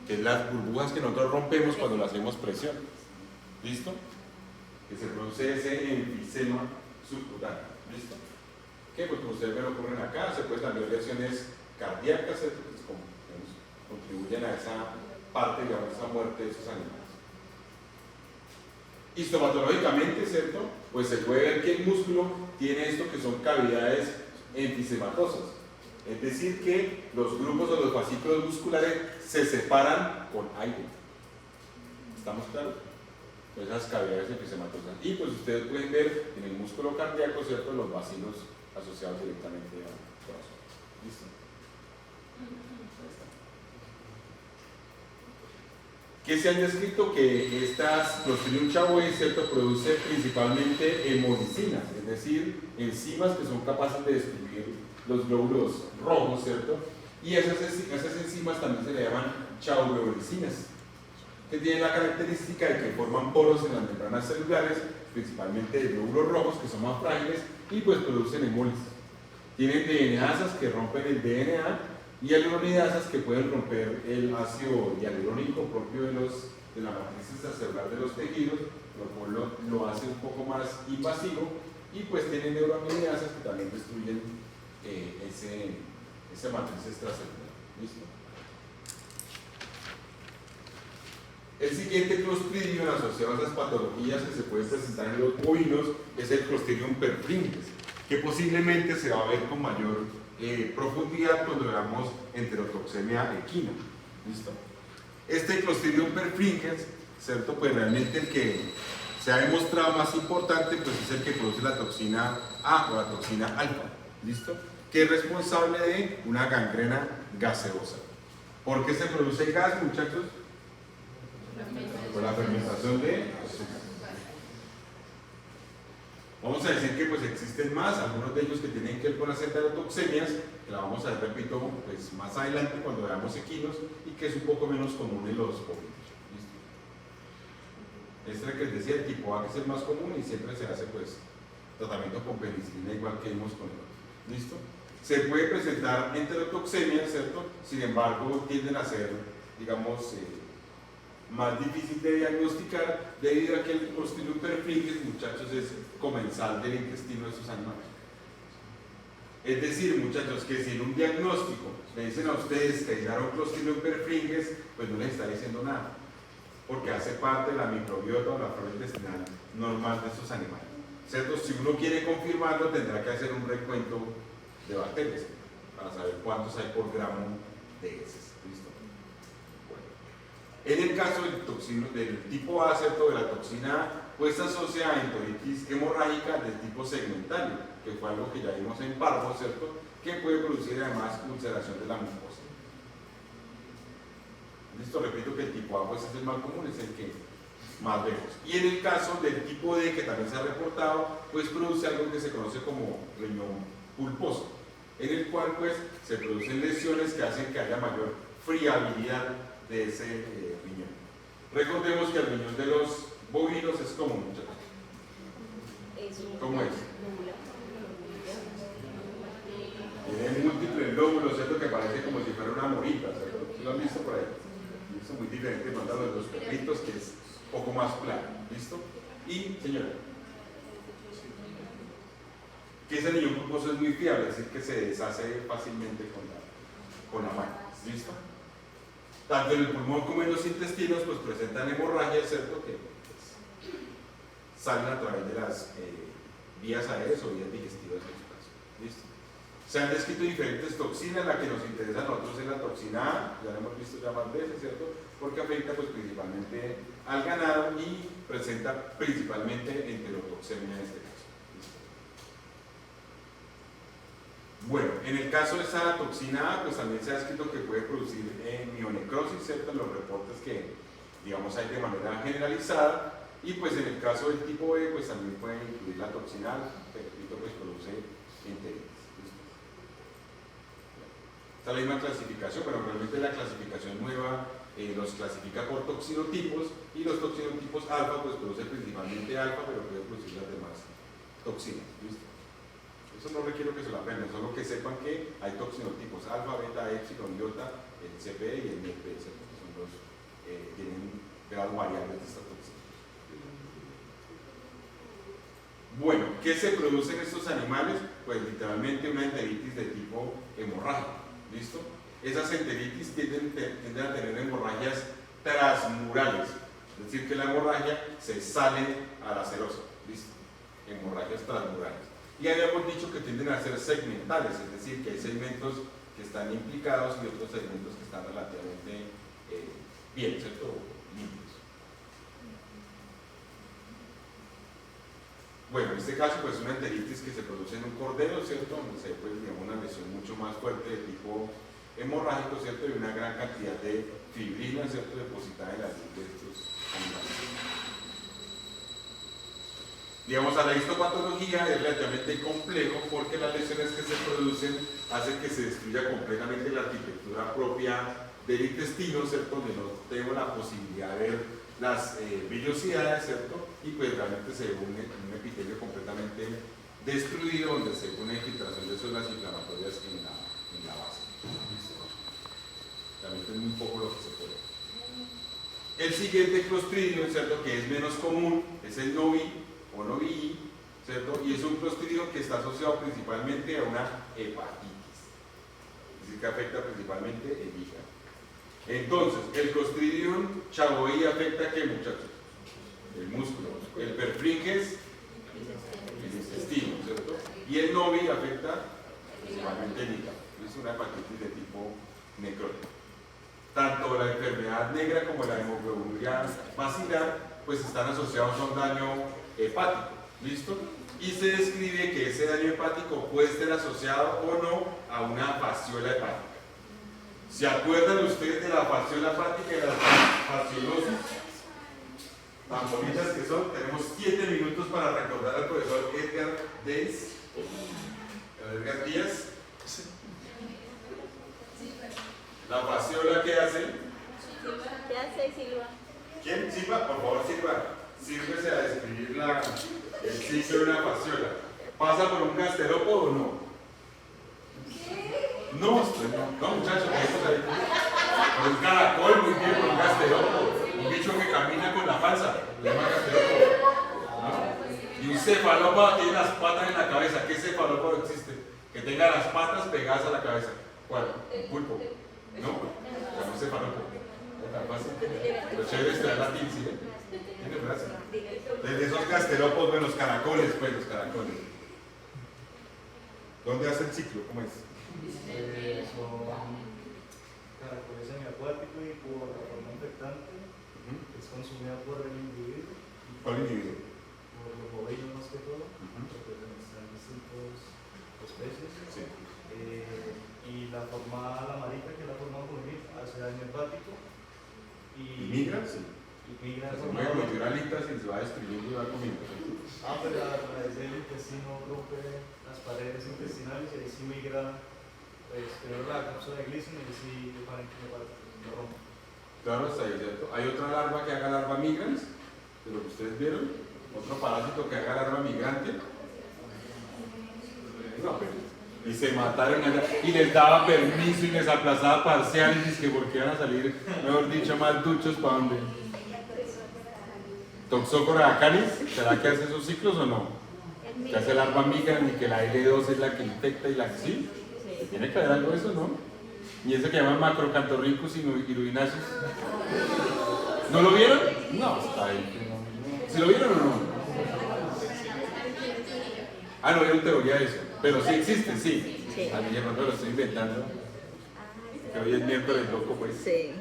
que es las burbujas que nosotros rompemos cuando le hacemos presión. ¿Listo? Que se produce ese enfisema subcutáneo. ¿Listo? Que pues como ustedes ven ocurren acá, se pueden también lesiones cardíacas, ¿cierto? Pues, contribuyen a esa parte, digamos, esa muerte de esos animales. Histomatológicamente, ¿cierto? Pues se puede ver que el músculo tiene esto que son cavidades enfisematosas. Es decir, que los grupos o los fascículos musculares se separan con aire. ¿Estamos claros? Esas cavidades episematosas. Y pues ustedes pueden ver en el músculo cardíaco, ¿cierto?, los vacilos asociados directamente al corazón. ¿Listo? Que se han descrito que estas Clostridium chavoei, ¿cierto?, produce principalmente hemolicinas, es decir, enzimas que son capaces de destruir los glóbulos rojos, ¿cierto? Y esas enzimas también se le llaman chauveolicinas, que tienen la característica de que forman poros en las membranas celulares, principalmente de glóbulos rojos, que son más frágiles, y pues producen hemólisis. Tienen DNAsas que rompen el DNA y hialuronidasas que pueden romper el ácido hialurónico propio de la matriz extracelular de los tejidos, lo cual lo hace un poco más invasivo, y pues tienen neuroamidasas que también destruyen esa matriz extracelular. ¿Listo? El siguiente Clostridium asociado a esas patologías que se pueden presentar en los bovinos es el Clostridium perfringens, que posiblemente se va a ver con mayor profundidad cuando veamos enterotoxemia equina. ¿Listo? Este Clostridium perfringens, ¿cierto?, pues realmente el que se ha demostrado más importante pues es el que produce la toxina A o la toxina alfa. ¿Listo? Que es responsable de una gangrena gaseosa. ¿Por qué se produce gas, muchachos? Por la fermentación de azúcar. Vamos a decir que pues existen más, algunos de ellos que tienen que ver con las enterotoxemias, que la vamos a ver, repito, pues más adelante cuando veamos equinos, y que es un poco menos común en los bovinos. Este es el que les decía, el tipo A, que es el más común, y siempre se hace pues tratamiento con penicilina igual que vimos con el otro. ¿Listo? Se puede presentar enterotoxemia, ¿cierto? Sin embargo, tienden a ser, digamos, más difícil de diagnosticar debido a que el Clostridium perfringens, muchachos, es comensal del intestino de estos animales. Es decir, muchachos, que si en un diagnóstico le dicen a ustedes que hallaron Clostridium perfringens, pues no les está diciendo nada, porque hace parte de la microbiota o la flora intestinal normal de estos animales. ¿Cierto? Si uno quiere confirmarlo, tendrá que hacer un recuento de bacterias para saber cuántos hay por gramo de heces. ¿Listo? Bueno. En el caso del tipo A, ¿cierto?, de la toxina A, pues se asocia a enteritis hemorrágica del tipo segmentario, que fue algo que ya vimos en parvo, ¿cierto?, que puede producir además ulceración de la mucosa. Listo, repito que el tipo A pues es el más común, es el que más vemos. Y en el caso del tipo D, que también se ha reportado, pues produce algo que se conoce como riñón pulposo, en el cual pues se producen lesiones que hacen que haya mayor friabilidad de ese riñón. Recordemos que el riñón de los bovinos es como muchachos. ¿Cómo es? Tiene múltiples lóbulos, ¿cierto?, que parece como si fuera una morita, ¿cierto? ¿Lo han visto por ahí? Es muy diferente de los perritos, que es un poco más plano. ¿Listo? Y, señora, que ese riñón pulposo es muy fiable, es decir, que se deshace fácilmente con la mano. ¿Listo? Tanto en el pulmón como en los intestinos pues presentan hemorragias, ¿cierto?, que pues, salen a través de las vías aéreas o vías digestivas en su caso. ¿Listo? Se han descrito diferentes toxinas, la que nos interesa a nosotros es la toxina A, ya la hemos visto ya más veces, ¿cierto?, porque afecta pues principalmente al ganado y presenta principalmente enterotoxemia en este caso. ¿Listo? Bueno, en el caso de esa toxina A, pues también se ha escrito que puede producir mionecrosis, ¿cierto?, en los reportes que, digamos, hay de manera generalizada, y pues en el caso del tipo B, pues también puede incluir la toxina A, que repito, pues produce enteritis. Esta es la misma clasificación, pero realmente la clasificación nueva los clasifica por toxinotipos, y los toxinotipos alfa pues produce principalmente alfa, pero puede producir las demás toxinas. ¿Listo? Eso no requiero que se lo aprendan, solo que sepan que hay toxinotipos alfa, beta, epsilon, iota, el CP y el NP, que son los tienen grados variables de esta toxina. Bueno, ¿qué se produce en estos animales? Pues literalmente una enteritis de tipo hemorrágico. ¿Listo? Esas enteritis tienden a tener hemorragias transmurales, es decir, que la hemorragia se sale a la serosa. ¿Listo? Hemorragias transmurales. Y habíamos dicho que tienden a ser segmentales, es decir, que hay segmentos que están implicados y otros segmentos que están relativamente bien, ¿cierto? Limpios. Bueno, en este caso, pues una enteritis que se produce en un cordero, ¿cierto? Donde se ve, pues, digamos, una lesión mucho más fuerte de tipo hemorrágico, ¿cierto? Y una gran cantidad de fibrina, ¿cierto? Depositada en la piel de estos animales. Digamos, a la histopatología es relativamente complejo porque las lesiones que se producen hacen que se destruya completamente la arquitectura propia del intestino, ¿cierto? Donde no tenemos la posibilidad de ver las vellosidades, ¿cierto? Y pues realmente se ve un epitelio completamente destruido, donde se ve una infiltración de células inflamatorias en la base. Realmente es muy poco lo que se puede ver. El siguiente clostridio, ¿cierto? Que es menos común, es el novi o novi, ¿cierto? Y es un clostridio que está asociado principalmente a una hepatitis, es decir, que afecta principalmente el hígado. Entonces, el Clostridium chagoei afecta, ¿qué, muchachos? El músculo. El perfringens, el intestino, ¿cierto? Y el novi afecta principalmente el hígado. Es una hepatitis de tipo necrótico. Tanto la enfermedad negra como la hemoglobinuria basilar pues están asociados a un daño hepático, ¿listo? Y se describe que ese daño hepático puede estar asociado o no a una fasciola hepática. ¿Se acuerdan ustedes de la fasciola hepática y de la fasciolosis? Tan bonitas que son. Tenemos 7 minutos para recordar al profesor Edgar Díaz. La fasciola, ¿qué hace? ¿Qué hace Silva? ¿Quién? Silva, por favor, Silva. Sírvese a describir el ciclo de una fasciola. ¿Pasa por un gasterópodo o no? No, muchachos, ahí. Por un caracol, muy bien, por un gasterópodo. Un bicho que camina con la panza, le llama gasterópodo. ¿No? Y un cefalópodo tiene las patas en la cabeza. ¿Qué cefalópodo existe? Que tenga las patas pegadas a la cabeza. ¿Cuál? Un pulpo. ¿No? Un cefalópodo. Tan fácil. Lo chévere es traer latín, ¿sí? Tiene frase. Desde esos gasterópodos, bueno, los caracoles, pues, los caracoles. ¿Dónde hace el ciclo? ¿Cómo es? Son caracoles semiacuáticos y por la forma infectante es consumida por el individuo. ¿Cuál individuo? Por los bovinos más que todo, porque están distintas especies. Sí. Y la forma, la marica, que es la forma juvenil, hace daño hepático. ¿Y migra? Sí. Y migra Se mueve con alitas y se va destruyendo y va comiendo. pero a través del intestino rompe las paredes intestinales y ahí sí migra, pues, primero la cápsula de glicina y sí lo rompe. Claro, está ahí, ¿cierto? Hay otra larva que haga larva migrans, de lo que ustedes vieron. Otro parásito que haga larva migrante. No, pero. Y se mataron allá. Y les daba permiso y les aplazaba parciales. Y es que porque iban a salir, mejor dicho, más duchos para dónde. Toxócora acalis, ¿será que hace esos ciclos o no? Que hace larva migrans y que la L2 es la que infecta y la que sí. Tiene que haber algo de eso, ¿no? Y ese que llaman Macrocantorhynchus iruginaceus. ¿No lo vieron? No, está ahí. ¿Sí lo vieron o no? Ah, no vieron teoría de eso. Pero sí existe, sí. A mí no lo estoy inventando. Que hoy es miércoles loco, pues. Sí.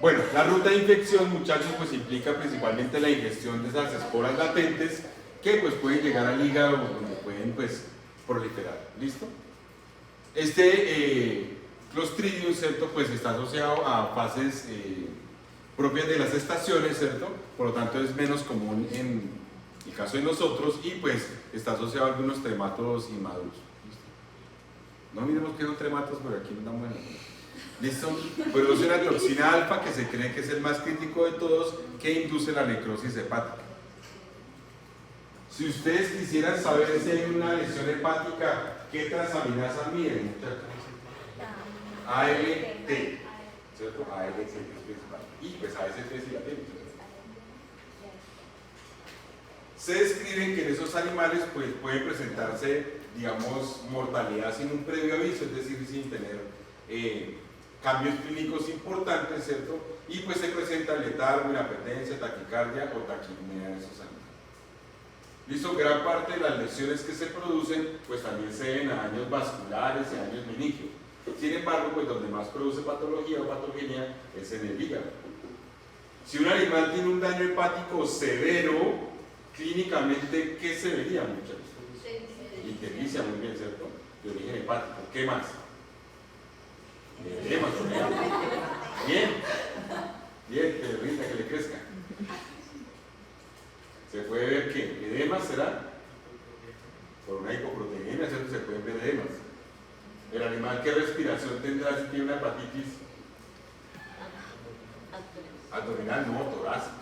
Bueno, la ruta de infección, muchachos, pues implica principalmente la ingestión de esas esporas latentes que pues pueden llegar al hígado donde pueden pues proliferar. ¿Listo? Este Clostridium, ¿cierto? Pues está asociado a fases propias de las estaciones, ¿cierto? Por lo tanto es menos común en el caso de nosotros y pues está asociado a algunos trematos inmaduros. ¿Listo? No miremos que son trematos, pero aquí no dan bueno. ¿Listo? Produce una toxina alfa que se cree que es el más crítico de todos que induce la necrosis hepática. Si ustedes quisieran saber si hay una lesión hepática, ¿qué transaminasa miden, muchachos? ALT, ¿cierto? ALT es principal. Y pues AST sí la tienen. Se describen que en esos animales pues, puede presentarse, digamos, mortalidad sin un previo aviso, es decir, sin tener cambios clínicos importantes, ¿cierto? Y pues se presenta letargo, inapetencia, taquicardia o taquipnea en esos animales. ¿Listo? Gran parte de las lesiones que se producen pues también se deben a daños vasculares y a daños meningios. Sin embargo, pues donde más produce patología o patogenia es en el hígado. Si un animal tiene un daño hepático severo, clínicamente, ¿qué se vería, muchachos? Ictericia, muy bien, ¿cierto? De origen hepático. ¿Qué más? Edemas, bien. Bien, que le rinda, que le crezca. Se puede ver que edemas será por una hipoproteinemia, ¿cierto? Se pueden ver edemas. El animal, ¿qué respiración tendrá si tiene una hepatitis? Abdominal, no, torácica,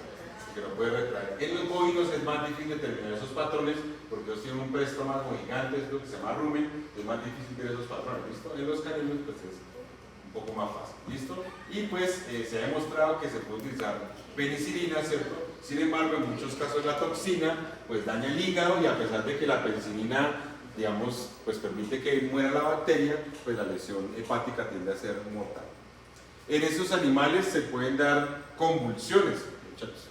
que no puede retraer. En los bovinos es más difícil determinar esos patrones porque ellos tienen un préstamo gigante, es lo que se llama rumen, es más difícil ver esos patrones, ¿listo? En los caninos pues es un poco más fácil, ¿listo? Y pues se ha demostrado que se puede utilizar penicilina, ¿cierto? Sin embargo, en muchos casos la toxina pues daña el hígado y a pesar de que la penicilina, digamos, pues permite que muera la bacteria, pues la lesión hepática tiende a ser mortal. En estos animales se pueden dar convulsiones, muchachos,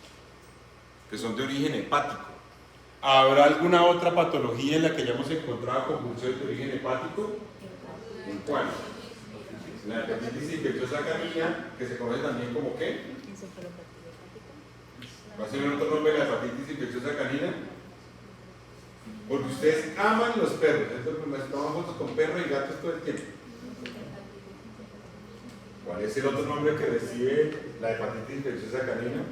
que son de origen hepático. ¿Habrá alguna otra patología en la que hayamos encontrado convulsiones de origen hepático? ¿En cuál? La hepatitis infecciosa canina, que se conoce también como ¿qué? ¿Va a ser otro nombre de la hepatitis infecciosa canina? Porque ustedes aman los perros, entonces toman fotos con perros y gatos todo el tiempo. ¿Cuál es el otro nombre que recibe la hepatitis infecciosa canina?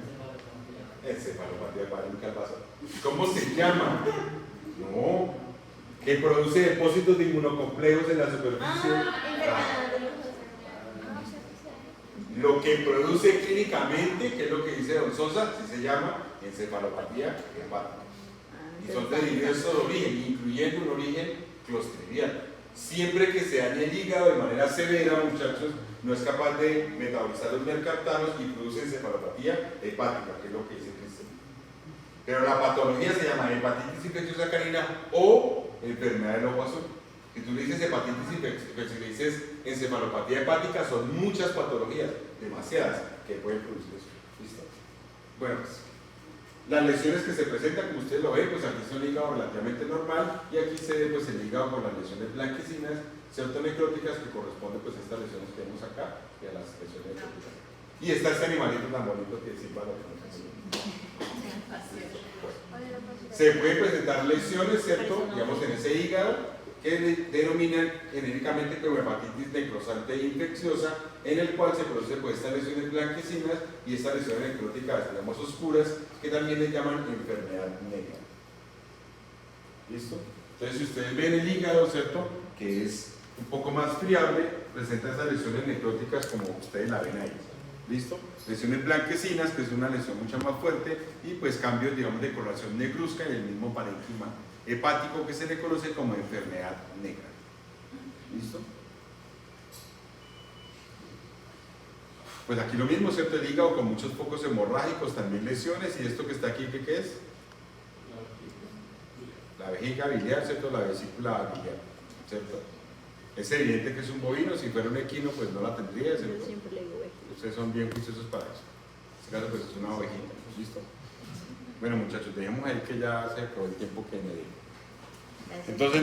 Encefalopatía hepática. ¿Cómo se llama? No, que produce depósitos de inmunocomplejos en la superficie. Lo que produce clínicamente, que es lo que dice Don Sosa, sí se llama encefalopatía hepática. Y son de diversos origen, incluyendo un origen clostridial. Siempre que se dañe el hígado de manera severa, muchachos, no es capaz de metabolizar los mercaptanos y produce encefalopatía hepática, que es lo que dice Cristian. Pero la patología se llama hepatitis infecciosa canina o enfermedad del ojo azul. Si tú le dices hepatitis infecciosa, si le dices encefalopatía hepática, son muchas patologías, demasiadas, que pueden producir eso. ¿Listo? Bueno, pues, las lesiones que se presentan, como ustedes lo ven, pues aquí es un hígado relativamente normal y aquí se ve pues el hígado con las lesiones blanquecinas, pseutonecróticas, que corresponden pues a estas lesiones que vemos acá y a las lesiones necróticas. Y está este animalito tan bonito que Silva lo conoce. Se pueden presentar lesiones, ¿cierto? Digamos en ese hígado, que denominan genéricamente como hepatitis necrosante e infecciosa, en el cual se producen pues estas lesiones blanquecinas y estas lesiones necróticas, digamos, oscuras, que también le llaman enfermedad negra. ¿Listo? Entonces, si ustedes ven el hígado, ¿cierto?, que es un poco más friable, presenta estas lesiones necróticas como ustedes la ven ahí. ¿Listo? Lesiones blanquecinas, que es una lesión mucho más fuerte, y pues cambios, digamos, de coloración negruzca en el mismo parénquima hepático que se le conoce como enfermedad negra. ¿Listo? Pues aquí lo mismo, ¿cierto? El hígado con muchos focos hemorrágicos, también lesiones, y esto que está aquí, ¿qué es? La vejiga biliar, ¿cierto? La vesícula biliar, ¿cierto? Es evidente que es un bovino, si fuera un equino pues no la tendría, ¿cierto? Siempre le digo Ustedes son bien juiciosos para eso. En este caso pues es una ovejita, ¿listo? Bueno muchachos, dejemos ahí que ya se acabó el tiempo que me dio. Entonces